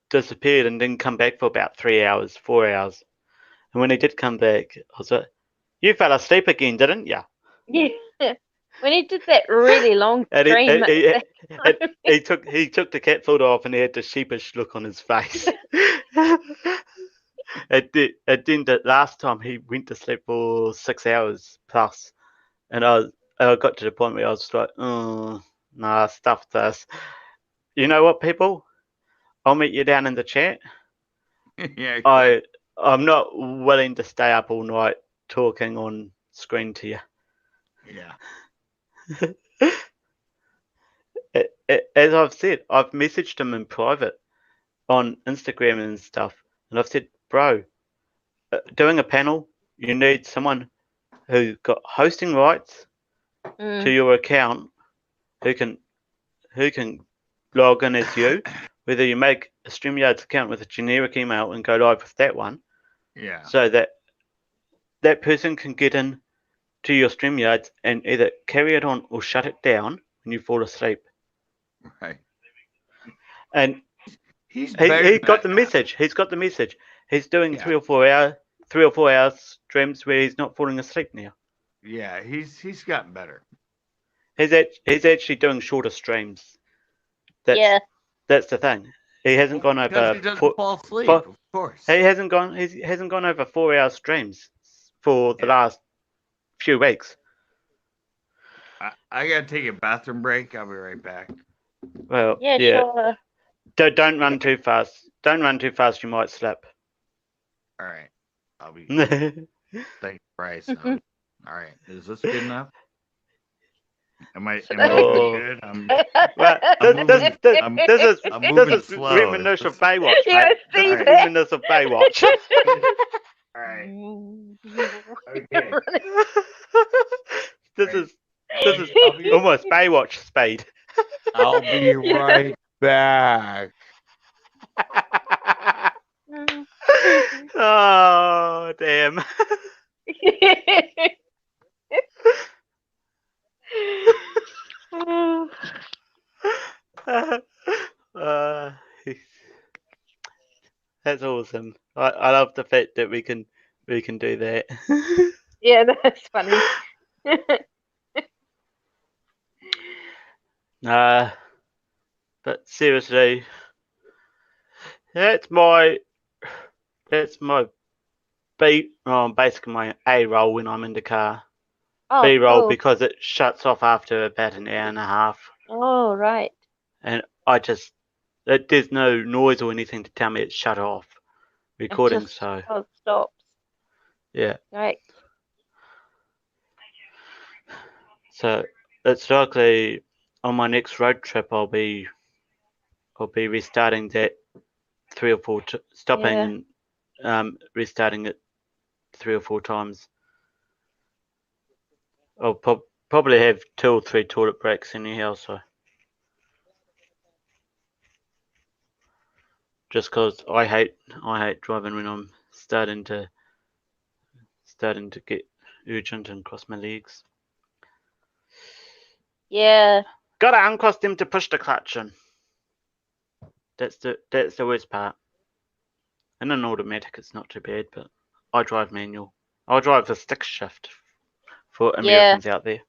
disappeared and didn't come back for about 3 hours, 4 hours, and when he did come back, I was like, "You fell asleep again, didn't you?" Yeah. When he did that really long stream, he took the cat food off and he had the sheepish look on his face. Then the last time he went to sleep for 6 hours plus, and I got to the point where I was like, "Oh, nah, stuff this." You know what, people? I'll meet you down in the chat. Yeah. I'm not willing to stay up all night talking on screen to you. Yeah. As I've said, I've messaged him in private on Instagram and stuff, and I've said, "Bro, doing a panel, you need someone who got hosting rights to your account, who can log in as you, whether you make a StreamYards account with a generic email and go live with that one, Yeah. so that that person can get in to your StreamYards and either carry it on or shut it down when you fall asleep. Right. And He's better he than got that the now. message. He's got the message. He's doing Yeah. 3 or 4 hour streams where he's not falling asleep now. Yeah, he's gotten better. He's actually doing shorter streams. Yeah. That's the thing. He hasn't gone Because over. he doesn't fall asleep, of course. He hasn't gone over 4 hour streams for the last few weeks. I gotta take a bathroom break. I'll be right back. Well, Yeah, sure. Don't run too fast. Don't run too fast. You might slip. All right. I'll be. Well, Thanks, Bryce. All right. Is this good enough? Am I Oh. good? this is I'm moving slow. reminiscent of Baywatch. Yeah, Mate. I see This is that. reminiscent of Baywatch. All right. Okay. This is I'll be- almost Baywatch speed. I'll be right back. Oh damn. Uh, that's awesome. I love the fact that we can do that. Yeah, that's funny. But seriously, that's my basically my A roll when I'm in the car. Oh, B roll cool. because it shuts off after about an hour and a half, Oh, right. and there's no noise or anything to tell me it's shut off recording. just- So Oh, it stops. yeah, Right. so it's likely on my next road trip I'll be restarting that 3 or 4 stopping and restarting it 3 or 4 times. I'll probably have 2 or 3 toilet breaks anyhow, so just because I hate driving when I'm starting to get urgent and cross my legs. Yeah. Gotta uncross them to push the clutch in. That's the worst part. In an automatic it's not too bad, but I drive manual. I drive the stick shift for Americans out there.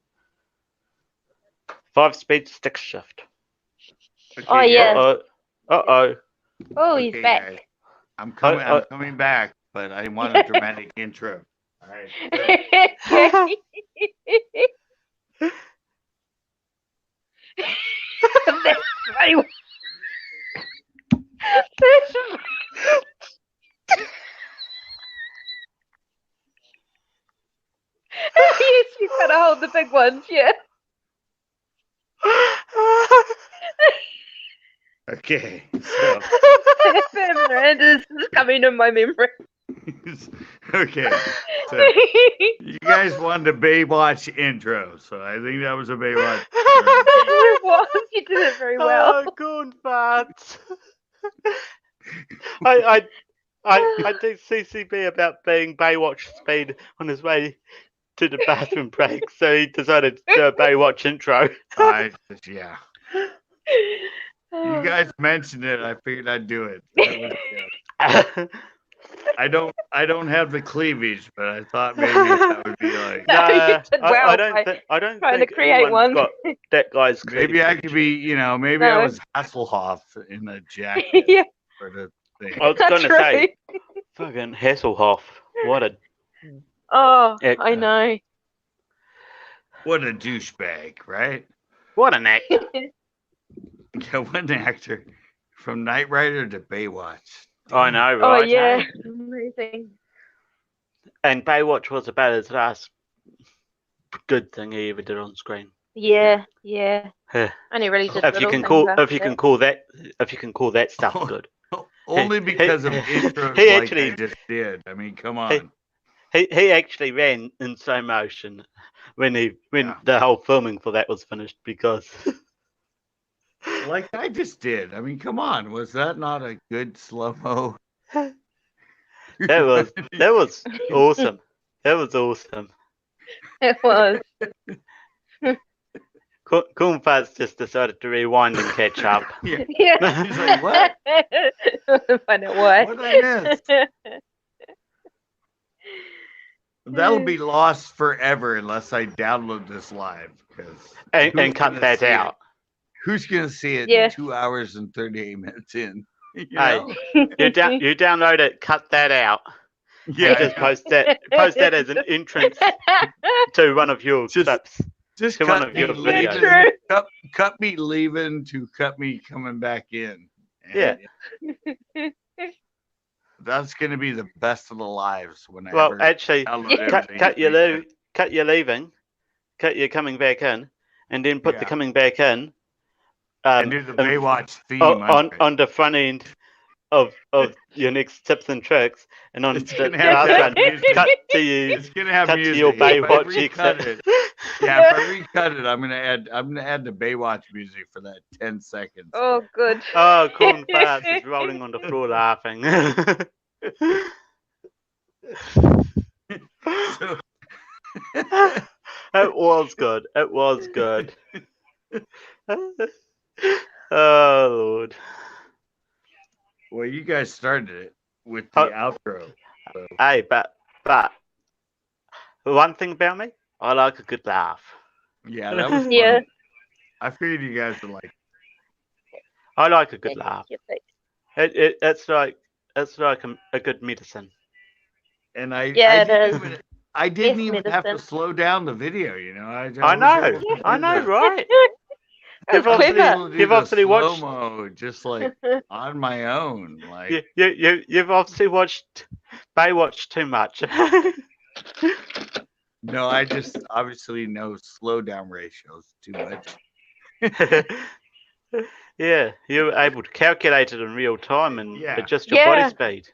5-speed stick shift. Oh, yeah. Uh-oh. Oh, he's Okay, back. guys. I'm coming back, but I want a dramatic intro. All right. That's funny. Yes, you've got to hold the big ones, yeah. Okay. So. Miranda's is coming to my memory. Okay. So you guys wanted a Baywatch intro, so I think that was a Baywatch. It was. You did it very well. Oh, corn farts. I think CCB about being Baywatch speed on his way to the bathroom break, so he decided to do a Baywatch intro. Yeah. You guys mentioned it. I figured I'd do it. That was, I don't have the cleavage, but I thought maybe that would be like. No, you did well I don't trying to think create anyone's one. got that guy's cleavage. Maybe I could be, maybe No. I was Hasselhoff in a jacket Yeah, for the thing. I was going to true. say, fucking Hasselhoff. What a Oh, actor. I know. What a douchebag, right? What an actor. Yeah, one actor from Knight Rider to Baywatch. I know, Oh, right? yeah. eh? Amazing. And Baywatch was about his last good thing he ever did on screen. Yeah, yeah. Yeah. Only really did If you little can things call after that stuff good. Only He- because of he- intros he like actually- I just did. I mean, come on. He actually ran in slow motion when Yeah. the whole filming for that was finished because like I just did. I mean, come on, was that not a good slow-mo? That was awesome. That was awesome. It was. Corn Farts just decided to rewind and catch up. Yeah. Yeah. He's like, what? Find out why. What did I miss? That'll be lost forever unless I download this live. And cut that out. Who's gonna see it? Yeah. 2 hours and 38 minutes in. You Hey, know? you download it, cut that out, Yeah. and just post that as an entrance to one of your clips. Just to one cut of me your leaving. videos. Cut me leaving to cut me coming back in. Yeah. That's gonna be the best of the lives whenever. Well, actually, download everything. cut your leaving, cut your coming back in, and then put the Yeah. coming back in. And do the Baywatch theme on the front end of your next tips and tricks, and on It's the gonna have last that one, music. cut to you. It's gonna have cut to music. your If I Baywatch recut exit. it, yeah, if I recut it, I'm gonna add the Baywatch music for that 10 seconds. Oh, good. Oh, Corn Farts is rolling on the floor laughing. So, It was good. It was good. Oh Lord. well, you guys started it with the outro. So. Hey, but one thing about me, I like a good laugh. Yeah, that was fun. Yeah. I figured you guys would like. I like a good laugh. It's like a good medicine. And I Yeah, I didn't It's even have to medicine. slow down the video. You know, I was know, able to I do know, the- right? That's I was clever. able to do You've the obviously watched- slow-mo just like on my own. Like You've obviously watched Baywatch too much. no, I just obviously know slow down ratios too much. Yeah, you were able to calculate it in real time and Yeah. adjust your Yeah. body speed.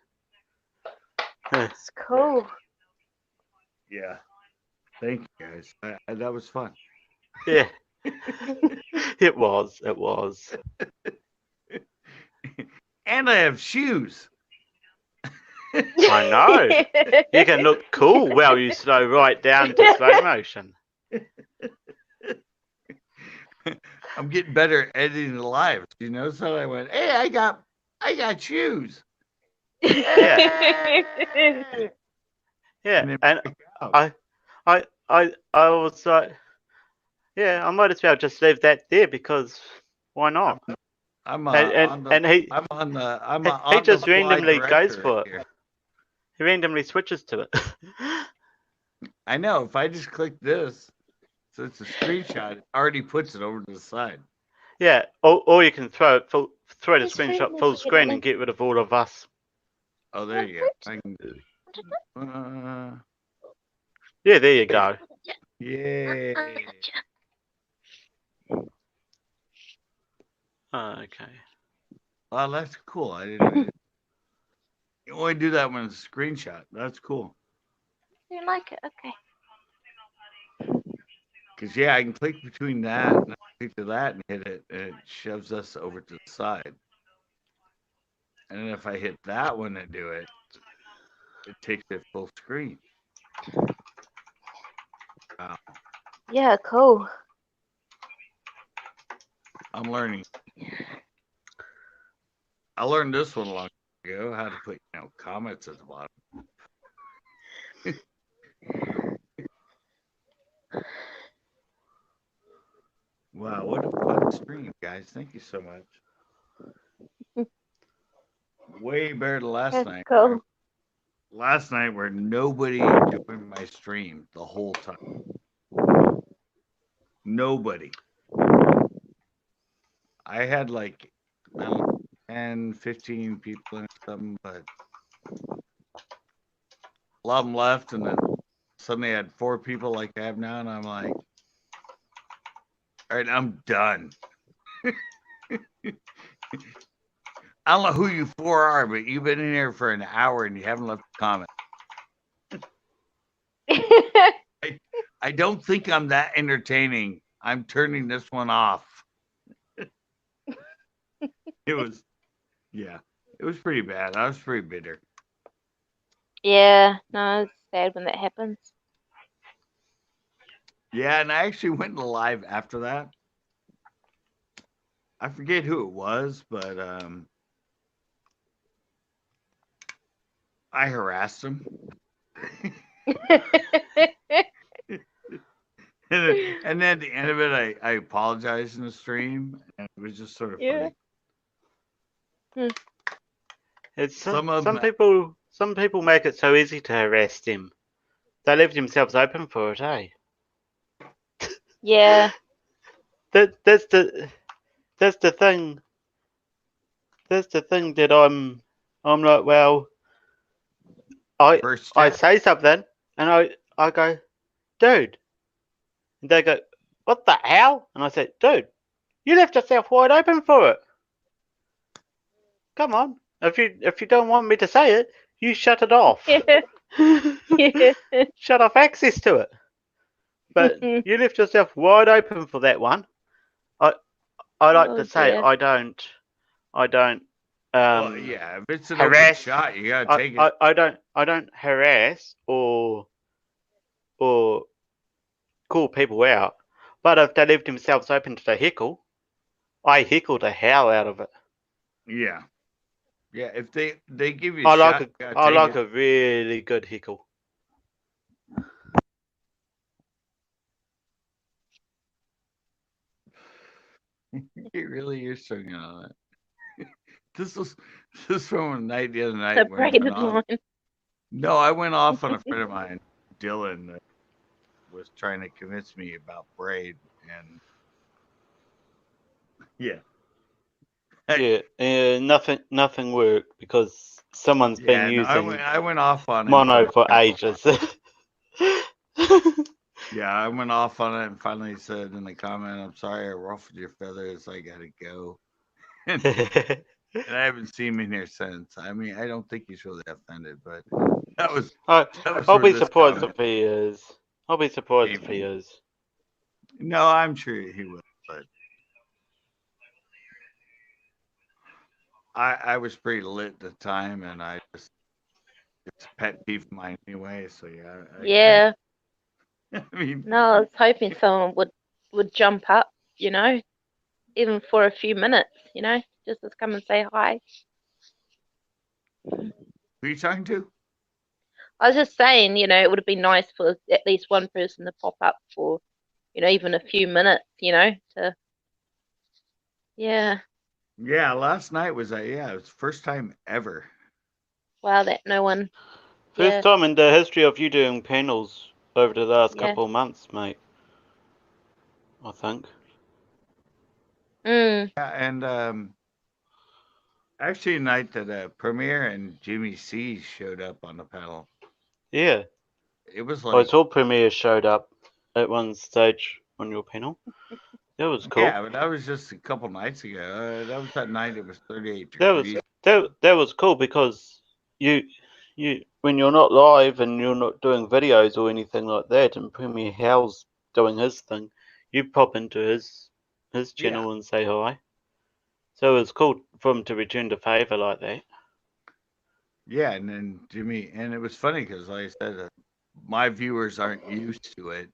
It's cool. Yeah. Thank you guys. That was fun. Yeah, it was. It was. And I have shoes. I know. You can look cool while you slow right down to slow motion. I'm getting better at editing the lives. You know, so I went, hey, I got shoes. Yeah, And then and back out. I was like, yeah, I might as well just leave that there because why not? I'm He just the fly randomly goes director for it. here. He randomly switches to it. I know. If I just click this, so it's a screenshot, it already puts it over to the side. Yeah, or you can throw the Just screenshot randomly full get screen it. and get rid of all of us. Oh, there you go. I can do it. Yeah, there you go. Yay. Okay. Oh, that's cool. I didn't. You only do that when it's a screenshot. That's cool. You like it? Okay. Because, yeah, I can click between that and I click to that and hit it, and it shoves us over to the side. And then if I hit that one and do it, it takes it full screen. Wow. Yeah, cool. I'm learning. I learned this one a long time ago, how to put, comments at the bottom. Wow, what a fun stream, guys. Thank you so much. Way better than last That's night. cool. Last night where nobody joined my stream the whole time. Nobody. I had like, I don't know, 10, 15 people and something, but a lot of them left, and then suddenly I had 4 people like I have now, and I'm like, all right, I'm done. I don't know who you 4 are, but you've been in here for an hour and you haven't left a comment. I don't think I'm that entertaining. I'm turning this one off. It was, yeah, it was pretty bad. I was pretty bitter. Yeah, no, it's sad when that happens. Yeah, and I actually went live after that. I forget who it was, but I harassed him. And then at the end of it, I apologized in the stream, and it was just sort of Yeah. funny. It's Some of some them, people make it so easy to harass them. They leave themselves open for it, eh? Yeah. That's the thing. That's the thing that I'm like, well, first I step. say something and I go, dude. And they go, what the hell? And I said, dude, you left yourself wide open for it. Come on. If you don't want me to say it, you shut it off. Yeah. Shut off access to it. But you left yourself wide open for that one. I like Oh to say dear. I don't Well, yeah, if it's an open harass. shot, you gotta take it. I don't harass or call people out. But if they leave themselves open to the heckle, I heckle the hell out of it. Yeah, yeah. If they give you a shot, you gotta I take like it. a really good heckle. You're struggling on it. This was from a night the other night The where I braided went off. line. No, I went off on a friend of mine, Dylan, that was trying to convince me about braid, and yeah, Yeah, nothing worked because someone's been yeah. No, using I went off on him. mono for ages. Yeah, I went off on it and finally said in the comment, "I'm sorry I ruffled your feathers. I gotta go." And I haven't seen him in here since. I mean, I don't think he's really offended, but that was I'll where be this surprised comment if he is. I'll be surprised came if he from. is. No, I'm sure he will, but I was pretty lit at the time, and I just it's a pet peeve of mine anyway. So yeah, Yeah. I mean, No, I was hoping someone would jump up, even for a few minutes, just to come and say hi. who are you talking to? I was just saying, it would have been nice for at least one person to pop up for, even a few minutes, yeah. Yeah, last night was it was the first time ever. Wow, that no one, First yeah, time in the history of you doing panels over the last yeah. couple of months, mate. I think. Mm. Yeah, and actually, a night that Premier and Jimmy C showed up on the panel. Yeah. It was I like, saw Premier showed up at one stage on your panel. That was cool. yeah, but that was just a couple nights ago. That was that night. It was 38 That was degrees. that was cool because you when you're not live and you're not doing videos or anything like that, and Premier Howell's doing his thing, you pop into his Yeah, channel and say hi. So it was cool for him to return the favor like that. yeah, and then Jimmy, and it was funny because, like I said, my viewers aren't used to it,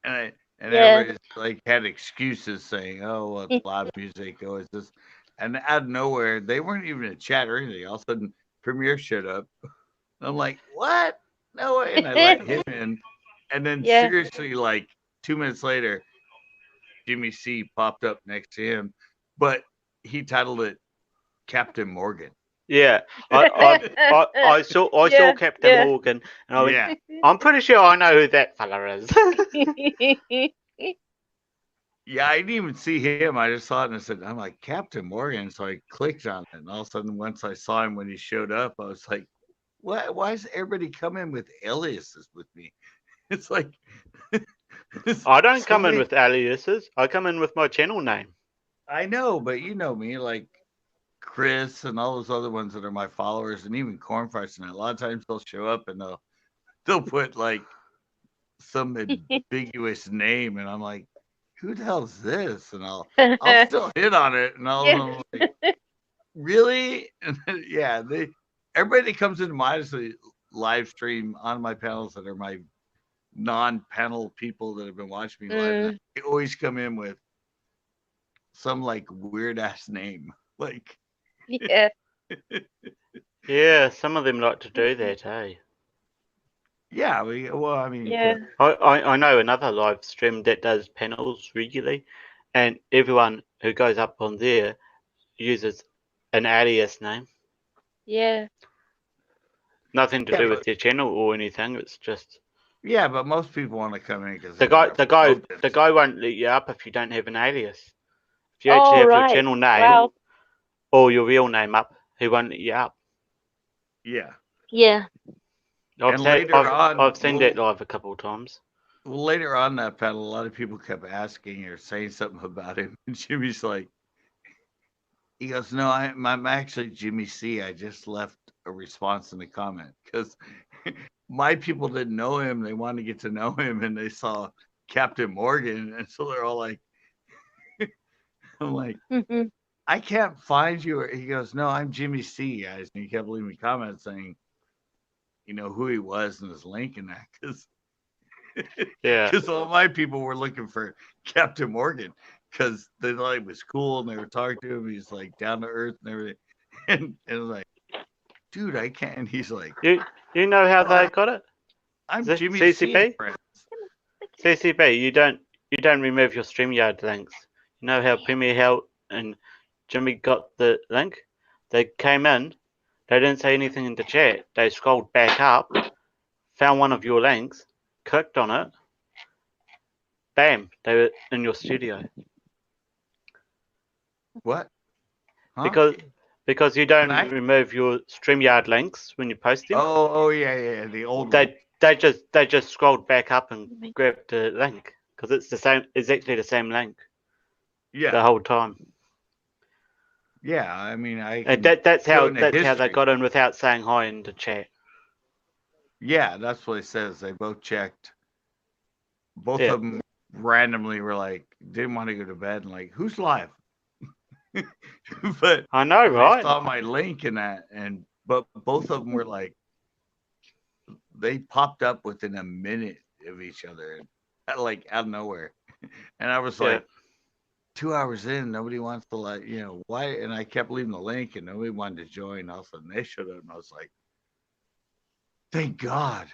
and and Yeah. everybody's like had excuses saying, "Oh, well, it's live music. Oh, it's this," and out of nowhere, they weren't even in a chat or anything. All of a sudden, Premier showed up. I'm like, "What? No way!" And I let him in, and then Yeah. seriously, like 2 minutes later, Jimmy C popped up next to him, but he titled it Captain Morgan. Yeah, I saw Yeah, Captain yeah. Morgan and I went, Yeah, I'm pretty sure I know who that fella is. yeah, I didn't even see him. I just saw it and I said, I'm like, Captain Morgan. So I clicked on it. And all of a sudden, once I saw him when he showed up, I was like, what? Why is everybody coming with aliases with me? It's like, I don't come in somebody, with aliases. I come in with my channel name. I know, but you know me, like Chris and all those other ones that are my followers, and even Cornfries. And a lot of times they'll show up and they'll put like some ambiguous name, and I'm like, who the hell is this? And I'll still hit on it, and I'm like, really? And then, yeah, everybody that comes into my live stream on my panels that are my non-panel people that have been watching me live, they always come in with some like weird ass name, like Yeah. Yeah, some of them like to do that, eh? yeah. Well, I mean, Yeah. I know another live stream that does panels regularly, and everyone who goes up on there uses an alias name. Yeah. Nothing to Yeah, do but- with their channel or anything. It's just yeah, but most people want to come in because the guy won't let you up if you don't have an alias. If you actually Oh, have your right. channel name Wow. or your real name up, he won't let you up. Yeah. Yeah. I've And seen, later on, I've seen that live a couple of times. Well, later on that panel, a lot of people kept asking or saying something about him, and Jimmy's like, he goes, "No, I'm actually Jimmy C. I just left a response in the comment because my people didn't know him. They wanted to get to know him, and they saw Captain Morgan, and so they're all like, I'm like, Mhm. I can't find you." He goes, "No, I'm Jimmy C, guys," and he kept leaving me comments saying, who he was and his link and that because. Yeah. Because all my people were looking for Captain Morgan because they thought he was cool and they were talking to him. He's like down to earth and everything. And it was like, dude, I can't. And he's like, You know how they got it? I'm The Jimmy CCB? C. Friends. CCB, you don't remove your StreamYard links. You know how Premier Hell and Jimmy got the link? They came in, they didn't say anything in the chat. They scrolled back up, found one of your links, clicked on it, bam, they were in your studio. What? Huh? Because you don't When I- remove your StreamYard links when you post them. Oh yeah. The old one. They just scrolled back up and grabbed the link because it's the same, exactly the same link the Yeah. whole time. Yeah. I mean, And that's how in the they history. got in without saying hi in the chat. Yeah, that's what it says. They both checked. Both Yeah. of them randomly were like, didn't want to go to bed and like, who's live? But I know, they right? saw my link in that, but both of them were like, they popped up within a minute of each other, like out of nowhere, and I was Yeah. like, 2 hours in, nobody wants to why? And I kept leaving the link, and nobody wanted to join. All of a sudden, they showed up, and I was like, thank God.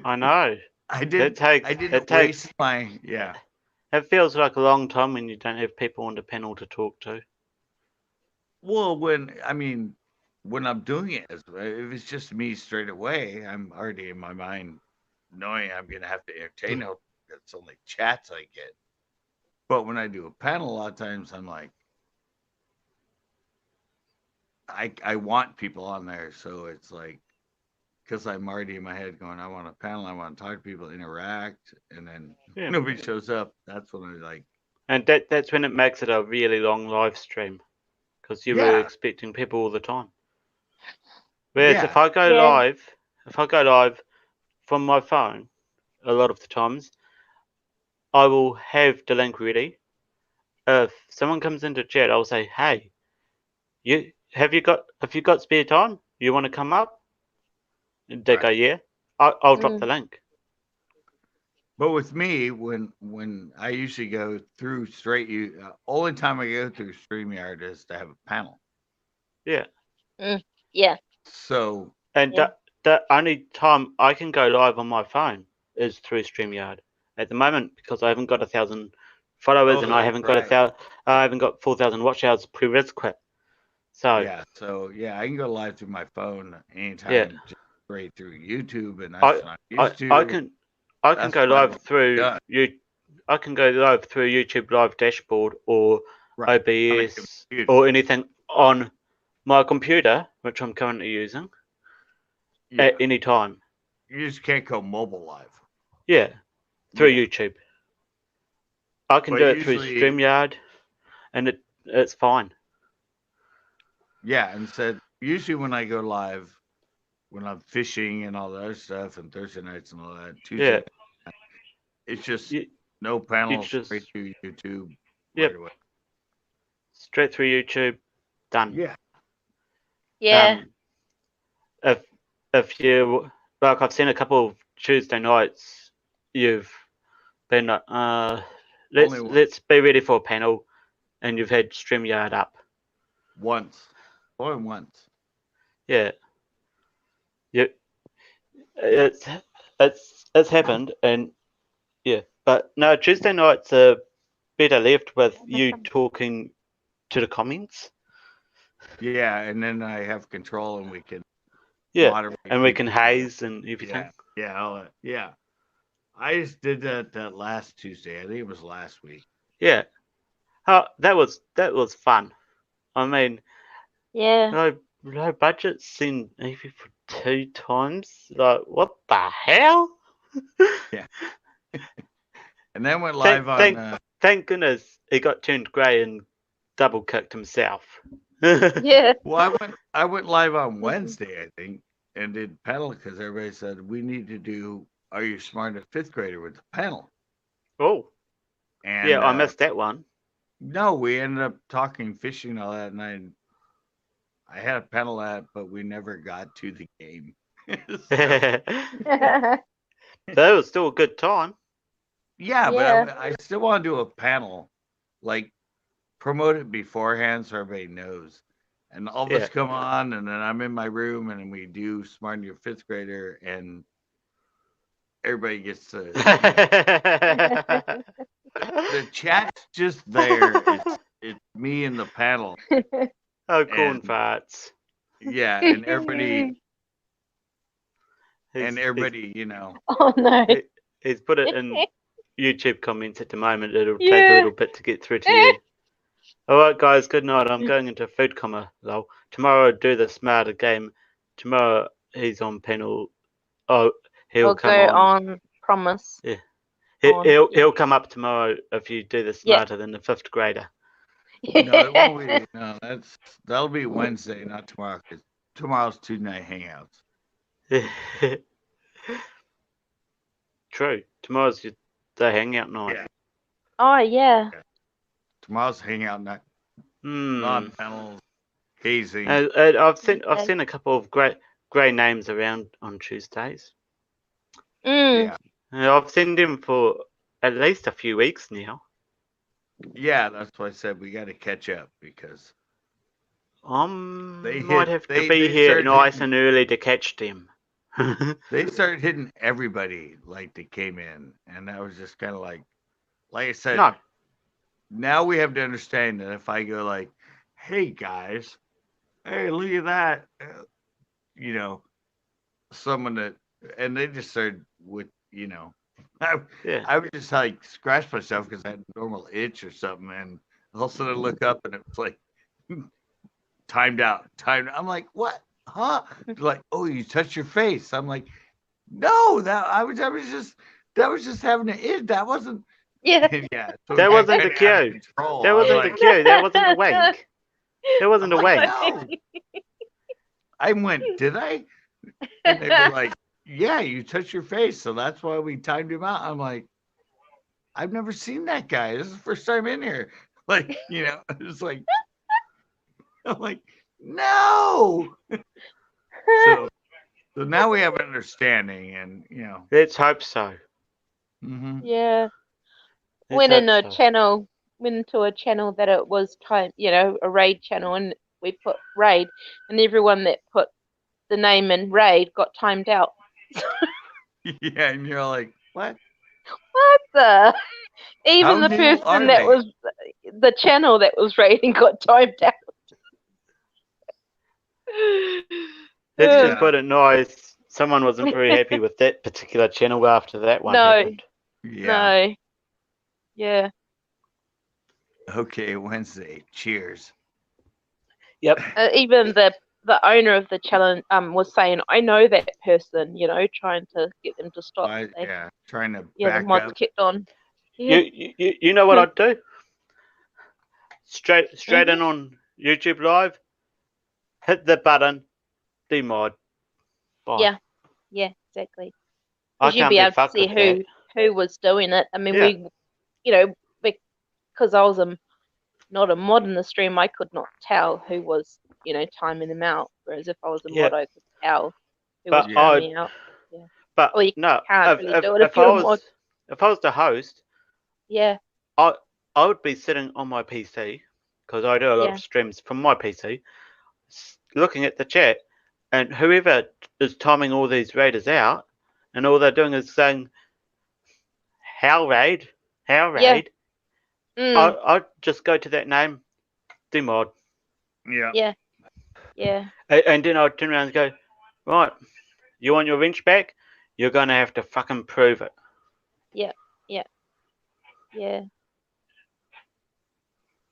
I know. I didn't waste my It feels like a long time when you don't have people on the panel to talk to. Well, when I'm doing it, if it's just me straight away, I'm already in my mind knowing I'm gonna have to entertain them. It's only chats I get. But when I do a panel, a lot of times I'm like, I want people on there, so it's like, because I'm already in my head going, I want a panel, I want to talk to people, interact, and then nobody shows up. That's when I like. And that's when it makes it a really long live stream, because you were expecting people all the time. Whereas if I go live from my phone, a lot of the times, I will have the link ready. If someone comes into chat, I'll say, "Hey, have you got spare time? You want to come up?" And they go, "Yeah." I'll drop the link. But with me, when I usually go through straight, only time I go through StreamYard is to have a panel. Yeah. Yeah. So. And the only time I can go live on my phone is through StreamYard at the moment, because I haven't got 1,000 followers and I haven't got I haven't got 4,000 watch hours prerequisite. So I can go live through my phone anytime, just straight through YouTube, and that's what I'm used to. I can go live through I can go live through YouTube Live Dashboard or OBS or anything on my computer, which I'm currently using, at any time. You just can't go mobile live. Yeah, through YouTube. I can do it through StreamYard, and it's fine. Yeah, and said usually when I go live, when I'm fishing and all that other stuff, and Thursday nights and all that, Tuesday, it's just No panels, just- straight to YouTube. Yep. Right away. Straight through YouTube, done. Yeah. Yeah. If you like, I've seen a couple of Tuesday nights. You've been Only one. let's be ready for a panel, and you've had StreamYard up. Once. Only once. Yeah. It's happened, and yeah. But no, Tuesday nights are better left with you talking to the comments. Yeah, and then I have control, and we can Yeah, moderate. and we can people. haze and everything. Yeah, all that. Yeah. I just did that last Tuesday. I think it was last week. Yeah. Oh, that was fun. I mean, Yeah. low budget seen Evie for 2 times. Like, what the hell? And then went live on. Thank goodness he got turned grey and double kicked himself. Yeah. Well, I went live on Wednesday, I think, and did panel because everybody said we need to do Are You Smart as Fifth Grader with the panel. Oh, And yeah, I missed that one. No, we ended up talking fishing and all that, and I had a panel at, but we never got to the game. That was still a good time. Yeah, Yeah. but I still want to do a panel, like promote it beforehand so everybody knows. And all of us come on, and then I'm in my room, and then we do Smart Your Fifth Grader, and everybody gets to. The chat's just there. It's me and the panel. Oh, corn farts. Yeah, and everybody, you know. Oh no. He's put it in YouTube comments at the moment. It'll take Yeah. a little bit to get through to you. All right, guys. Good night. I'm going into food coma. Though tomorrow I'll do the smarter game. Tomorrow he's on panel. Oh, he'll We'll come go on. on promise. Yeah. on, He'll come up tomorrow if you do the smarter than the 5th grader. No, it won't be. No, that'll be Wednesday, not tomorrow, because tomorrow's 2-night hangouts. True. Tomorrow's the hangout night. Yeah. Oh yeah. Tomorrow's hangout night. Non-panels, hazing. I've seen a couple of great names around on Tuesdays. Mm. Yeah. I've seen them for at least a few weeks now. Yeah, that's why I said we got to catch up because might have to be here nice and early to catch them. They started hitting everybody like they came in, and that was just kind of like I said. No. Now we have to understand that if I go like, "Hey guys, hey look at that," you know, someone that, and they just started with, you know, I would just like scratch myself because I had a normal itch or something, and all of a sudden I look up and it was like timed out. I'm like, what? Huh? They're like, oh, you touched your face. I'm like, no, that was just having an itch. That wasn't. Yeah. Yeah. So that wasn't the cue. That wasn't the cue. That wasn't a wink. That wasn't a wink. No. I went, did I? And they were like, yeah, you touched your face, so that's why we timed him out. I'm like, I've never seen that guy. This is the first time in here. Like, you know, it's like, I'm like, no. So now we have an understanding, and you know. Let's hope so. Mm-hmm. Yeah. Let's Went into a channel that it was a raid channel, and we put raid, and everyone that put the name in raid got timed out. Yeah, and you're like, what? What the? Even How the new person are that they? was the channel that was raiding got timed out. Let's just put it nice. Someone wasn't very happy with that particular channel after that one happened. Yeah. No. Yeah. Okay, Wednesday. Cheers. Yep. Even the owner of the challenge was saying, I know that person, trying to get them to stop. Trying to the back mods up. kept on. Yeah. You know what I'd do? Straight in on YouTube Live, hit the button, demod. Bye. Yeah, exactly. I Because you'd can't be able to fucked see with that. who was doing it. I mean, because I was not a mod in the stream, I could not tell who was, timing them out. Whereas if I was a mod, I could tell who was But Yeah. timing out. Yeah. But Or you no, can't really do it if you're a mod. if I was the host, Yeah. I would be sitting on my PC because I do a lot Yeah. of streams from my PC, looking at the chat, and whoever is timing all these raiders out, and all they're doing is saying, "How raid? How Yeah. raid?" Mm. I'd just go to that name, demod, Yeah. Yeah. Yeah. and then I'd turn around and go, "Right, you want your wrench back? You're gonna have to fucking prove it." Yeah. Yeah. Yeah.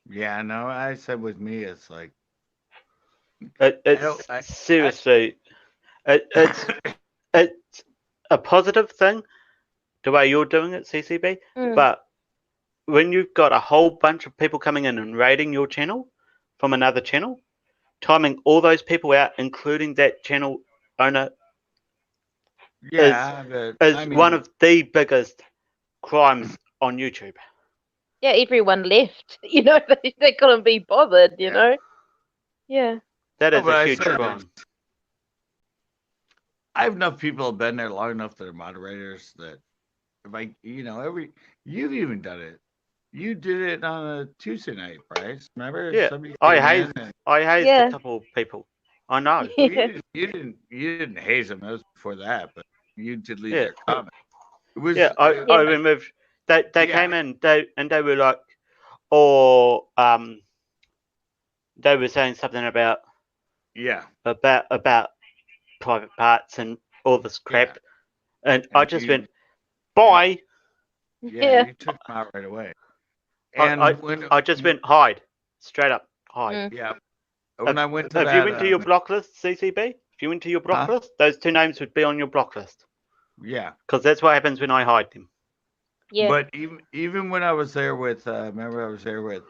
Yeah, no, I said with me, it's like It's seriously, it's a positive thing the way you're doing it, CCB. Mm. But when you've got a whole bunch of people coming in and raiding your channel from another channel, timing all those people out, including that channel owner, yeah, but is I mean, one of the biggest crimes on YouTube. Yeah, everyone left. They couldn't be bothered. Yeah. Yeah. That is but a I huge said crime. I have enough people have been there long enough that are moderators that if you've even done it. You did it on a Tuesday night, Bryce. Remember? Yeah, Somebody I came hazed in and Yeah. a couple of people. I know. Yeah. you didn't haze them. That was before that, but you did leave Yeah. their comment. It was I removed. They Yeah. came in. They were like, or they were saying something about yeah. private parts and all this crap, and And I just you- went, bye. Yeah, you took them out right away. And I just went hide, straight up hide. Mm. yeah. When I went to If that, you went to your block list, CCB, if you went to your block list, those two names would be on your block list. yeah. Because that's what happens when I hide them. Yeah. But even when I was there with, remember I was there with,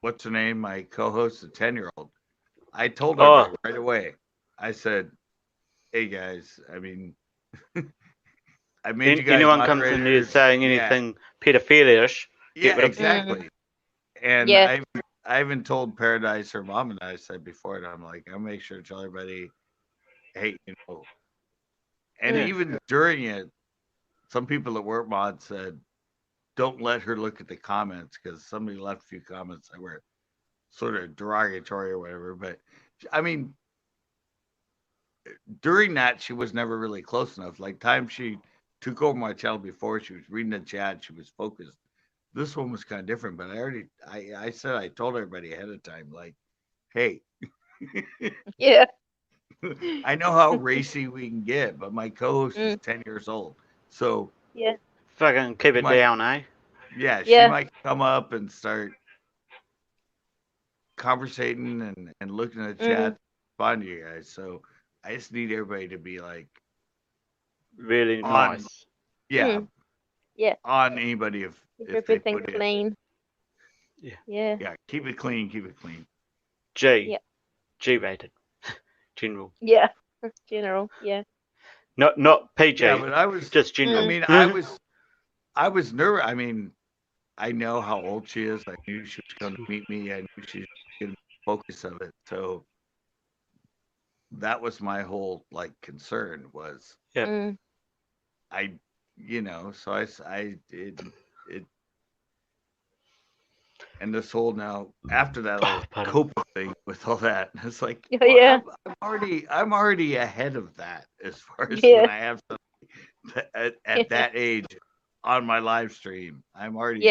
what's her name, my co-host, the 10-year-old. I told her right away. I said, "Hey guys, I mean, I made you guys anyone comes in here saying anything pedophilish, get rid of exactly." And Yeah. I even told Paradise, her mom and I said before it, I'm like, I'll make sure to tell everybody, hey, and even during it, some people that weren't mods said, don't let her look at the comments because somebody left a few comments that were sort of derogatory or whatever. But I mean, during that, she was never really close enough. Like time she took over my channel before, she was reading the chat, she was focused. This one was kind of different, but I said, I told everybody ahead of time, like, hey, Yeah. I know how racy we can get, but my co-host is 10 years old. So Yeah. fucking keep it down, eh? Yeah, she Yeah. might come up and start conversating and looking at the chat, fun to you guys. So I just need everybody to be like really nice. Yeah. Yeah. On anybody if everything they put clean. Yeah. Yeah. Yeah, keep it clean, keep it clean. G rated. General. Yeah. General. Yeah. Not PG. Yeah, but I was just general. I mean, I was nervous. I mean, I know how old she is. I knew she was going to meet me. I knew she was going to be the focus of it. So that was my whole like concern was I so I it and this whole now after that coping thing with all that, it's like I'm already ahead of that as far as when I have something at that age on my live stream. I'm already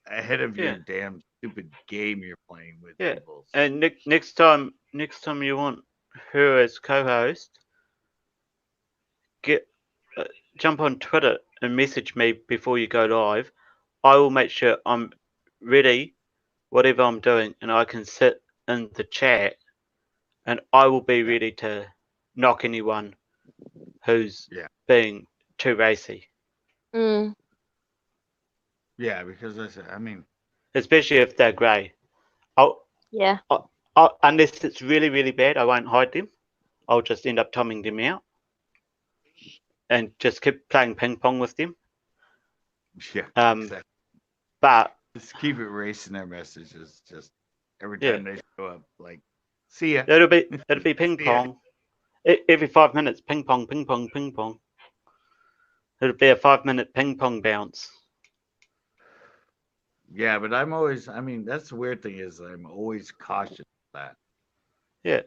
ahead of your damn stupid game you're playing with people. So. And next time you want her as co-host, jump on Twitter and message me before you go live. I will make sure I'm ready, whatever I'm doing, and I can sit in the chat, and I will be ready to knock anyone who's being too racy. Yeah, because I mean, especially if they're grey. Unless it's really, really bad, I won't hide them. I'll just end up timing them out and just keep playing ping pong with them. Yeah. Um, but Just keep erasing their messages. Just every Yeah. time they show up, like, see ya. it'll be ping Yeah. pong. Every 5 minutes, ping pong, ping pong, ping pong. It'll be a 5-minute ping pong bounce. Yeah, but I'm always. I mean, that's the weird thing is I'm always cautious of that. Yeah.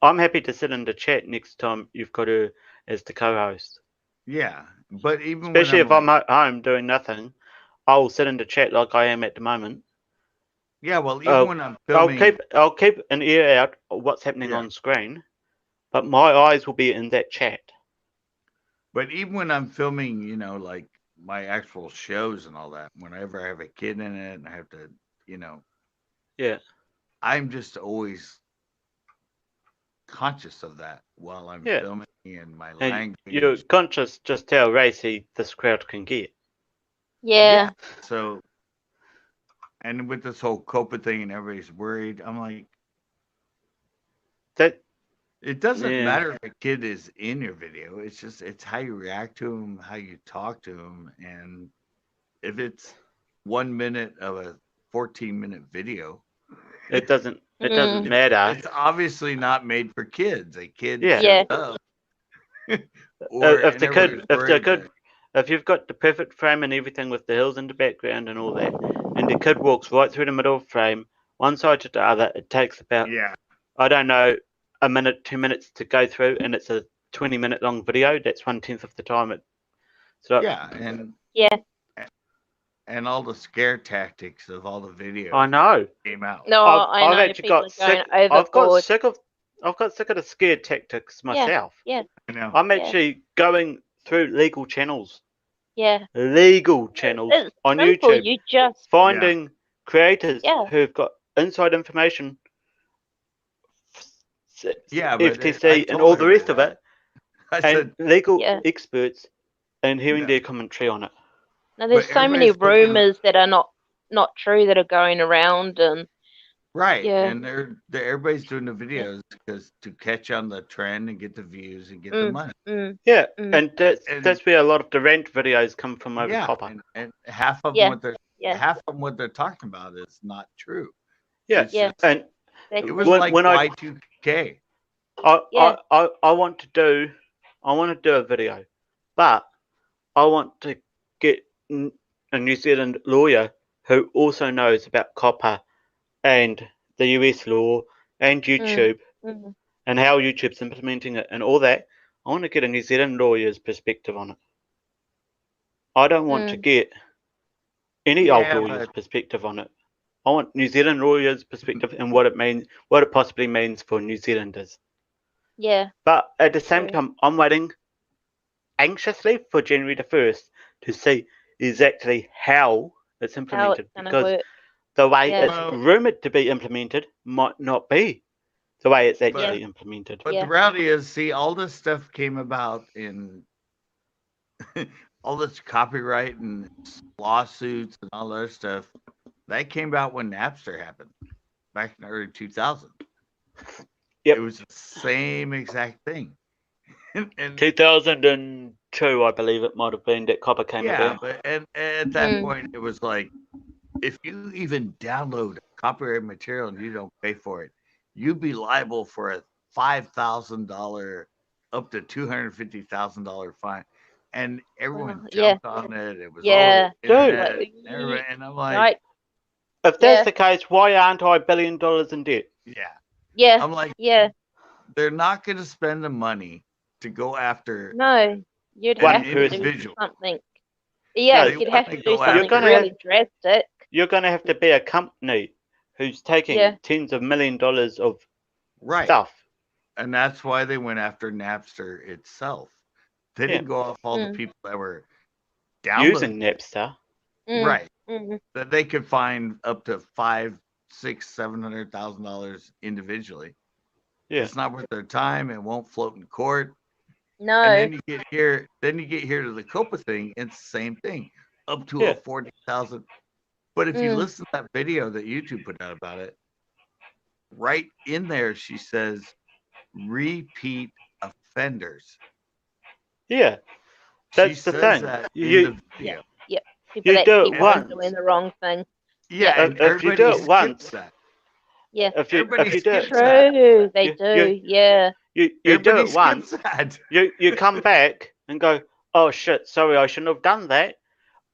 I'm happy to sit in the chat next time you've got her as the co-host. Yeah, but even Especially when if I'm at home doing nothing, I'll sit in the chat like I am at the moment. yeah, well, even when I'm filming, I'll keep an ear out of what's happening Yeah. on screen, but my eyes will be in that chat. but even when I'm filming, like my actual shows and all that, whenever I have a kid in it and I have to, Yeah. I'm just always conscious of that while I'm Yeah. filming and my And language. you're conscious just how racy this crowd can get. Yeah. So, and with this whole COPA thing and everybody's worried, I'm like, That it doesn't Yeah. matter if a kid is in your video. It's how you react to them, how you talk to them, and if it's 1 minute of a 14-minute video, it doesn't Mm. matter. it's obviously not made for kids. A kid Yeah. shows up. If the kid, everybody's worried that- if you've got the perfect frame and everything with the hills in the background and all that, and the kid walks right through the middle of the frame, one side to the other, it takes about, yeah, I don't know, a minute, 2 minutes to go through, and it's a 20-minute long video. That's 1/10 of the time. yeah, and Yeah. and all the scare tactics of all the videos I know. came out. No, I know actually people got are going sick. I've overboard. got sick of the scare tactics myself. Yeah. I know. I'm Yeah. actually going through legal channels Yeah. on Simple. YouTube, You just finding creators Yeah. who've got inside information, Yeah, but FTC, I and told all the rest of everybody it, I and said, legal Yeah. experts, and hearing No. their commentary on it. now there's but so many everybody's looking- rumors that are not true that are going around, and right, Yeah. and everybody's doing the videos because to catch on the trend and get the views and get the money. Yeah, Mm. and And- that's where a lot of the rant videos come from over Yeah, copper. and half of Yeah. them what they're talking about is not true. Yeah, It's Yeah. just- and it was When- like when I- Y2K. Yeah. I want to do a video, but I want to get a New Zealand lawyer who also knows about copper and the US law and YouTube Mm. and how YouTube's implementing it and all that. I want to get a New Zealand lawyer's perspective on it. I don't want to get any old Yeah, lawyer's perspective on it. I want New Zealand lawyer's perspective and what it possibly means for New Zealanders. Yeah. But at the same True. time, I'm waiting anxiously for January the 1st to see exactly how it's How implemented, it's gonna because work. the way Yeah. it's Well- rumored to be implemented might not be the way it's actually Yeah. implemented. But Yeah. the reality is, see, all this stuff came about in all this copyright and lawsuits and all that other stuff. That came about when Napster happened back in the early 2000s. Yep. It was the same exact thing. and 2002, I believe it might have been, that copper came yeah, about. but and at that Mm. point, it was like, if you even download copyright material and you don't pay for it, you'd be liable for a $5,000 up to $250,000 fine. And everyone Wow, yeah. jumped on it. It was Yeah. all the Dude. internet, Like, and everything, and I'm like, Right. If that's Yeah. the case, why aren't I $1 billion in debt? yeah. Yeah. I'm like, Yeah. they're not going to spend the money to go after. No. You'd One have to do individual. something. Yeah, No, you'd have to do You're something gonna really drastic. You're going to have to be a company who's taking Yeah. tens of $millions of Right. stuff. And that's why they went after Napster itself. They didn't go off all the Mm. people that were Using downloading. Napster. Mm. Right. Mm. That they could find up to $500,000, $600,000, $700,000 individually. Yeah. It's not worth their time. It won't float in court. No. And then you get here. Then you get here to the COPA thing. It's the same thing. Up to Yeah. a 40,000. But if you Mm. listen to that video that YouTube put out about it, right in there she says repeat offenders. Yeah. She That's the says thing. that You- in the video. people You that do it keep on once. doing the wrong thing. Yeah, Yeah. and If you everybody do it skips once, that. Yeah. Everybody if you do it, skips that. True, they You- do. you- Yeah. you do Everybody it once, skips that. you come back and go, oh shit, sorry, I shouldn't have done that.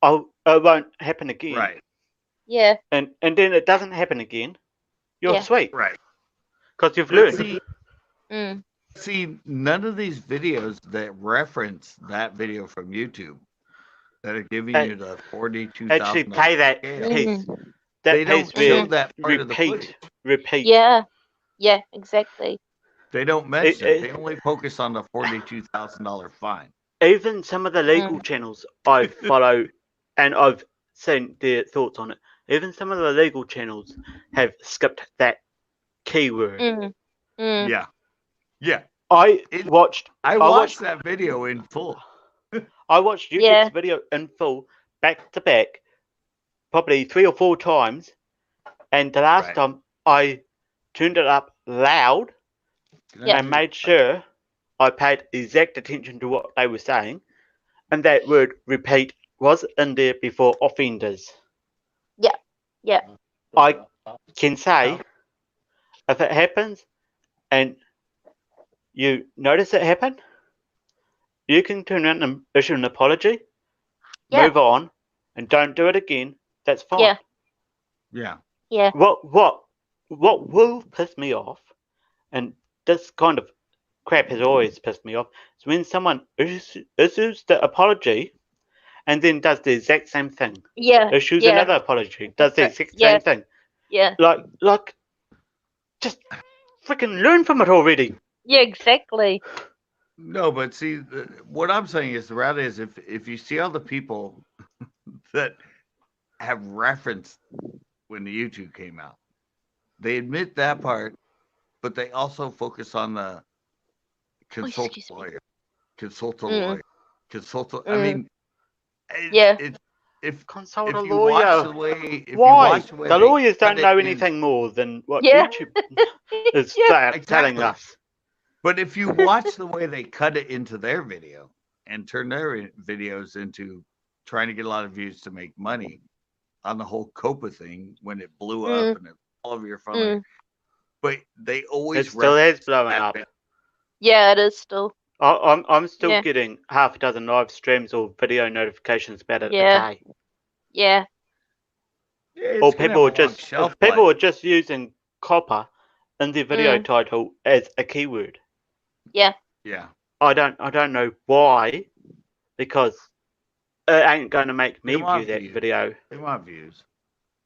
Oh, it won't happen again. Right, Yeah. And then it doesn't happen again. You're Yeah. sweet right. because you've But learned. see, none of these videos that reference that video from YouTube that are giving Uh, you the $42,000 Actually, play that scale, piece. Mm. That they don't piece where show that part of the footage. repeat. Yeah. Yeah. Exactly. They don't mention it. it- They only focus on the $42,000 fine. Even some of the legal channels I follow, and I've seen their thoughts on it. Even some of the legal channels have skipped that keyword. Yeah, yeah. I It- watched I watched that video in full. I watched YouTube's Yeah. video in full, back to back, probably 3 or 4 times, and the last Right. time I turned it up loud Yeah. and made sure I paid exact attention to what they were saying, and that word repeat was in there before offenders. Yeah. Yeah. I can say, if it happens and you notice it happen, you can turn around and issue an apology, Yeah. move on, and don't do it again. That's fine. Yeah. Yeah. Yeah. What will piss me off, and this kind of crap has always pissed me off, is when someone issues the apology and then does the exact same thing. Yeah. Issues Yeah. another apology, does the exact Yeah. same thing. Yeah. Like, just freaking learn from it already. Yeah. Exactly. No, but see, what I'm saying is the reality is if you see all the people that have referenced when the YouTube came out, they admit that part, but they also focus on the consultant excuse me. lawyer, consultant Mm. lawyer, consultant. I Mm. mean, Yeah. if Consult a you watch the lawyer. way, if you Why? watch the way The they lawyers cut don't know it in- anything more than what Yeah. YouTube is Yeah. telling Exactly. us. But if you watch the way they cut it into their video and turn their videos into trying to get a lot of views to make money on the whole Copa thing when it blew up and it all over your phone, but they always It still is reference blowing that up. bit. Yeah. It is still. I'm still Yeah. getting half a dozen live streams or video notifications about it Yeah. a day. Yeah. Yeah, it's Or gonna people have are a long just shelf people life. are just using copper in their video title as a keyword. Yeah. Yeah, I don't know why, because it ain't going to make me They want view that views. video. they want views.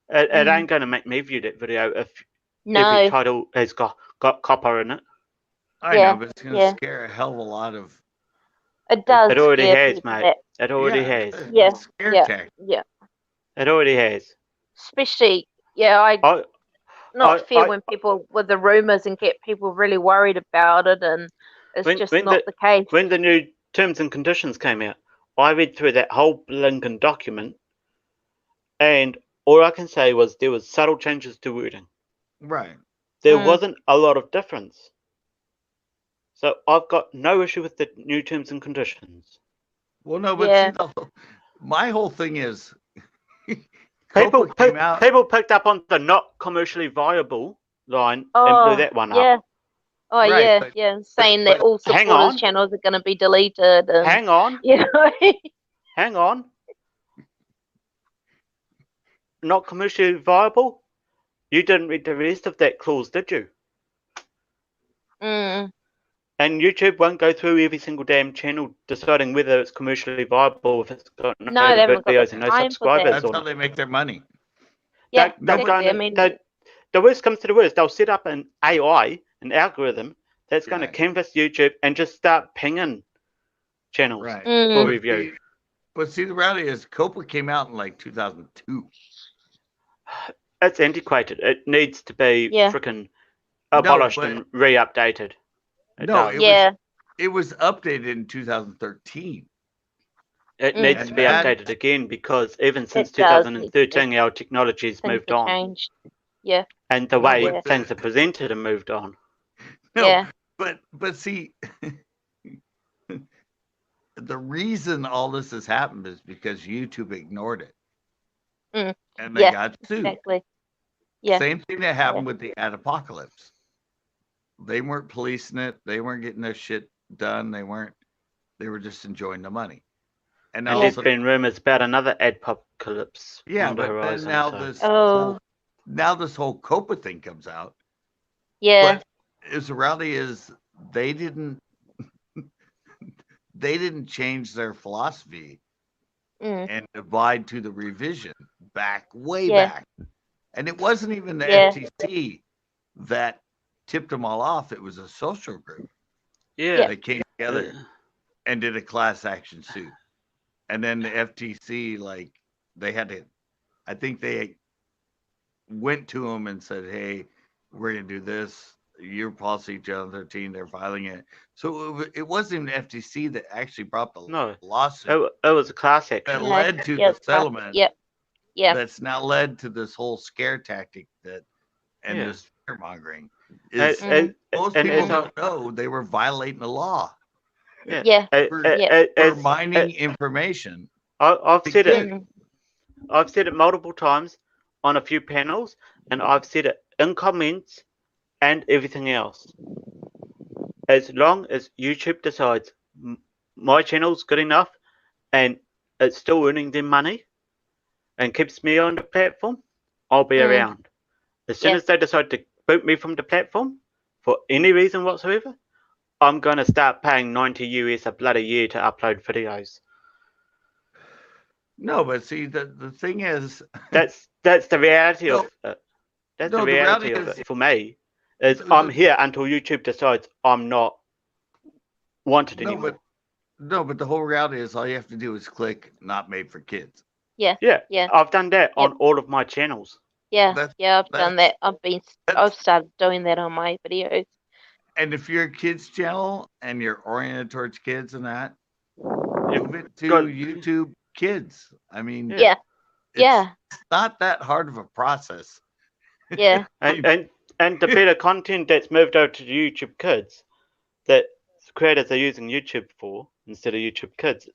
It Mm. ain't going to make me view that video if every No. title has got copper in it. I Yeah, know, but it's gonna yeah. scare a hell of a lot of. It does. It already scare has, people mate. that- It already Yeah, has. it's a Yeah, scare yeah. tactic. Yeah. It already has. Especially, yeah, I not fair I- when people with the rumors and get people really worried about it, and it's When- just when not the case. When the new terms and conditions came out, I read through that whole blinking document, and all I can say was there was subtle changes to wording. Right. There Mm. wasn't a lot of difference. So I've got no issue with the new terms and conditions. Well, no, but Yeah. see, my whole thing is People Copa came out. people picked up on the not commercially viable line and Oh, blew that one yeah. up. Oh, Right, yeah, but- yeah. Saying that but all hang supporters on. channels are going to be deleted, and Hang on, you know. hang on. Not commercially viable? You didn't read the rest of that clause, did you? Mm. And YouTube won't go through every single damn channel deciding whether it's commercially viable if it's got no No, they haven't got the videos and no time for that. subscribers That's on how it. they make their money. Yeah, They're exactly. gonna- I mean, the worst comes to the worst, they'll set up an AI, an algorithm that's going to Right. canvas YouTube and just start pinging channels Right. for Mm. review. But see, the reality is Copa came out in like 2002. It's antiquated. It needs to be Yeah. freaking abolished but- and re-updated. It No, does. it yeah. It was updated in 2013. It Mm. needs to be And updated again because even since It does need to be. 2013, our technology's Things moved have on, changed. Yeah. and the No, way but things are presented have moved on. No, Yeah. but see, the reason all this has happened is because YouTube ignored it. Mm. and they Yeah, got sued. exactly. Yeah. Same thing that happened with the Apocalypse. They weren't policing it. They weren't getting their shit done. They were just enjoying the money. And And now, there's been rumors about another apocalypse yeah, on the but then horizon. now So. this whole COPA thing comes out. Yeah. But the reality is they didn't change their philosophy Mm. and abide to the revision way Yeah. back. And it wasn't even the Yeah. FTC that tipped them all off. It was a social group Yeah. that came together and did a class action suit. And then the FTC, like, they had to, I think they went to them and said, hey, we're going to do this. Your policy 2013, they're filing it. So it wasn't even the FTC that actually brought the lawsuit. It was a class action. That led to the settlement. Yep. Yeah. That's now led to this whole scare tactic and this fear mongering. Most people don't know they were violating the law. Yeah. For mining information. I've said it. I've said it multiple times on a few panels, and I've said it in comments and everything else. As long as YouTube decides my channel's good enough and it's still earning them money and keeps me on the platform, I'll be around. As soon as they decide to boot me from the platform for any reason whatsoever, I'm going to start paying $90 US a bloody year to upload videos. No, but see, the thing is, that's the reality of it. That's the reality of it for me. Is I'm here until YouTube decides I'm not wanted anymore. But the whole reality is all you have to do is click "Not Made for Kids." Yeah. I've done that on all of my channels. I've done that. I've started doing that on my videos. And if you're a kids channel and you're oriented towards kids and that, move it to YouTube Kids. I mean, it's not that hard of a process. Yeah. and the better content that's moved over to YouTube Kids that creators are using YouTube for instead of YouTube Kids,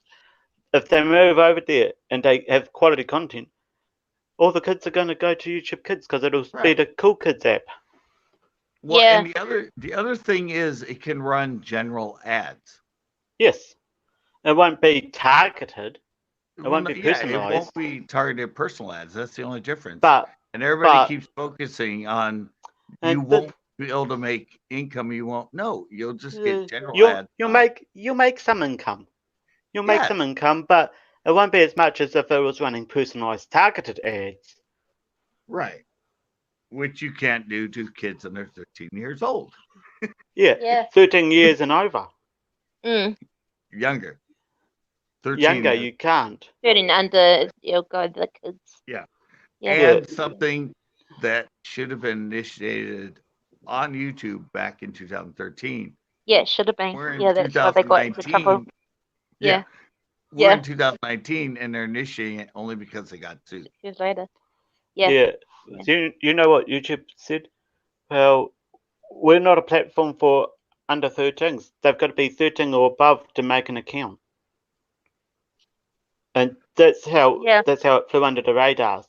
if they move over there and they have quality content, all the kids are going to go to YouTube Kids because it'll be the Cool Kids app. Well, and the other thing is it can run general ads. Yes, it won't be targeted. It won't be personalized. It won't be targeted personal ads. That's the only difference. And everybody keeps focusing on you won't be able to make income. You won't. No, you'll just get general ads. You'll make some income. You'll make some income, but it won't be as much as if it was running personalized targeted ads. Right. Which you can't do to kids under 13 years old. 13 years and over. Younger. 13 Younger, you can't. 13 under, you'll go to the kids. Yeah. And something that should have been initiated on YouTube back in 2013. Yeah, it should have been. We're in that's why they got the couple. We're in 2019 and they're initiating it only because they got sued. Years later. You know what YouTube said? Well, we're not a platform for under 13s. They've got to be 13 or above to make an account. And that's how it flew under the radar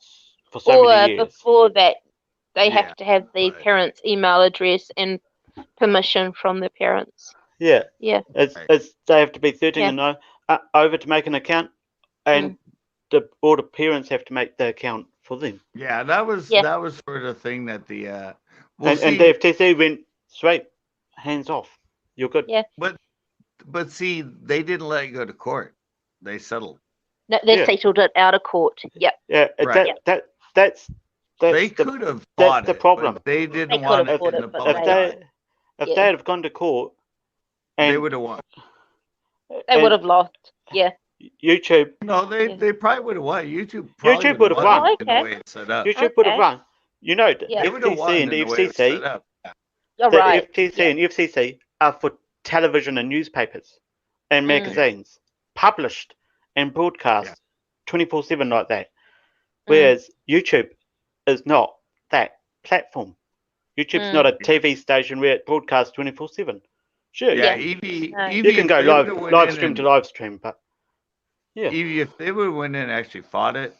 for so many years. Before that, they have to have the parents' email address and permission from the parents. Yeah. It's they have to be 13 and over to make an account, and all the parents have to make the account for them. Yeah, that was sort of the thing that the and the FTC went straight hands off. You're good. Yeah. But see, they didn't let it go to court. They settled. No, they settled it out of court. Yep. Yeah. That's they could have fought the problem. But they didn't want it in the public eye. If they had gone to court, they would have won. They would have lost. Yeah. YouTube. No, they probably would have won. YouTube would have won. The way it's set up. YouTube would have won. You know, the FTC and the FCC. You're right. The FTC and FCC are for television and newspapers and magazines, published and broadcast 24/7 like that. Whereas YouTube is not that platform. YouTube's not a TV station where it broadcasts 24/7. Sure. Yeah. Evie, you can go live stream to live stream, but Evie, if they would have went in and actually fought it,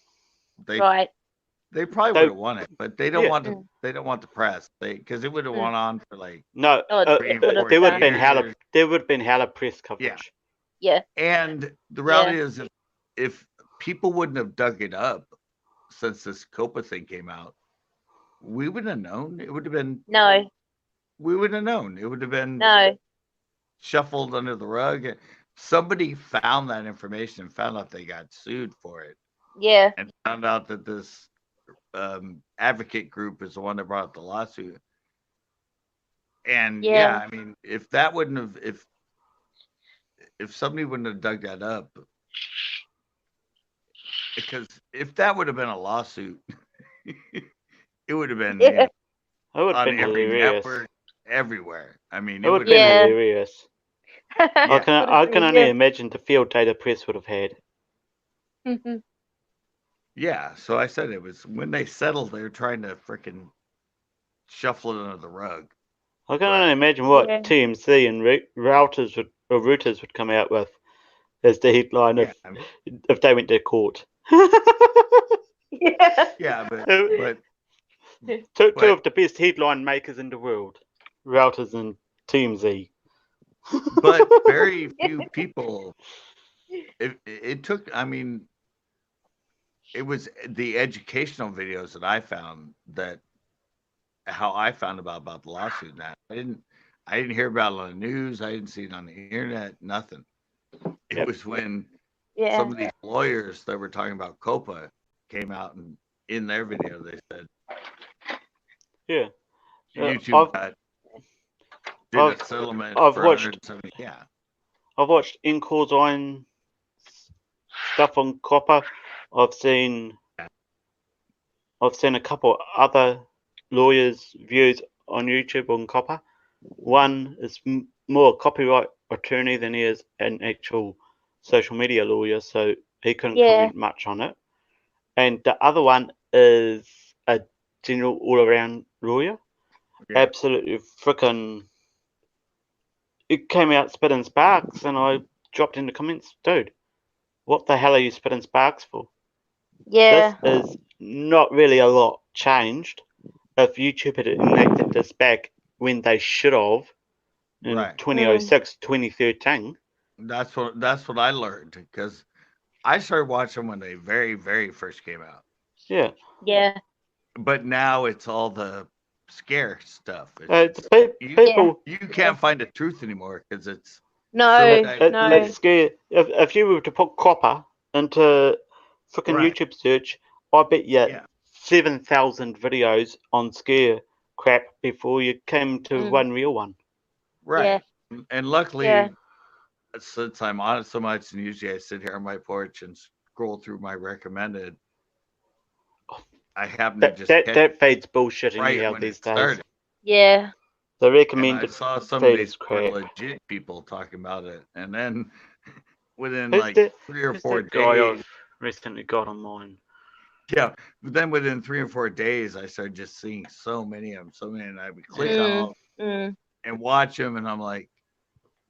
They probably They- would have won it, but they don't Yeah. want to. They don't want the press. Because it would have went on for like No, Oh, it would have there would done. have been hella. years. There would have been hella press coverage. Yeah. And the reality is, if people wouldn't have dug it up since this Copa thing came out, we wouldn't have known. It would have been. No. We wouldn't have known. It would have been No. shuffled under the rug. Somebody found that information and found out they got sued for it, Yeah. and found out that this advocate group is the one that brought up the lawsuit. And Yeah. I mean, if that wouldn't have, if somebody wouldn't have dug that up, because if that would have been a lawsuit, it would have been Yeah. It would have on been every hilarious. network, everywhere. I mean, It would have been Yeah. hilarious. I can only imagine the field day the press would have had. Yeah, so I said it was when they settled, they were trying to freaking shuffle it under the rug. I can Right. only imagine what Yeah. TMC and Reuters would come out with as the headline Yeah, I mean, if they went to court. Yeah. yeah, but Two But- of the best headline makers in the world, Reuters and TMZ. but very few people. It took. I mean, it was the educational videos that I found that how I found about the lawsuit. That I didn't hear about it on the news. I didn't see it on the internet. Nothing. It Yep. was when Yeah. some of these lawyers that were talking about COPA came out, and in their video they said Yeah. YouTube did I've- a settlement I've for watched- 170. Yeah. I've watched Incore's on stuff on Copper. I've seen a couple other lawyers' views on YouTube on Copper. One is more a copyright attorney than he is an actual social media lawyer, so he couldn't Yeah. comment much on it. And the other one is a general all-around lawyer. Yeah. Absolutely freaking. It came out spitting sparks, and I dropped in the comments, dude, what the hell are you spitting sparks for? Yeah. This is not really a lot changed. If YouTube had enacted this back when they should have in Right. 2006, 2013. That's what I learned, because I started watching when they very, very first came out. Yeah. Yeah. But now it's all the scare stuff. It's, People. you can't find the truth anymore because it's No. So It, no. it's scary. If you were to put copper into freaking Right. YouTube search, I bet you Yeah. 7,000 videos on scare crap before you came to one real one. right. And luckily, Yeah. since I'm on it so much, and usually I sit here on my porch and scroll through my recommended, I happen to just catch That feeds bullshit right anyhow when these it days. started. Yeah. The And I recommended saw some feed of is these more crap. legit people talking about it, and then within Who's like the- 3 or Who's 4 that guy days, I've recently got on mine? yeah. But then within 3 or 4 days, I started just seeing so many of them, and I would click on all Mm. and watch them, and I'm like,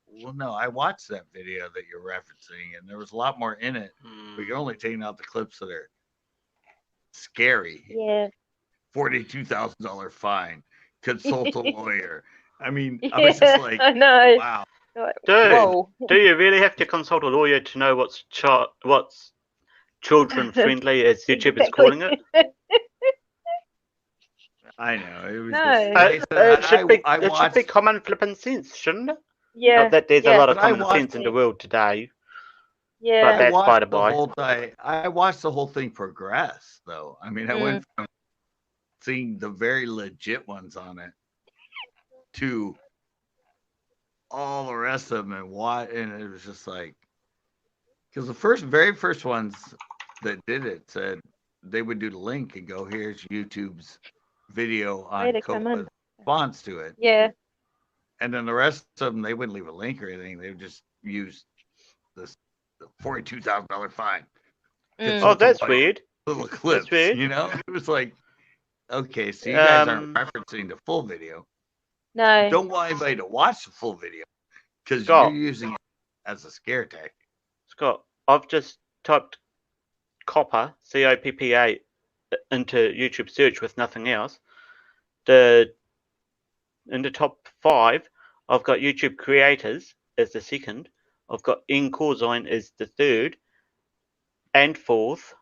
well, no, I watched that video that you're referencing, and there was a lot more in it, but you're only taking out the clips that are scary. Yeah. $42,000 fine. Consult a lawyer. I mean, I was just Yeah, like, I know. wow. Like, Dude. whoa. Do you really have to consult a lawyer to know what's children friendly, as YouTube is calling it? I know. It was No. just, like I It should be. I It should watched, be common flipping sense, shouldn't it? Yeah. Not that there's yeah. a lot of But I common watched sense in the world today. Yeah. But that's by watched the the by. whole thing. I watched the whole thing progress, though. I mean, I went from seeing the very legit ones on it to all the rest of them, and it was just like, because the very first ones that did it said they would do the link and go, here's YouTube's video Way on to come COPA's on. response to it. Yeah. And then the rest of them, they wouldn't leave a link or anything. They would just use the $42,000 fine. Mm. Oh, that's Like, weird. Little clips, weird. you know? It was like, okay, so you guys aren't Um, referencing the full video. No. Don't want anybody to watch the full video because Scott. you're using it as a scare tactic. Scott, I've just typed copper, COPPA, into YouTube search with nothing else. In the top 5, I've got YouTube creators as the second. I've got Incorzine as the third and fourth,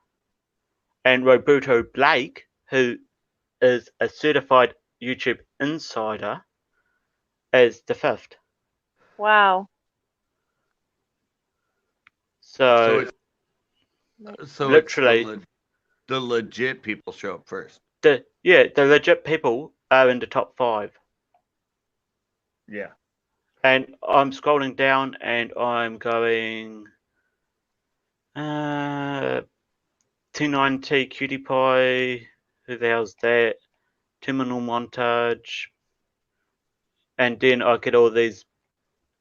and Roberto Blake, who is a certified YouTube insider, as the fifth. Wow. So it's literally the legit people show up first. the legit people are in the top 5. Yeah. And I'm scrolling down and I'm going T9T Cutie Pie, who the hell's that? Terminal Montage. And then I get all these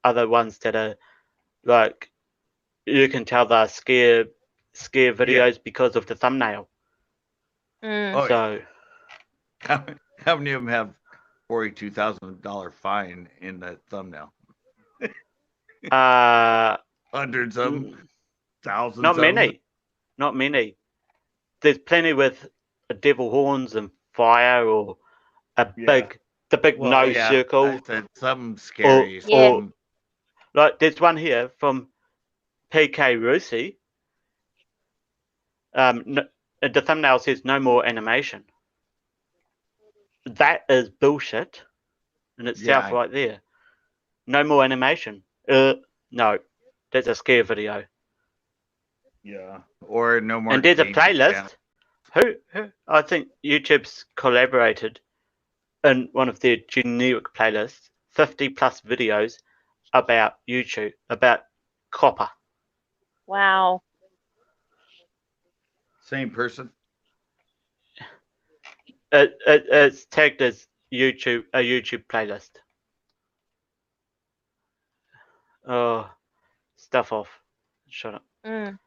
other ones that are like, you can tell they're scare videos because of the thumbnail. Mm. So how many of them have $42,000 fine in that thumbnail? Hundreds of them, thousands. Not of them. Not many. There's plenty with devil horns and fire, or the big no circle. I said something scary. Or like there's one here from PK Rusi. The thumbnail says no more animation. That is bullshit in itself, right there. No more animation. No, that's a scare video. Yeah, or no more. And there's a playlist. Who I think YouTube's collaborated in one of their generic playlists, 50 plus videos about YouTube, about copper. Wow. Same person. It's tagged as a YouTube playlist. Oh, stuff off. Shut up. Mm.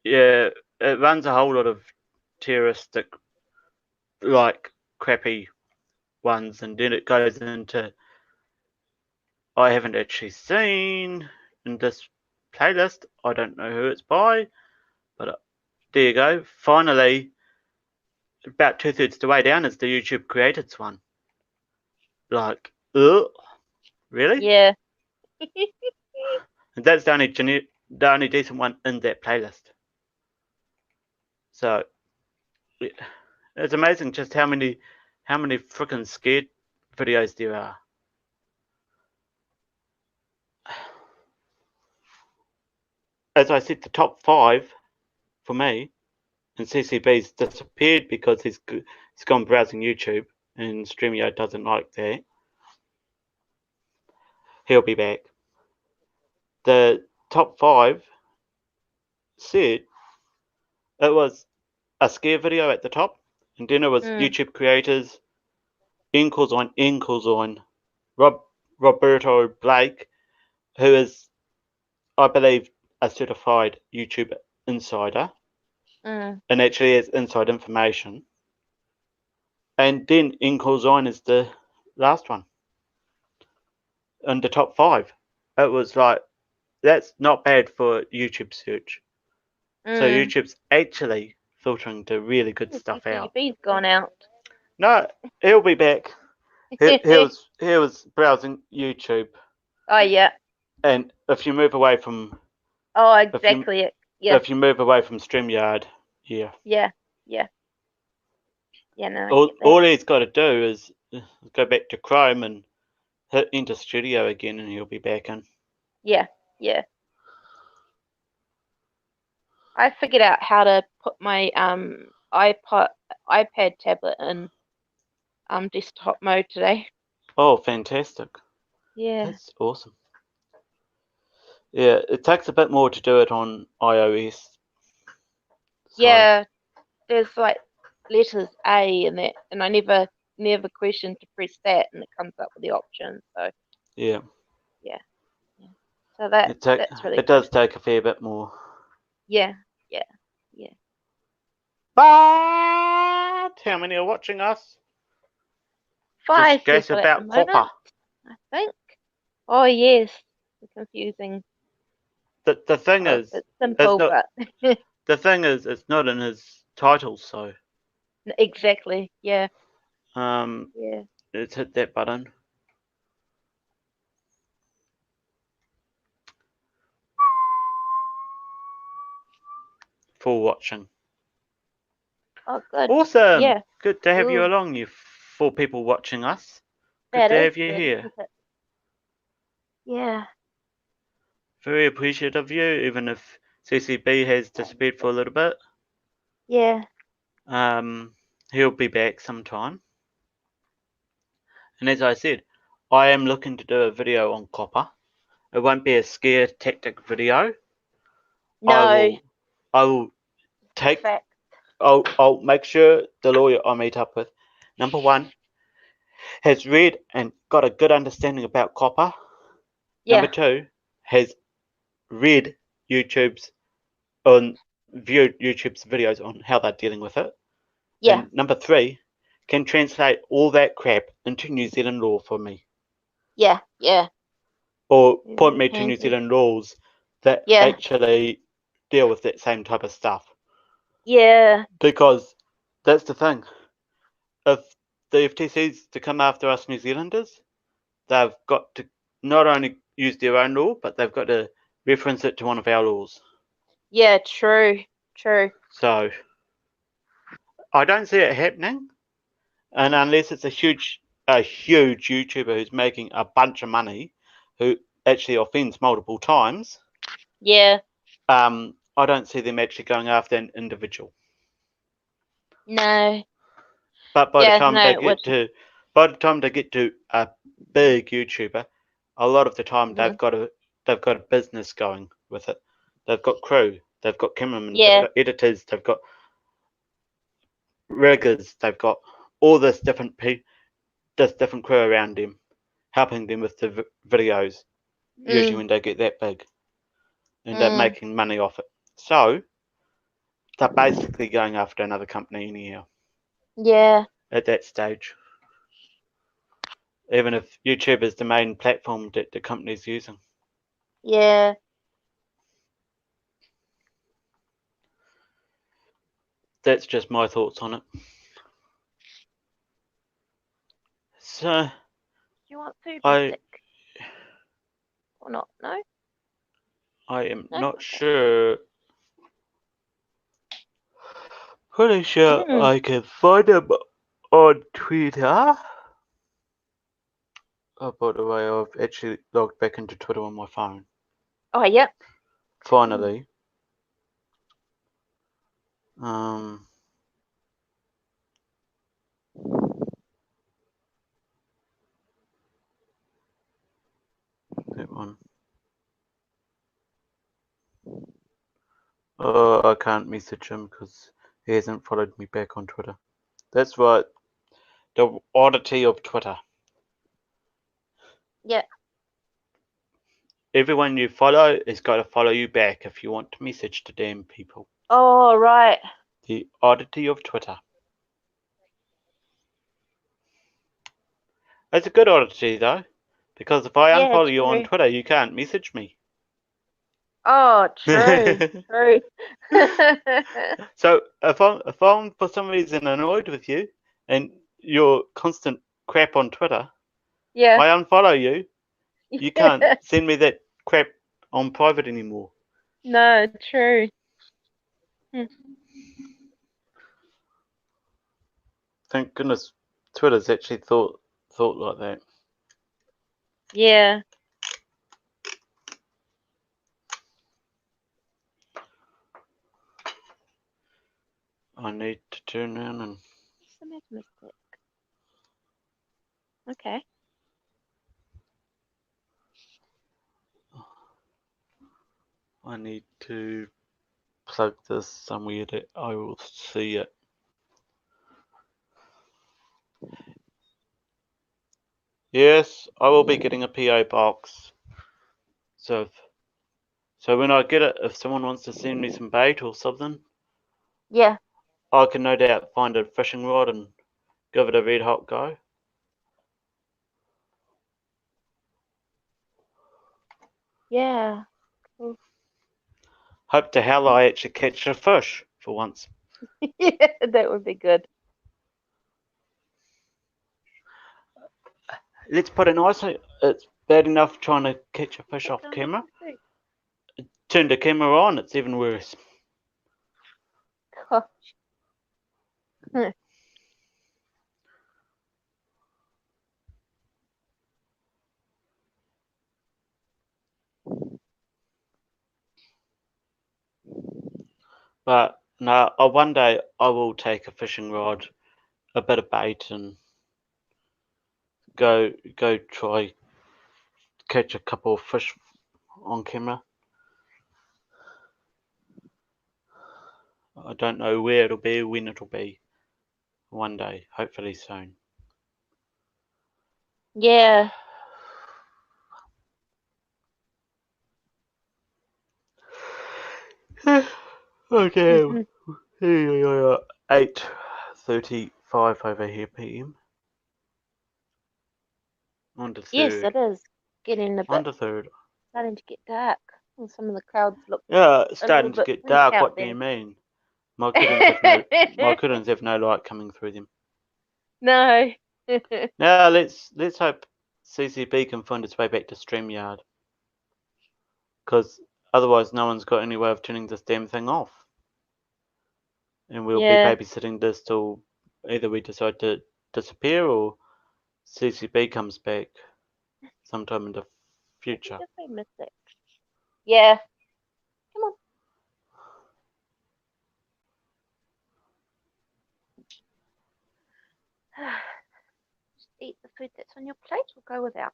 Yeah, it runs a whole lot of terroristic, like crappy ones, and then it goes into I haven't actually seen in this playlist. I don't know who it's by, but there you go. Finally, about 2/3 the way down is the YouTube creators one. Like, really? Yeah. And that's the only decent one in that playlist. So it's amazing just how many freaking scared videos there are. As I said, the top 5 for me, and CCB's disappeared because he's gone browsing YouTube, and StreamYard doesn't like that. He'll be back. The top 5 said it was a scare video at the top, and then it was YouTube creators, Incorzine, Roberto Blake, who is, I believe, a certified YouTube insider, and actually has inside information. And then Incorzine is the last one in the top 5. It was like, that's not bad for YouTube search. So YouTube's actually filtering the really good stuff out. CCB's gone out. No, he'll be back. He was browsing YouTube. Oh yeah. And if you move away from exactly. If you move away from StreamYard, yeah. Yeah, no. All he's got to do is go back to Chrome and hit Enter Studio again, and he'll be back in. Yeah. I figured out how to put my iPad tablet in desktop mode today. Oh, fantastic. Yeah. That's awesome. Yeah, it takes a bit more to do it on iOS. So. Yeah, there's like letters A and that, and I never questioned to press that, and it comes up with the option. So yeah. So that's really. It does take a fair bit more. Yeah. But how many are watching us? 5 Just guess people about at the moment, copper. I think. Oh yes, it's confusing. The thing is, it's simple, not, but the thing is, it's not in his title, so Exactly. Yeah. yeah, let's hit that button. For watching. Oh, good. Awesome. Yeah. Good to have you Cool. along, you 4 people watching us. Good That to is have you good, here. isn't it? Yeah. Very appreciative of you, even if CCB has disappeared for a little bit. Yeah. He'll be back sometime. And as I said, I am looking to do a video on copper. It won't be a scare tactic video. No. I will take. Fact. I'll make sure the lawyer I meet up with, number one, has read and got a good understanding about copper. Yeah. Number two, has read viewed YouTube's videos on how they're dealing with it. Yeah. And number three, can translate all that crap into New Zealand law for me. Yeah. Yeah. Or Maybe point we me to can New do. Zealand laws that Yeah. actually deal with that same type of stuff. Yeah. Because that's the thing. If the FTC's to come after us New Zealanders, they've got to not only use their own law, but they've got to reference it to one of our laws. Yeah. True. True. So I don't see it happening, and unless it's a huge YouTuber who's making a bunch of money, who actually offends multiple times, Yeah. I don't see them actually going after an individual. No. But by the Yeah. time No. they It would. get to a big YouTuber, a lot of the time Mhm. they've got a business going with it. They've got crew, they've got cameramen, Yeah. they've got editors, they've got riggers, they've got all this different crew around them, helping them with the videos. Usually when they get that big, and they're making money off it. So they're basically going after another company anyhow. Yeah. At that stage, even if YouTube is the main platform that the company's using. Yeah. That's just my thoughts on it. So Do you want food, I Mystic? Or not? No. am No? not Okay. sure. Pretty sure Mm. I can find him on Twitter. Oh, by the way, I've actually logged back into Twitter on my phone. Oh, yep. Finally. That one. Oh, I can't message him because he hasn't followed me back on Twitter. That's right. The oddity of Twitter. Yeah. Everyone you follow has got to follow you back if you want to message to damn people. Oh, right. The oddity of Twitter. It's a good oddity though, because if I Yeah, unfollow you on true. Twitter, you can't message me. Oh, true. True. So if I'm for some reason annoyed with you and your constant crap on Twitter, Yeah. I unfollow you. You can't Yeah. send me that crap on private anymore. No, true. Thank goodness Twitter's actually thought like that. Yeah. I need to turn around and What's the matter, Mystic? Okay. I need to plug this somewhere that I will see it. Yes, I will be getting a PO box. So when I get it, if someone wants to send me some bait or something, Yeah. I can no doubt find a fishing rod and give it a red hot go. Yeah. Cool. Hope to hell I actually catch a fish for once. Yeah, that would be good. Let's put it nicely. It's bad enough trying to catch a fish off camera. Turn the camera on, it's even worse. Gosh. But no, one day I will take a fishing rod, a bit of bait, and go try catch a couple of fish on camera. I don't know where it'll be, when it'll be. One day, hopefully soon. Yeah. Oh damn. Mhm. 8:35 over here PM. On the Yes, third. it is getting a On bit the third. starting to get dark. And some of the clouds look Yeah, it's a little starting to bit get pink dark. out What do there. you mean? My curtains have no light coming through them. No. Now let's hope CCB can find its way back to StreamYard. Because otherwise no one's got any way of turning this damn thing off. And we'll be Yeah. babysitting this till either we decide to disappear or CCB comes back sometime in the future. Did we miss it? Yeah. Come on. Just eat the food that's on your plate or go without.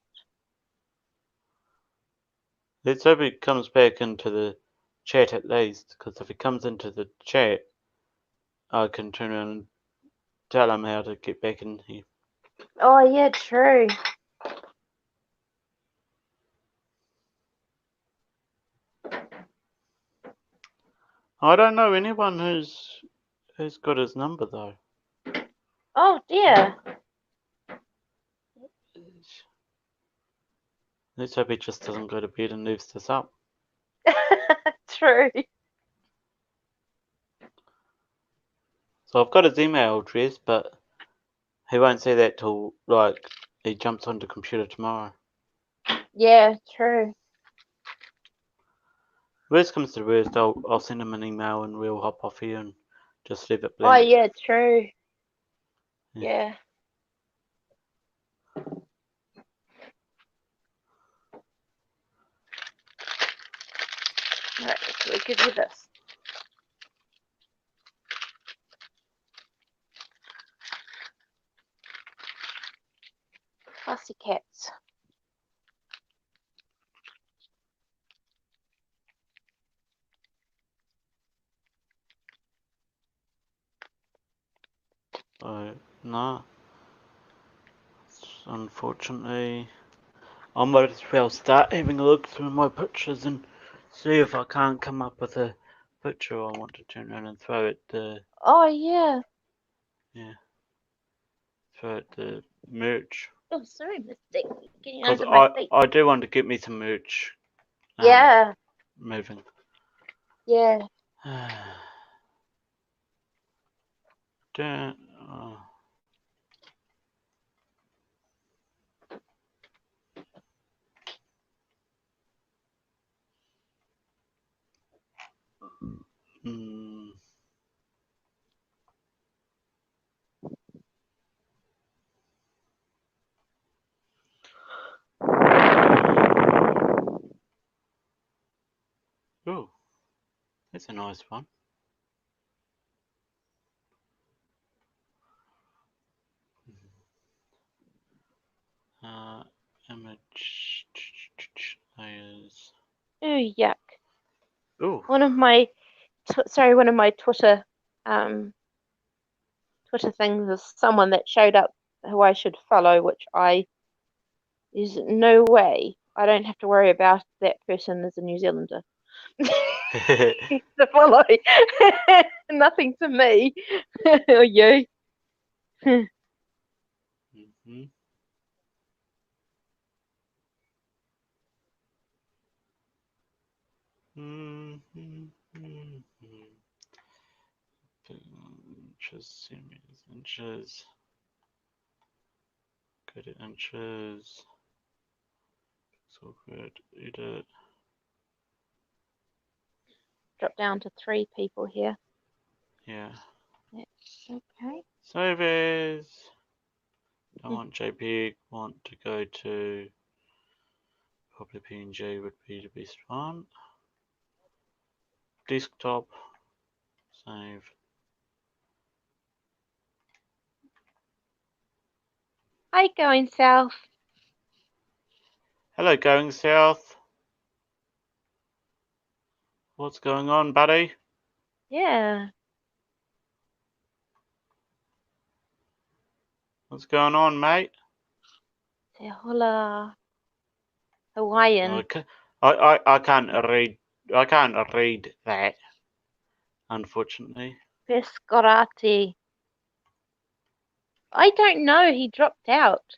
Let's hope he comes back into the chat at least, because if he comes into the chat, I can turn around and tell him how to get back in here. Oh yeah, true. I don't know anyone who's got his number though. Oh dear. Let's hope he just doesn't go to bed and leaves this up. True. So I've got his email address, but he won't see that till like he jumps on the computer tomorrow. Yeah, true. Worst comes to worst, I'll send him an email and we'll hop off here and just leave it Oh blank. yeah, true. Yeah. Yeah. Right, so we give you this. Fussy cats. No. Unfortunately, I might as well start having a look through my pictures and see if I can't come up with a picture I want to turn around and throw at the Oh yeah. merch. Oh sorry, mistake. Getting Because under my feet. I do want to get me some merch Yeah. moving. Yeah. Don't, oh. Mm. Oh, that's a nice one. Image layers. Oh yuck. Oh, One of my Twitter Twitter things is someone that showed up who I should follow, which there's no way I don't have to worry about that person as a New Zealander. To follow. Nothing to me. Or you. mm-hmm. Mm-hmm. Inches, centimeters, inches. Go to inches. So good. Edit. Drop down to 3 people here. Yeah. That's okay. Save as. I want JPEG. Want to go to. Probably PNG would be the best one. Desktop. Save. Hi, going south. Hello, going south. What's going on, buddy? Yeah. What's going on, mate? Say hola. Hawaiian. Okay. I can't read. I can't read that, unfortunately. Pescarati. I don't know. He dropped out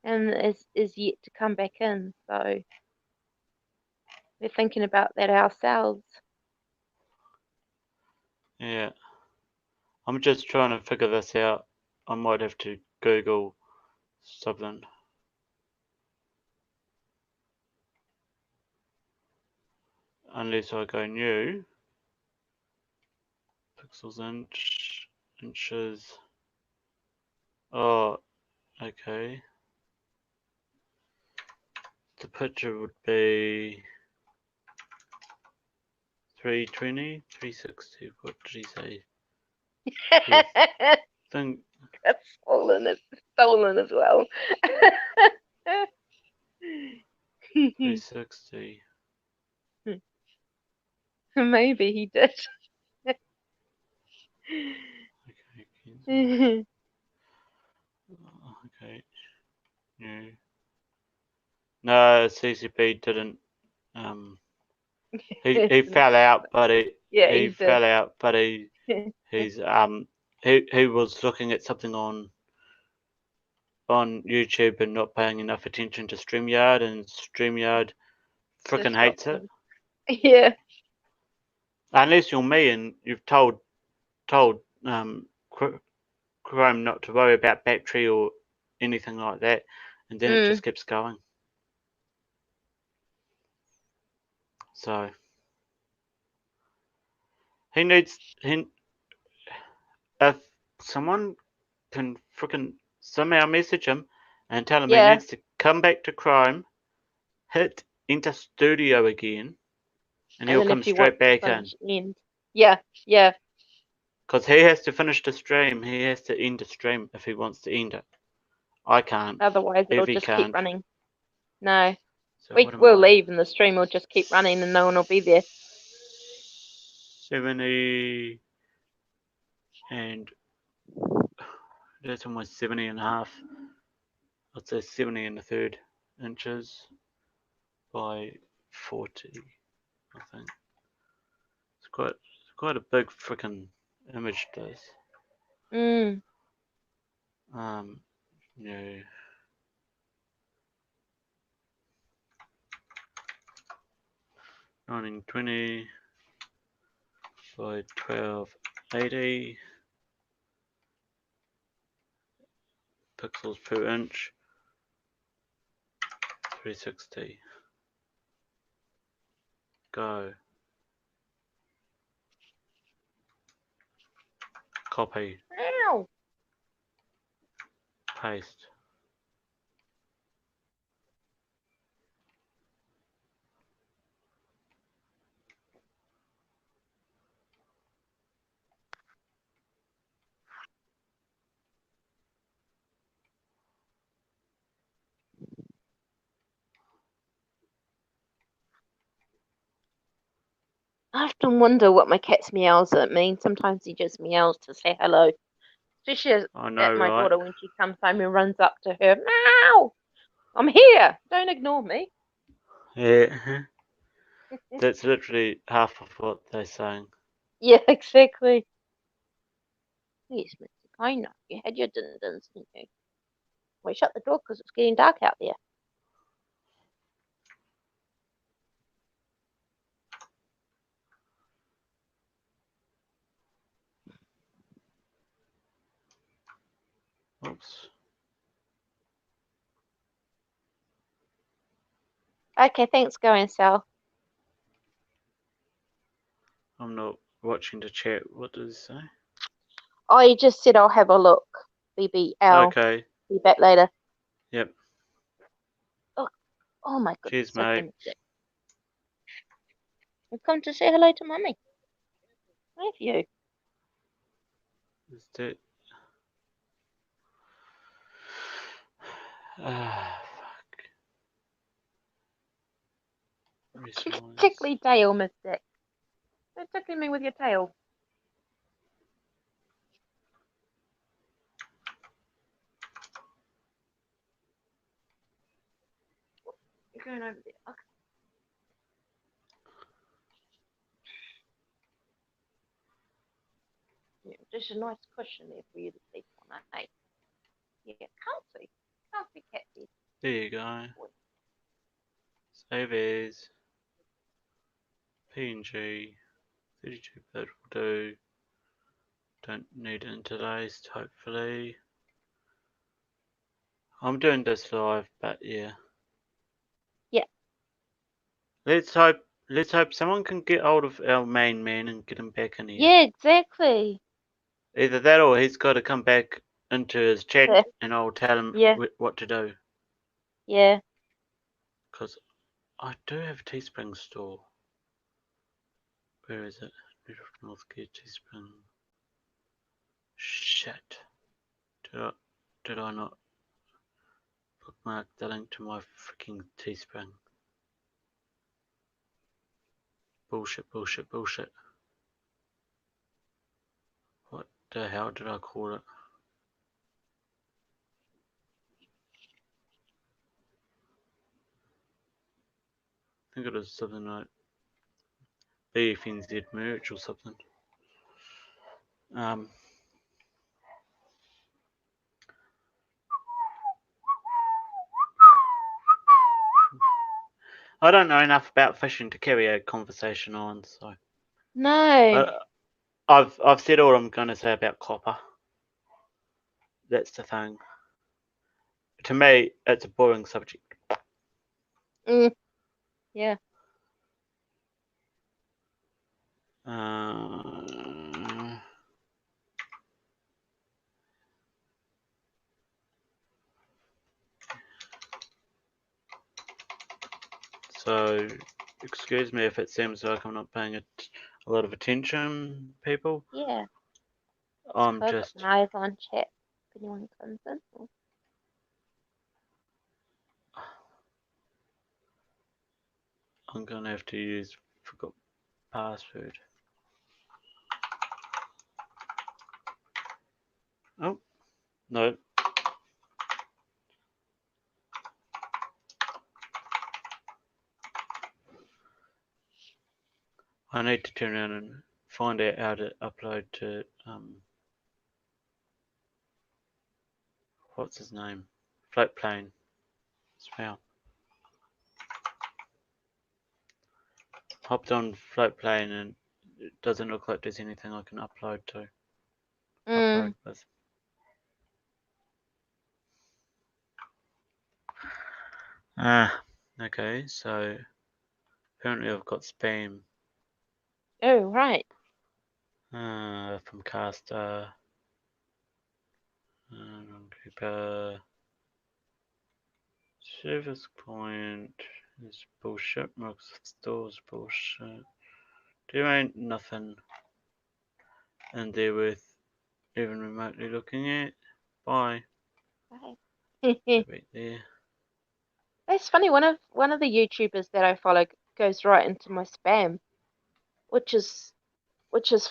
and is yet to come back in. So we're thinking about that ourselves. Yeah. I'm just trying to figure this out. I might have to Google something. Unless I go new. Pixels inches. Oh, okay. The picture would be 320, 360. What did he say? Think That's stolen as well. 360. Maybe he did. Okay. Okay. New. No, CCB didn't. He fell out, but he fell out, but he's he was looking at something on YouTube and not paying enough attention to StreamYard, and StreamYard frickin' hates it. Yeah. Unless you're me and you've told Chrome not to worry about battery or anything like that, and then it just keeps going. So if someone can frickin' somehow message him and tell him he needs to come back to Chrome, hit Enter Studio again, and he'll come straight back in. Yeah. Because he has to finish the stream. He has to end the stream if he wants to end it. I can't. Otherwise, it'll just keep running. No. So We'll leave and the stream will just keep running and no one will be there. 70 and that's almost 70 and a half. I'd say 70 and a third inches by 40, I think. It's quite a big freaking image, this. Yeah. 1920 by 1280 pixels per inch. 360. Go. Copy. Ow. Paste. I often wonder what my cat's meows mean. Sometimes he just meows to say hello. Especially at my daughter when she comes home and runs up to her. Meow! I'm here. Don't ignore me. Yeah. That's literally half of what they're saying. Yeah, exactly. Yes, Mr. Kiner, you had your din-dins, didn't you? Well, shut the door because it's getting dark out there. Oops. Okay, thanks, going Sal. I'm not watching the chat. What does it say? Oh, you just said I'll have a look. BBL. Okay. Be back later. Yep. Oh my goodness. Cheers, mate. You've come to say hello to Mummy. Have you? Is that... Ah, fuck. Response. Tickly tail, Miss Dick. Don't tickle me with your tail. You're going over there. Okay. Yeah, there's a nice cushion there for you to sleep on, eh? Yeah, comfy. Comfy cat bed. There you go. Save as. PNG. 32-bit will do. Don't need interlaced, hopefully. I'm doing this live, but yeah. Yeah. Let's hope someone can get hold of our main man and get him back in here. Yeah, exactly. Either that or he's got to come back into his chat Yeah. and I'll tell him Yeah. what to do. Yeah. Because I do have a Teespring store. Where is it? Northgate Teespring. Shit. Did I not bookmark the link to my freaking Teespring? Bullshit. What the hell did I call it? I think it was something like BFNZ merch or something. I don't know enough about fishing to carry a conversation on, so. No. I've said all I'm going to say about copper. That's the thing. To me, it's a boring subject. Yeah. So, excuse me if it seems like I'm not paying a lot of attention, people. Yeah. I'm I've just. got my eyes on chat. If anyone comes in. I'm gonna have to use forgot password. Oh no. I need to turn around and find out how to upload to what's his name? Floatplane as well. Hopped on Floatplane and it doesn't look like there's anything I can upload to. Upload with. Okay, so apparently I've got spam. Oh, right. From Caster. Keeper. Service point is bullshit. Microsoft Store's bullshit. There ain't nothing in there worth even remotely looking at. Bye. Bye. Right there. That's funny. One of the YouTubers that I follow goes right into my spam, which is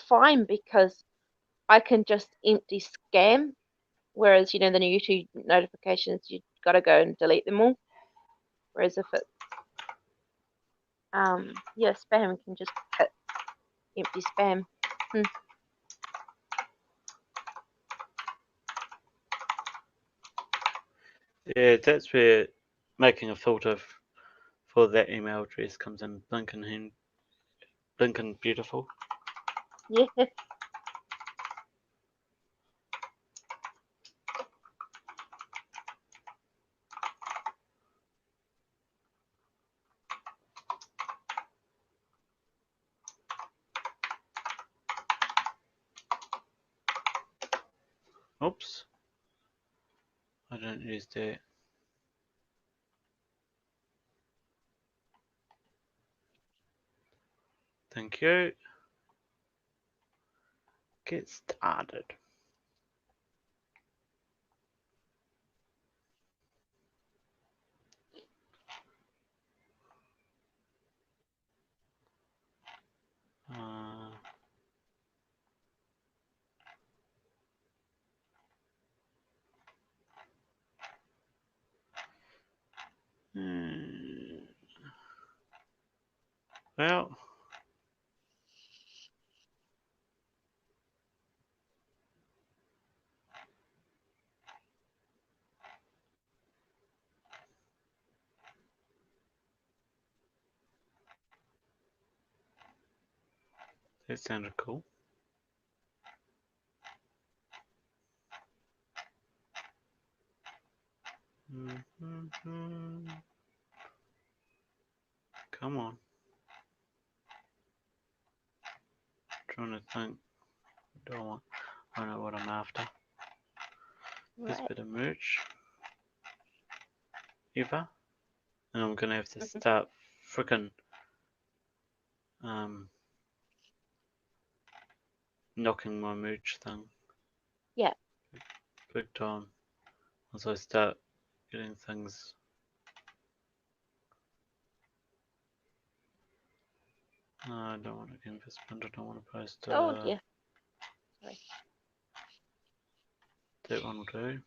fine because I can just empty scam. Whereas, the new YouTube notifications, you've got to go and delete them all. Whereas if it's spam, can just hit empty spam. Yeah, that's where making a filter for that email address comes in. Blinking beautiful. Yeah. Oops. I don't use that. Thank you. Get started. Well, that sounded cool. Come on. Trying to think. Do I want? I know what I'm after. This Right. bit of merch. Ever. And I'm gonna have to start frickin' knocking my merch thing. Yeah. Big time. Once I start getting things. No, I don't want to canvas print. I don't want to post. Oh dear. Sorry. That one will do.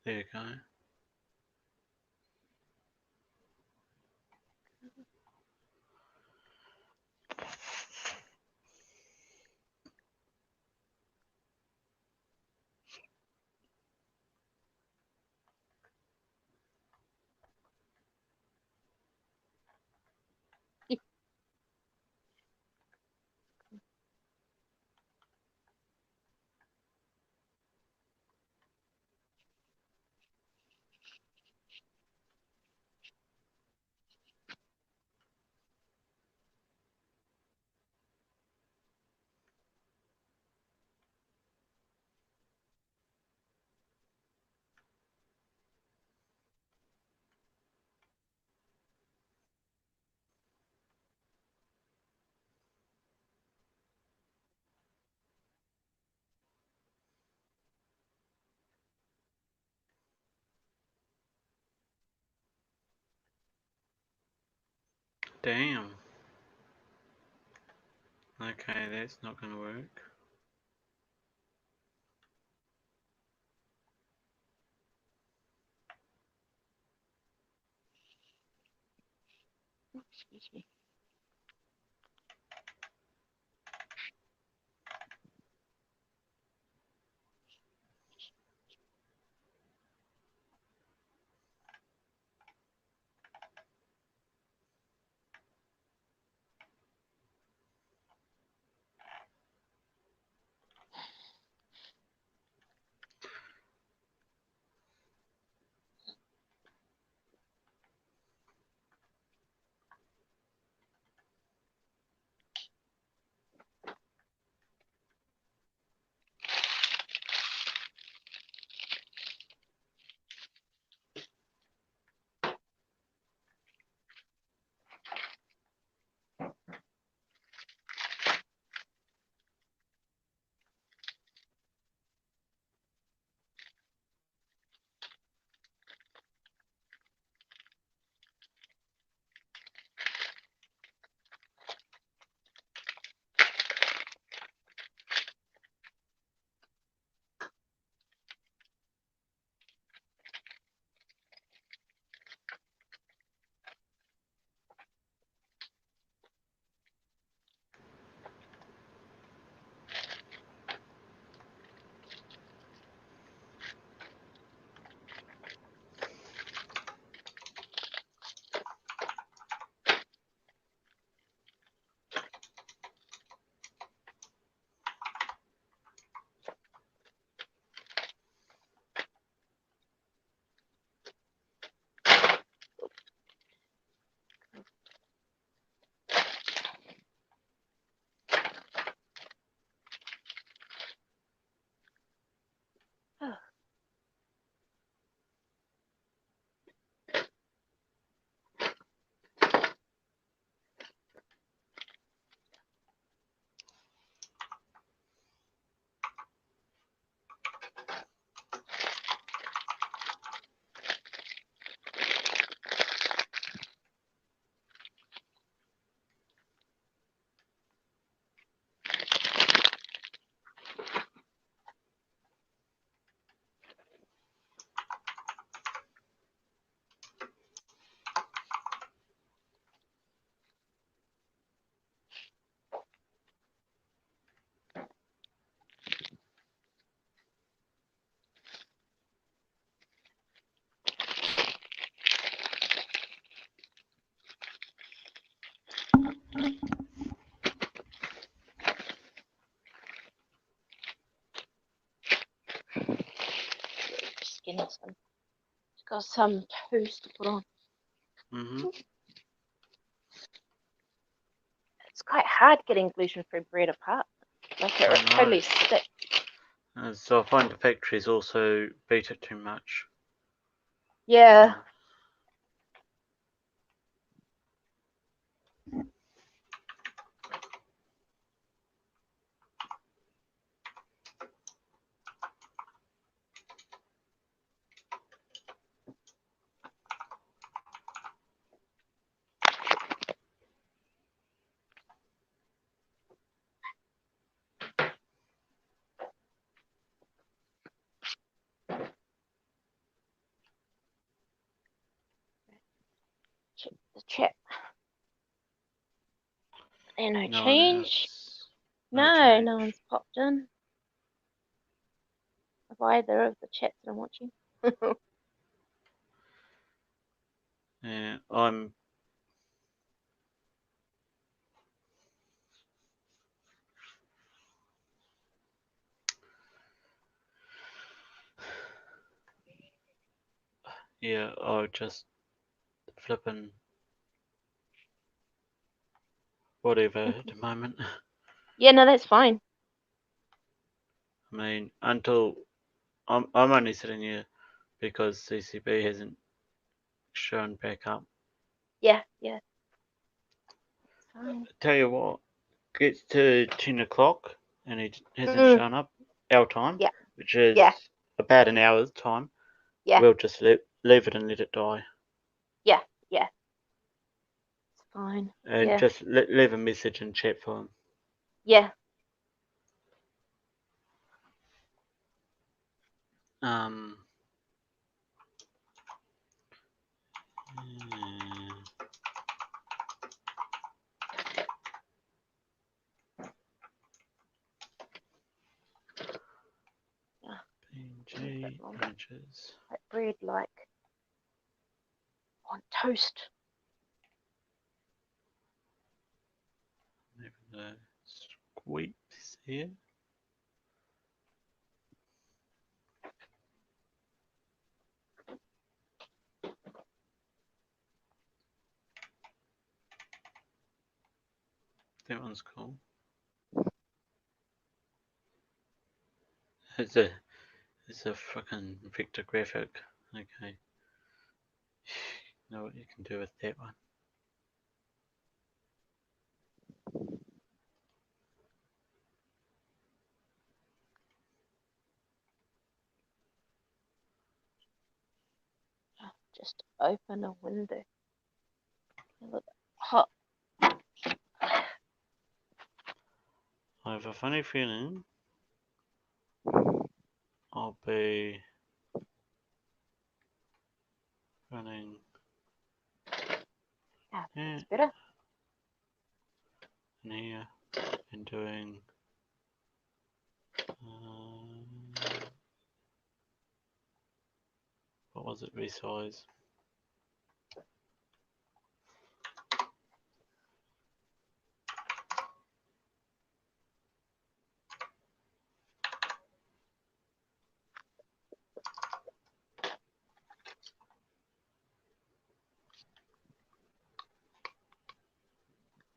There you go. Damn. Okay, that's not gonna work. Excuse me. morning, so just got some toast to put on. Mm-hmm. It's quite hard getting gluten-free bread apart. Like it I know. totally sticks. So I find the factories also beat it too much. Yeah. Check the chat. And no No one change. else. No, change. no one's popped in. Of either of the chats that I'm watching. Yeah, I'm. Yeah, I'll just flipping whatever at the moment. Yeah, no, that's fine. I mean, until I'm only sitting here because CCB hasn't shown back up. Yeah, yeah. It's fine. Tell you what, gets to 10 o'clock and he hasn't Mm. shown up our time, Yeah. which is Yeah. about an hour's time. Yeah. We'll just leave it and let it die. Yeah, yeah. It's fine. And Yeah. just leave a message in chat for him. Yeah. Um. PNG images. Like bread, like on toast. Maybe the sweeps here. That one's cool. It's a fucking vector graphic. Okay. Know what you can do with that one. Just open a window. A little bit hot. I have a funny feeling I'll be running. Yeah, Yeah, that's better. in here and doing. What was it? Resize.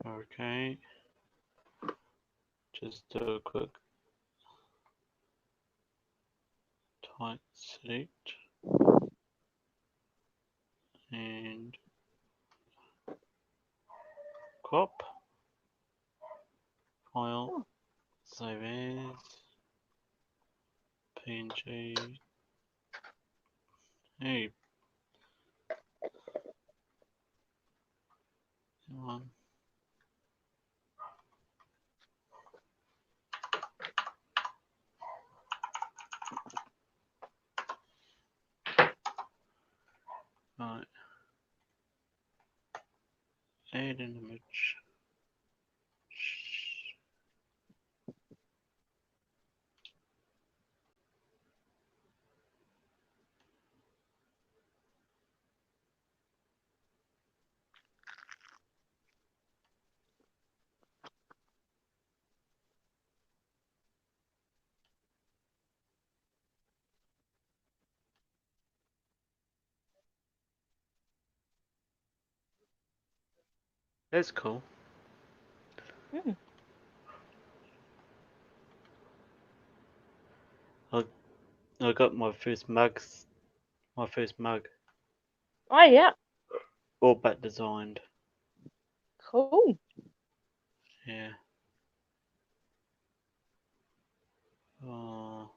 Okay. Just do a quick tight select and crop file, Oh. save as PNG. Hey, come on. Right. Add an image. That's cool. Hmm. I got my first mug, Oh yeah, all but designed. cool. Yeah. Oh,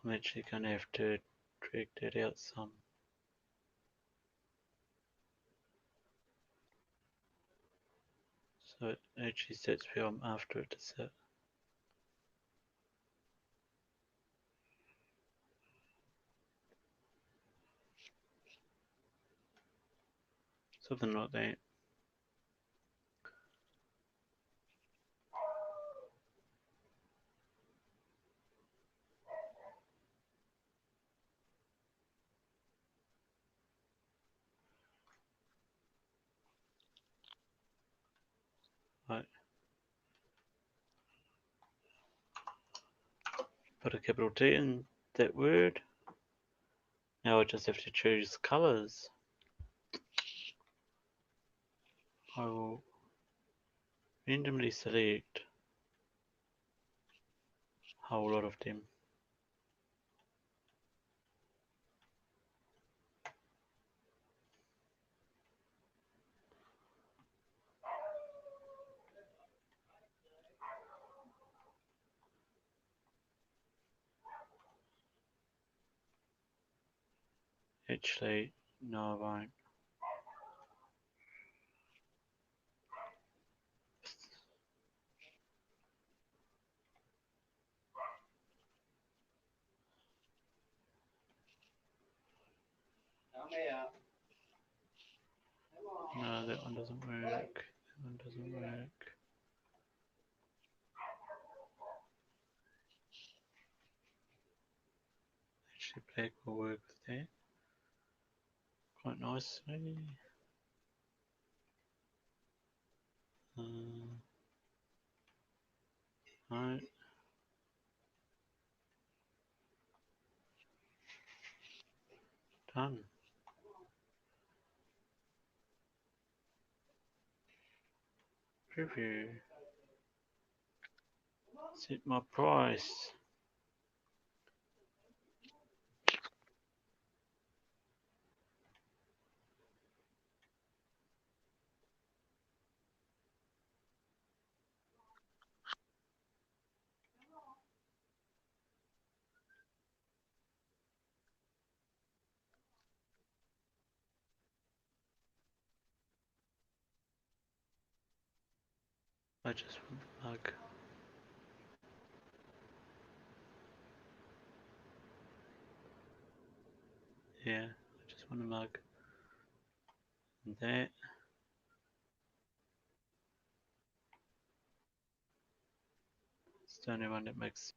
I'm actually gonna have to drag that out some. So it actually sits where I'm after it to sit. Something like that. Right. Put a capital T in that word. Now I just have to choose colors. I will randomly select a whole lot of them. Actually, no, I won't. No, that one doesn't work. That one doesn't work. Actually, black will work with that quite nicely. Right, done. Preview. Set my price. I just want the mug. Yeah, I just want a mug. And that. It's the only one that makes.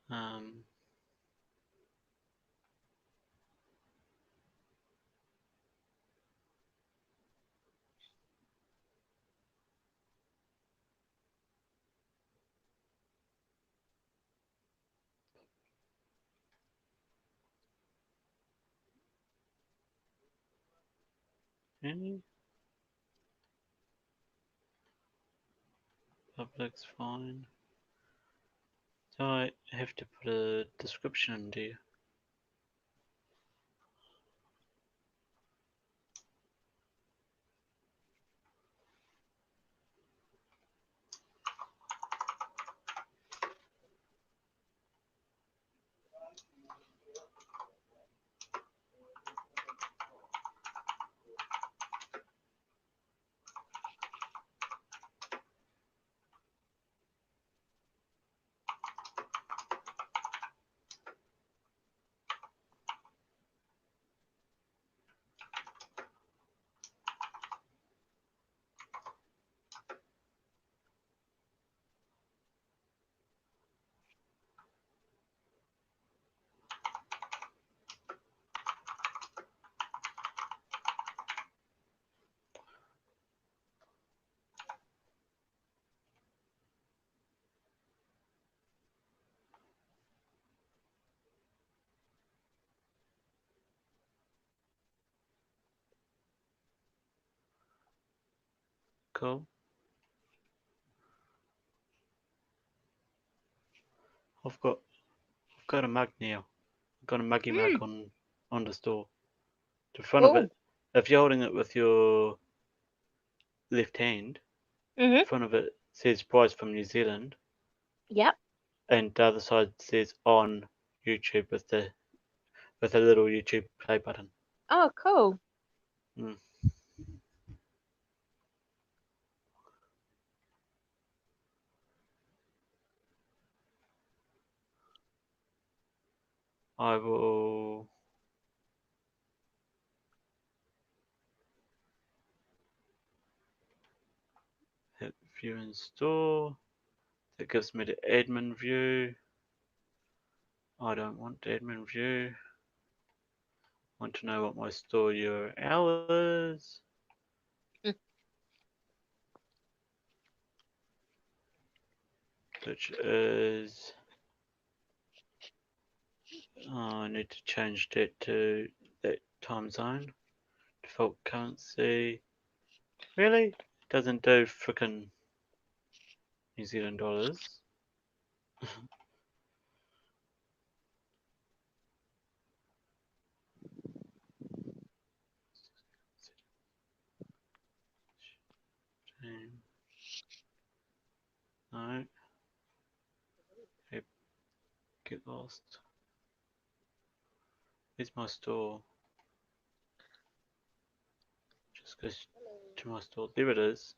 Um, any public's fine. So I have to put a description in there. Cool. I've got a mug now. I've got a muggy mug on the store. The front of it, if you're holding it with your left hand, Mm-hmm. the front of it says prize from New Zealand, Yep. and the other side says on YouTube with a little YouTube play button. Oh, cool. Mm. I will hit view and store. That gives me the admin view. I don't want the admin view. Want to know what my store URL is. Which is, I need to change that to that time zone. Default currency. Really? Doesn't do frickin' New Zealand dollars. No. Get lost. Where's my store? Just go to my store. There it is.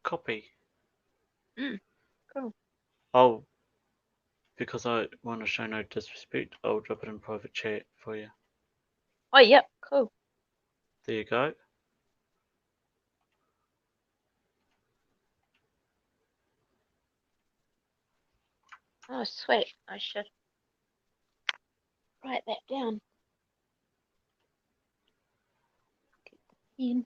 Copy. Cool. Oh, because I want to show no disrespect, I'll drop it in private chat for you. Oh, yep. Cool. There you go. Oh, sweet. I should write that down. Get the pen.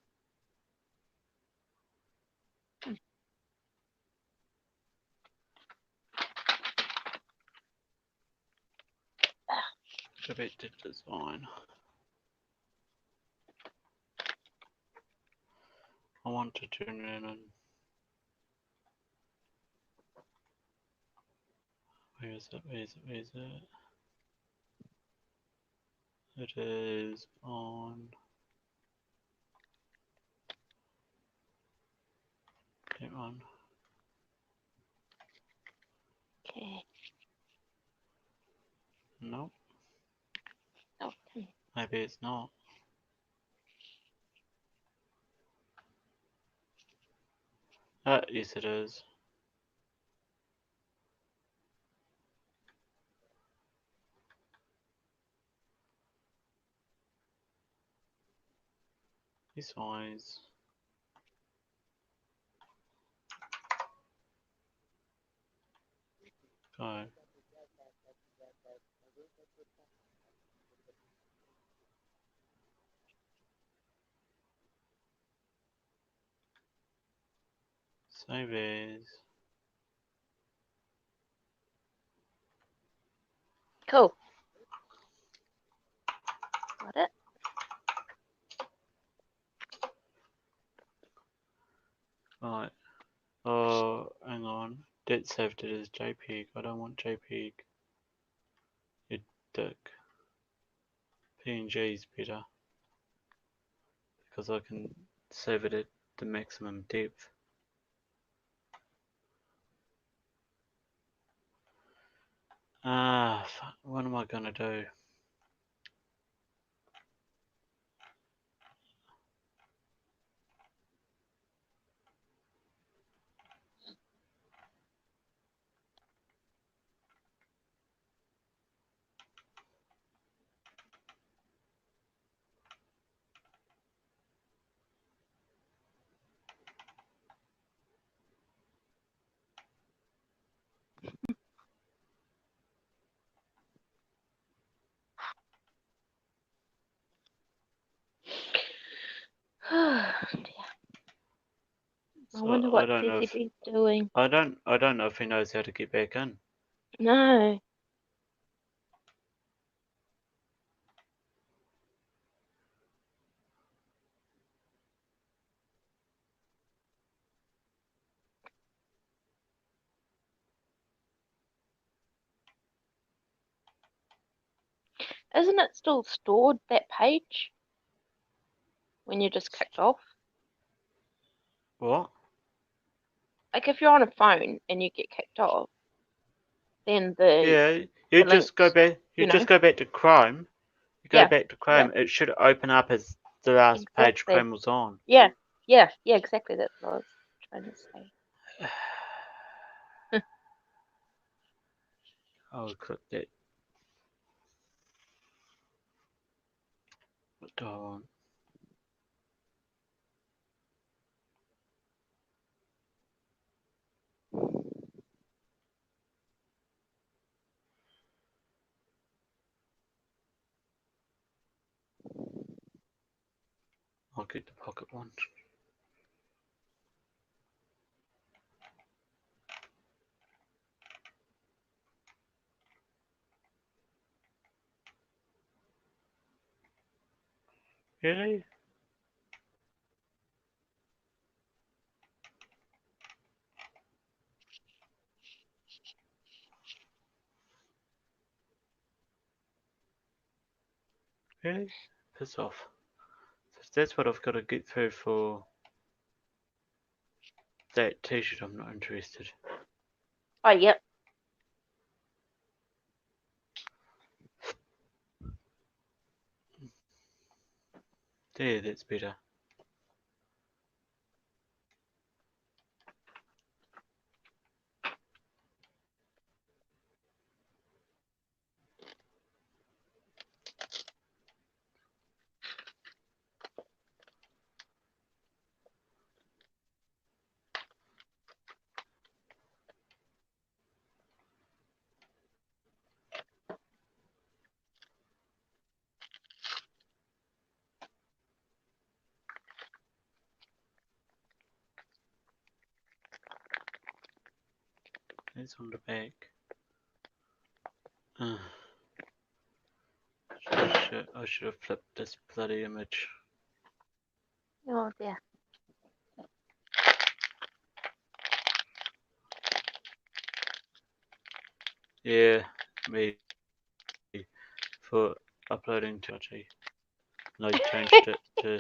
Selected design. I want to turn it in. Where is it? Where is it? Where is it? It is on that one. Okay. Nope. Okay. Maybe it's not. Yes it is. This size. Go. Save as. Cool. Got it. Right. Oh, hang on. That saved it as JPEG. I don't want JPEG. You dick. PNG is better. Because I can save it at the maximum depth. Fuck, what am I gonna do? Oh, dear. I So wonder I what don't know if CCB's doing. I don't know if he knows how to get back in. No. Isn't it still stored, that page, when you're just kicked off? What? Like if you're on a phone and you get kicked off, then Yeah, the you just go links, back. You you know, just go back to Chrome. You go yeah, back to yeah, Chrome. It should open up as the last page exactly. Chrome was on. Yeah, yeah, yeah, exactly. That's what I was trying to say. I'll click that. What do I want? I'll get the pocket one. Really? Really? Piss off. If that's what I've got to get through for that t-shirt, I'm not interested. Oh, yep. There, that's better. That's on the back. I should have flipped this bloody image. Oh dear. Yeah, me for uploading to RT. And I changed it to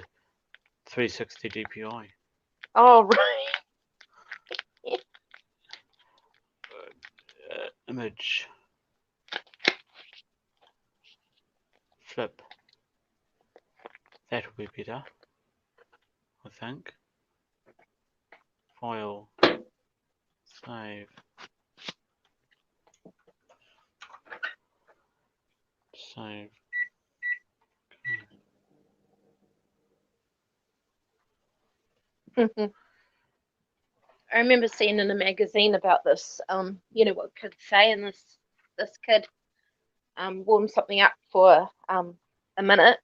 360 DPI. Oh, right. Image. Flip. That'll be better, I think. File. Save. Save. I remember seeing in a magazine about this. You know what kids say, and this kid warmed something up for a minute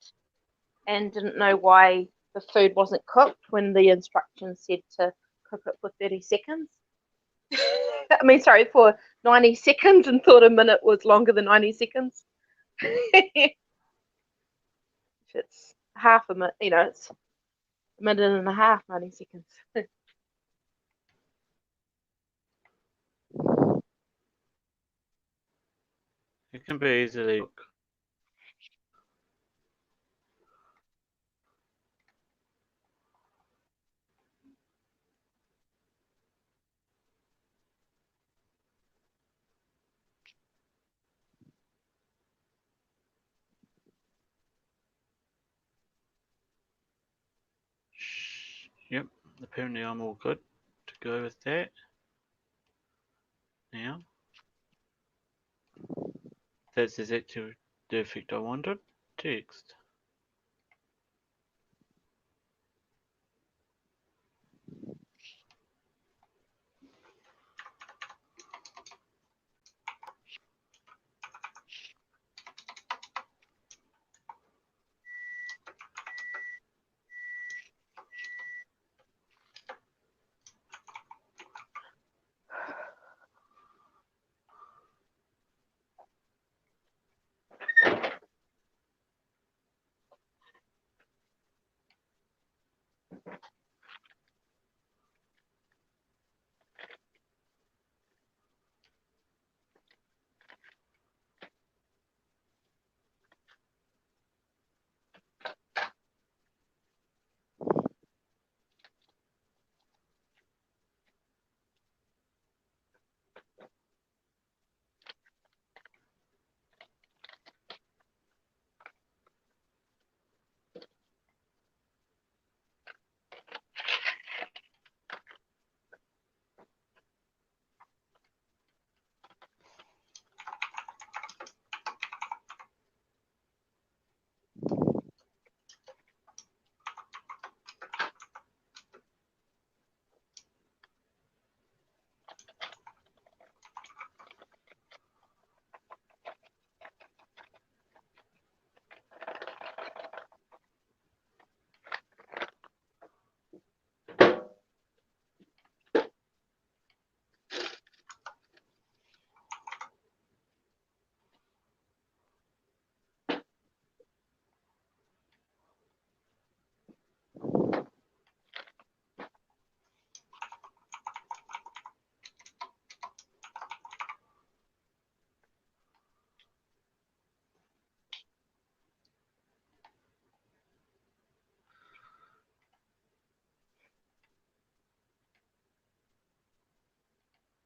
and didn't know why the food wasn't cooked when the instructions said to cook it for 30 seconds. I mean, sorry, for 90 seconds, and thought a minute was longer than 90 seconds. If it's half a minute, you know, it's a minute and a half, 90 seconds. It can be easily. Yep, apparently I'm all good to go with that. Now, that's exactly the effect I wanted. Text.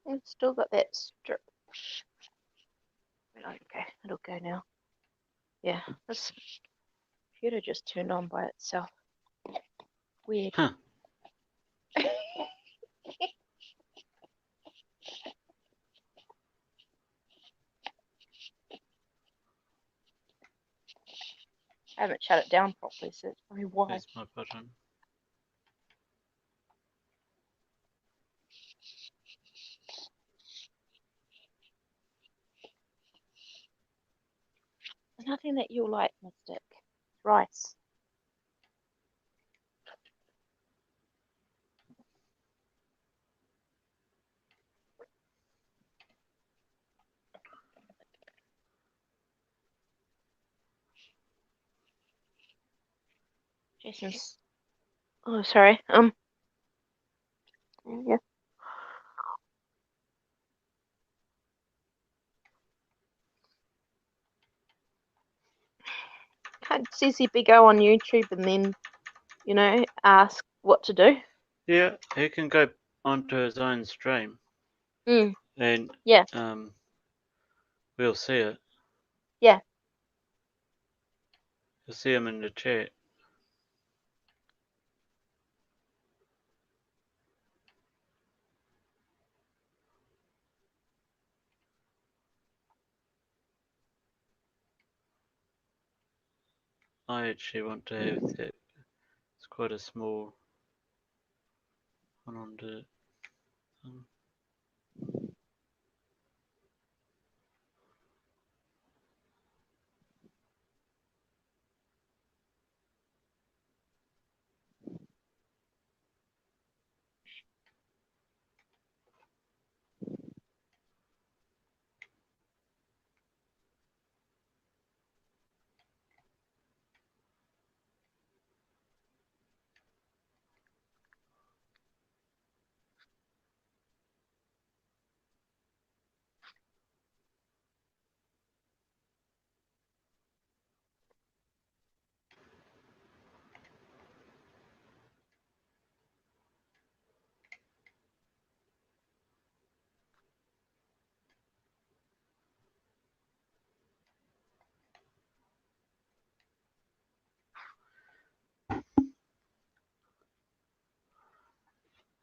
I've still got that strip. Okay, it'll go now. Yeah, this computer just turned on by itself. Weird. Huh. I haven't shut it down properly, so that's probably why. There's my button. There's nothing that you'll like, Mystic. Rice. Jason's. Oh, sorry. Yeah. Can't CCB go on YouTube and then, ask what to do? Yeah, he can go onto his own stream. Mm. And Yeah. we'll see it. Yeah. You'll see him in the chat. I actually want to have that. It's quite a small one on the.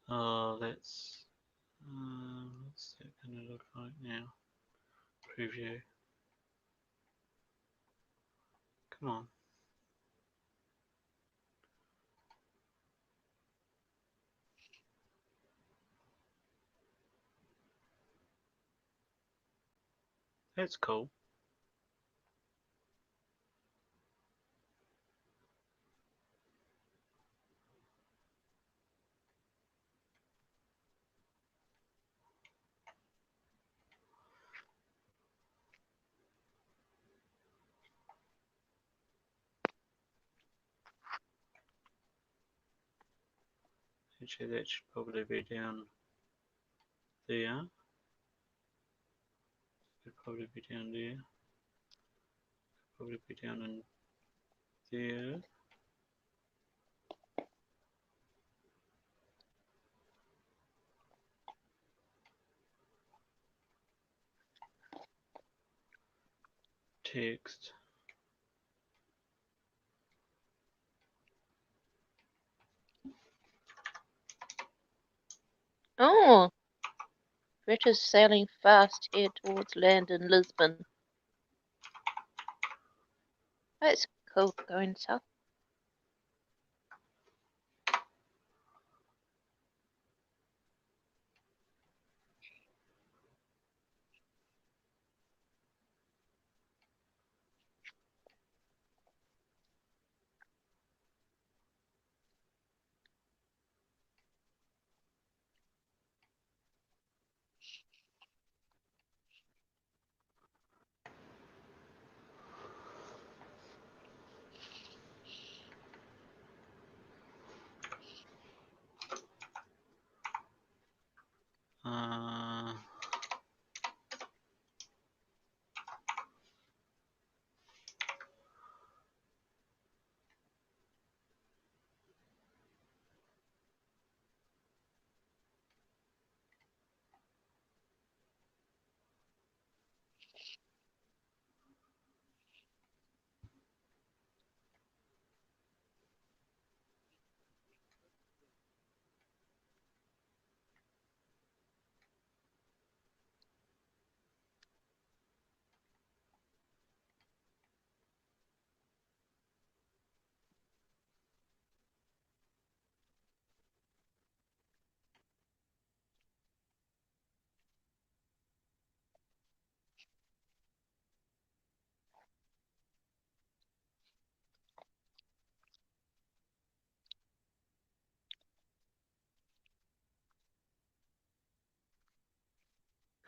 Oh, that's. What's that going to look like now? Preview. Come on. That's cool. Actually, that should probably be down there. Could probably be down there. Probably be down in there. Text. Oh, British sailing fast here towards land in Lisbon. That's cool, going south.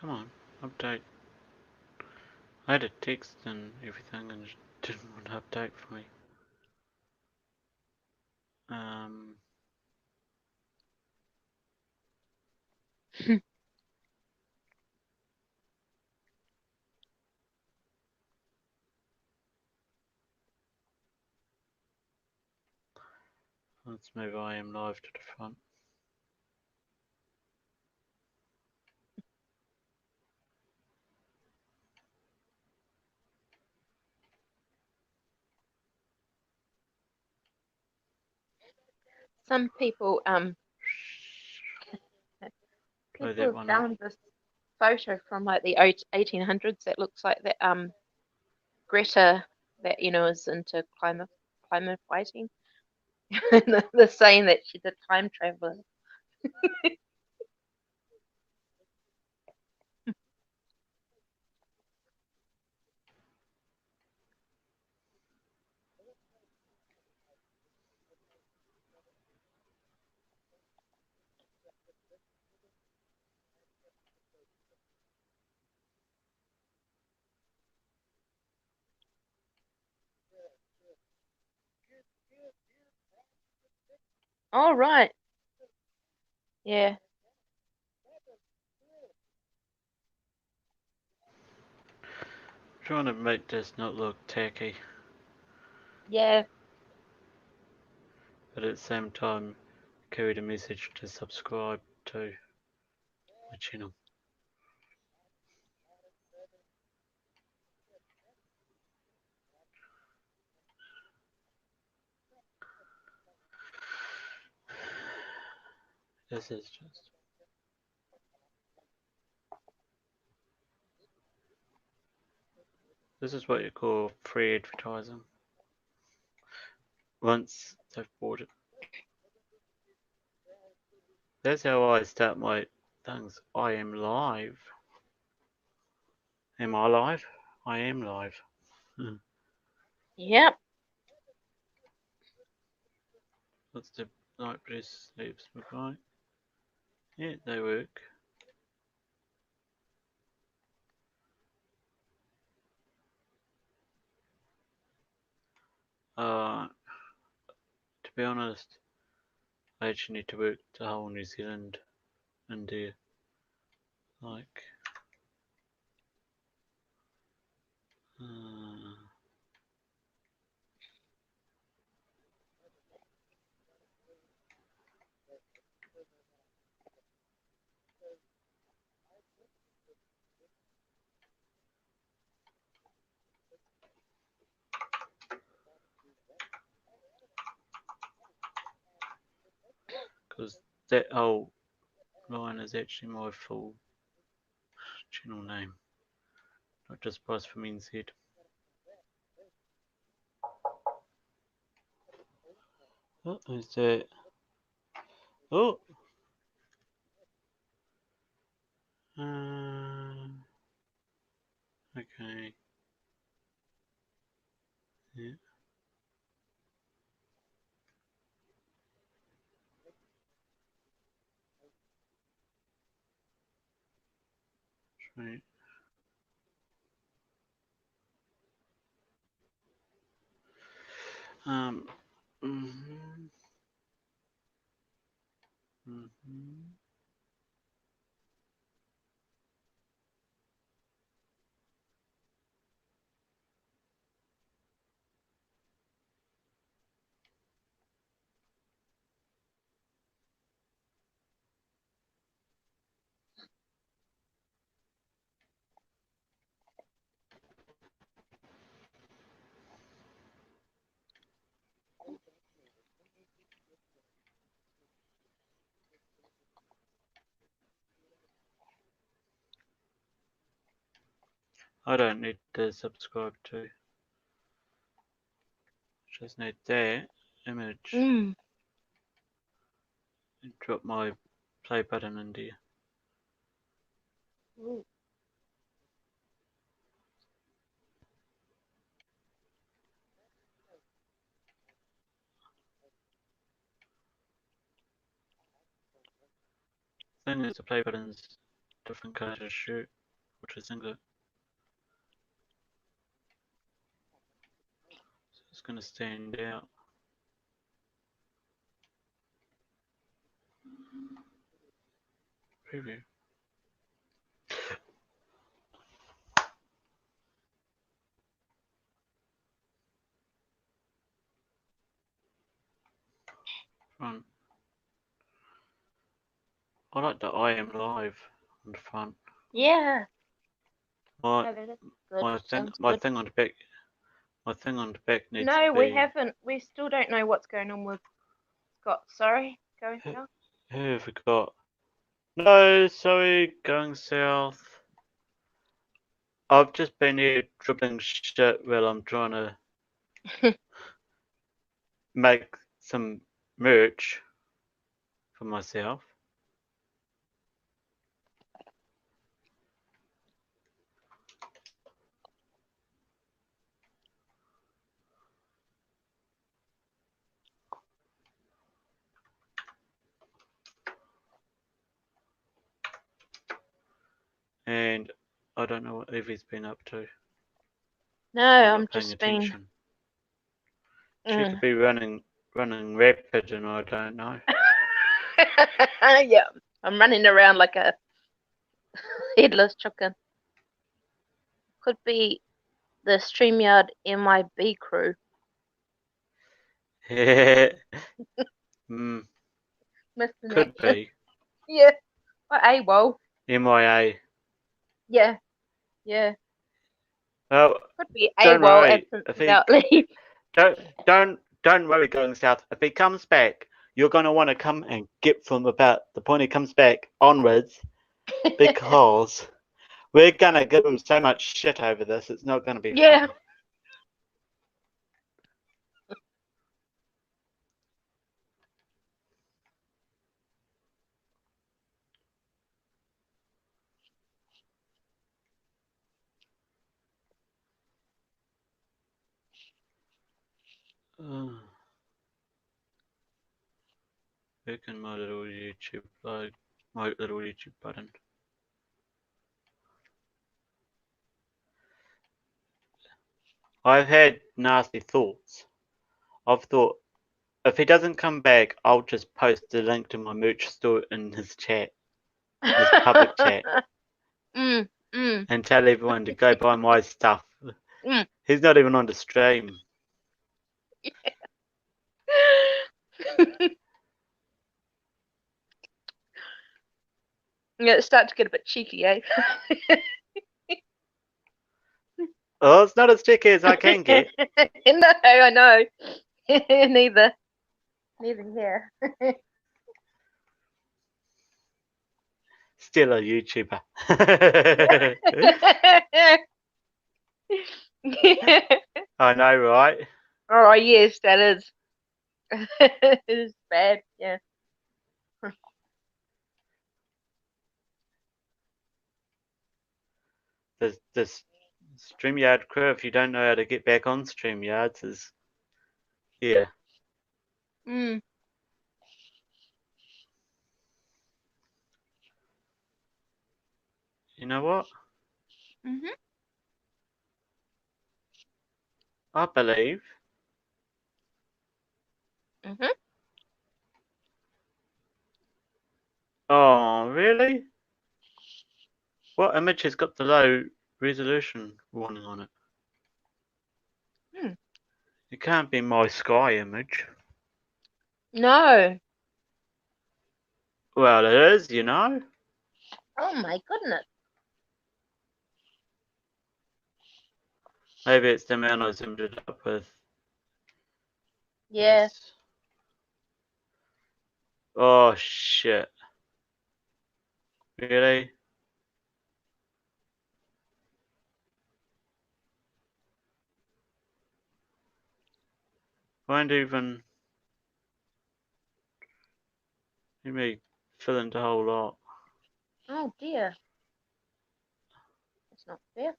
Come on, update. I had a text and everything and it didn't want to update for me. Let's move I am live to the front. Some people Blow that people one up. found this photo from like the 1800s that looks like that Greta that is into climate fighting. They're saying that she's a time traveler. All right. Yeah. Trying to make this not look tacky, Yeah. but at the same time carry the message to subscribe to my channel. This is just. This is what you call free advertising. Once they've bought it. That's how I start my things. I am live. Am I live? I am live. Yep. What's the night press sleeps look like? Yeah, they work. To be honest, I actually need to work the whole New Zealand and do like because that whole line is actually my full channel name, not just Price from NZ. What is that? Oh! Okay. Yeah. Right. Mhm. Mhm. I don't need to subscribe to. Just need that image Mm. and drop my play button in there. Ooh. Thing is, the play button's different colour shirt, which I think that it's going to stand out. Preview. Front. I like the I am live on the front. Yeah. My No, that's good. my thing Sounds my good. thing on the back. My thing on the back needs No, to we be. haven't. We still don't know what's going on with Scott. Sorry, going south. Who have we got? No, sorry, going south. I've just been here dribbling shit while I'm trying to make some merch for myself. And I don't know what Evie's been up to. No, I'm I'm not paying just being. attention. She could be running rapid and I don't know. Yeah, I'm running around like a headless chicken. Could be the StreamYard MIB crew. mm, Missing could action. be. Yeah. Or AWOL. MIA. Yeah. Yeah. Oh, Could be don't AWOL, worry. absence If without leave. don't worry going south. If he comes back, you're gonna want to come and get from about the point he comes back onwards, because we're gonna give him so much shit over this. It's not gonna be Yeah. funny. Back in my little YouTube, like my little YouTube button. I've had nasty thoughts. I've thought, if he doesn't come back, I'll just post the link to my merch store in his chat, his public chat, Mm. and tell everyone to go buy my stuff. Mm. He's not even on the stream. Yeah, it starts to get a bit cheeky, eh? Oh, it's not as cheeky as I can get. No, I know. Neither here. Still a YouTuber. I know, right? Oh yes, that is. It is bad. Yeah. This StreamYard crew, if you don't know how to get back on StreamYards, is yeah. Mm. You know what? Mhm. I believe. Mhm. Oh, really? What image has got the low resolution warning on it? Hmm. It can't be my Sky image. No. Well, it is, you know. Oh my goodness. Maybe it's the amount I zoomed it up with. Yeah. This. Oh, shit. Really? Won't even let me fill in the whole lot. Oh dear. That's not fair.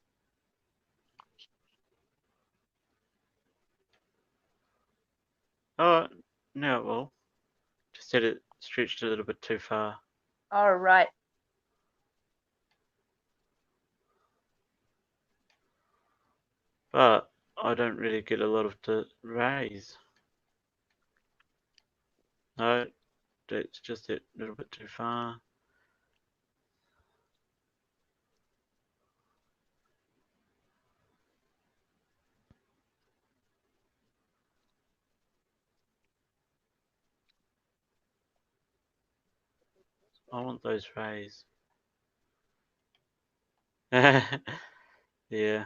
Oh, no, it will. Just had it stretched a little bit too far. All right. but I don't really get a lot of the rays. No, that's just a little bit too far. I want those rays. Yeah.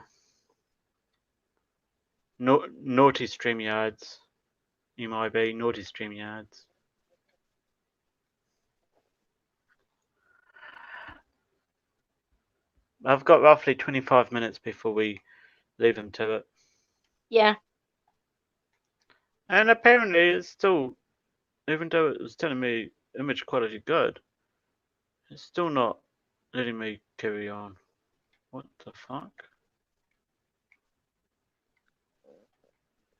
Naughty StreamYards. MIB, naughty StreamYards. I've got roughly 25 minutes before we leave them to it. Yeah. And apparently it's still, even though it was telling me image quality good, it's still not letting me carry on. What the fuck?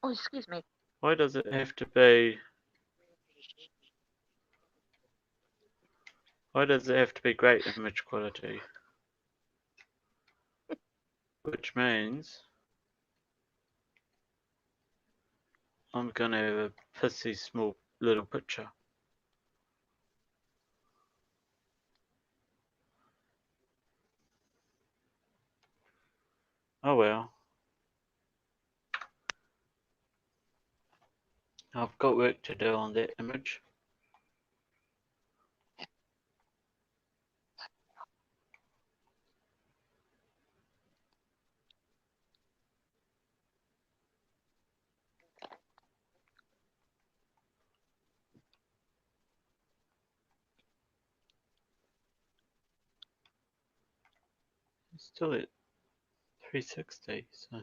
Oh, excuse me. Why does it have to be... Why does it have to be great image quality? Which means I'm gonna have a pissy small little picture. Oh well. I've got work to do on that image. It's still at 360, so.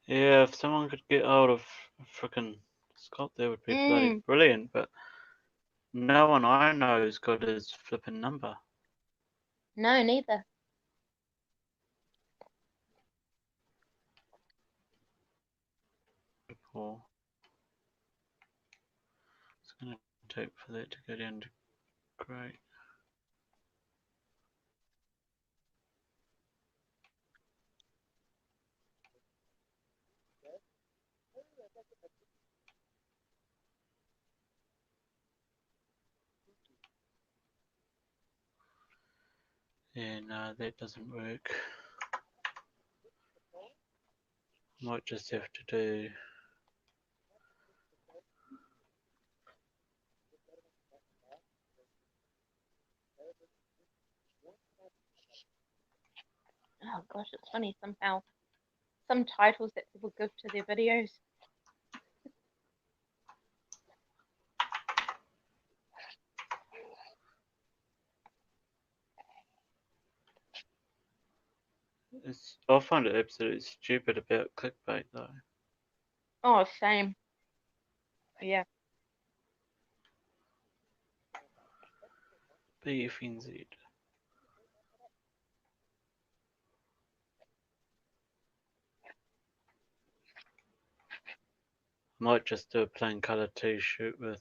Yeah, if someone could get hold of frickin' Scott, that would be bloody brilliant, but no one I know's got his flippin' number. No, neither. Or it's gonna take for that to go down to great. Yeah, no, that doesn't work. Might just have to do. Oh gosh, it's funny somehow. Some titles that people give to their videos. I find it absolutely stupid about clickbait though. Oh, same. Yeah. BFNZ. Might just do a plain colour t-shirt with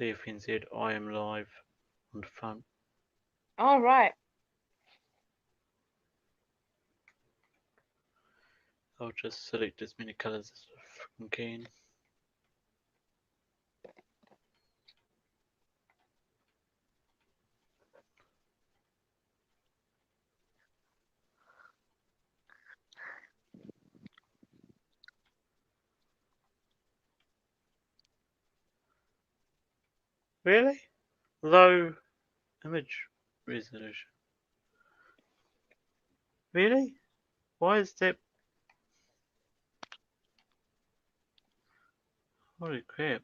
BFNZ I am live. on the front. All right. I'll just select as many colors as I can. Really? Low image resolution. Really? Why is that? Holy crap.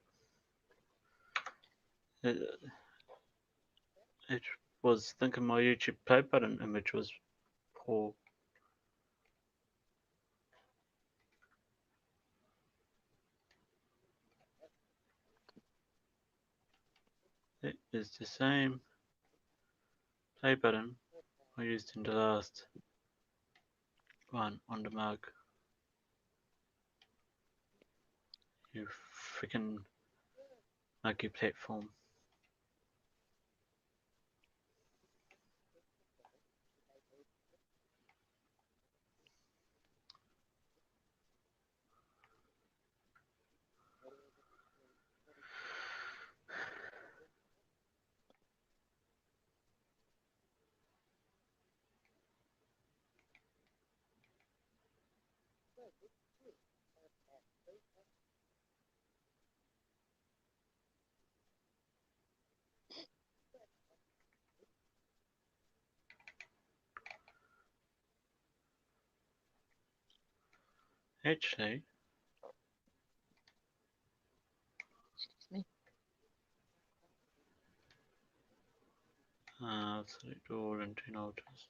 It was thinking my YouTube play button image was poor. It is the same play button I used in the last one on the mug. You freaking muggy platform. Actually, Excuse me. I'll select all and then I'll just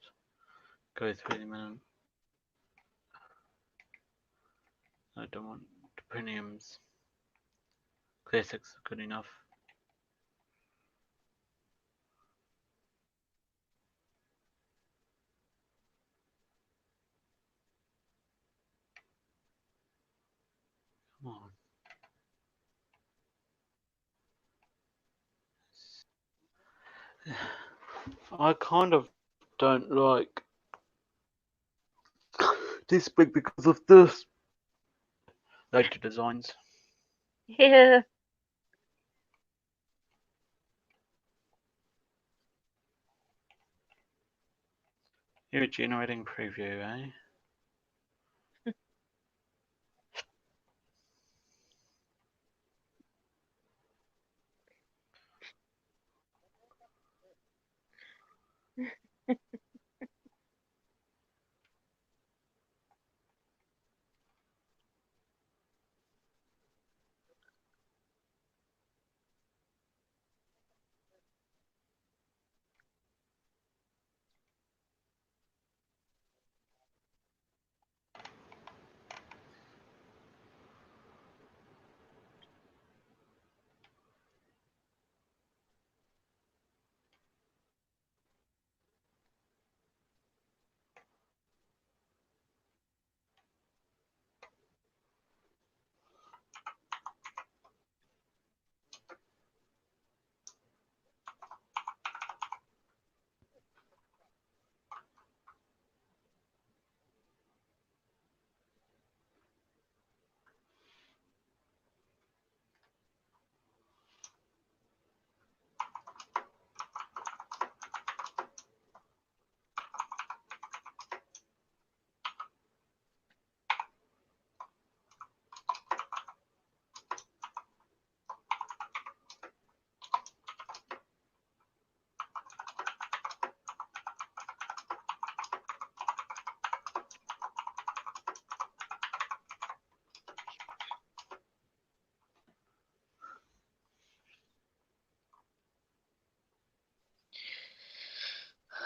go through them and I don't want the premiums. Classics are good enough. Come on. I kind of don't like this big because of this. Later designs. Yeah. You're generating preview, eh?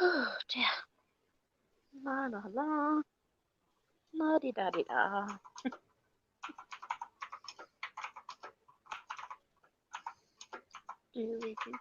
Oh dear. La la la. La di da di da. Do we do?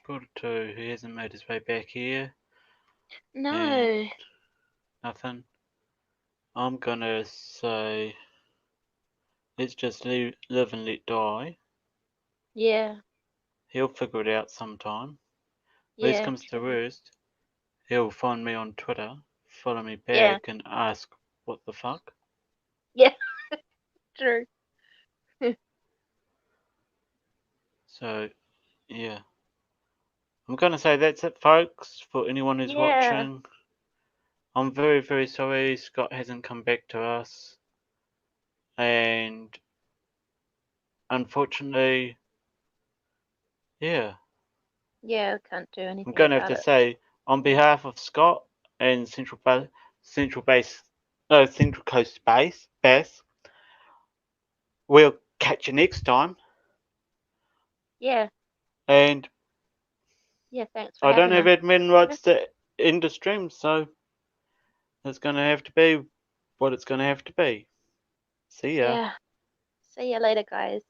Porto, he hasn't made his way back here. No. And nothing. I'm gonna say let's just live and let die. Yeah. He'll figure it out sometime. Worst Yeah. comes to True. worst, he'll find me on Twitter, follow me Yeah. back, and ask what the fuck. Yeah. True. So, yeah. I'm gonna say that's it, folks, for anyone who's Yeah. watching. I'm very, very sorry Scott hasn't come back to us. And unfortunately, yeah. Yeah. Can't do I'm anything gonna have about to it. say, on behalf of Scott and Central Coast Bass, we'll catch you next time. Yeah. And Yeah. Thanks for I don't having have us. admin rights to end the stream, so it's gonna have to be what it's gonna have to be. See ya. Yeah. See you later, guys.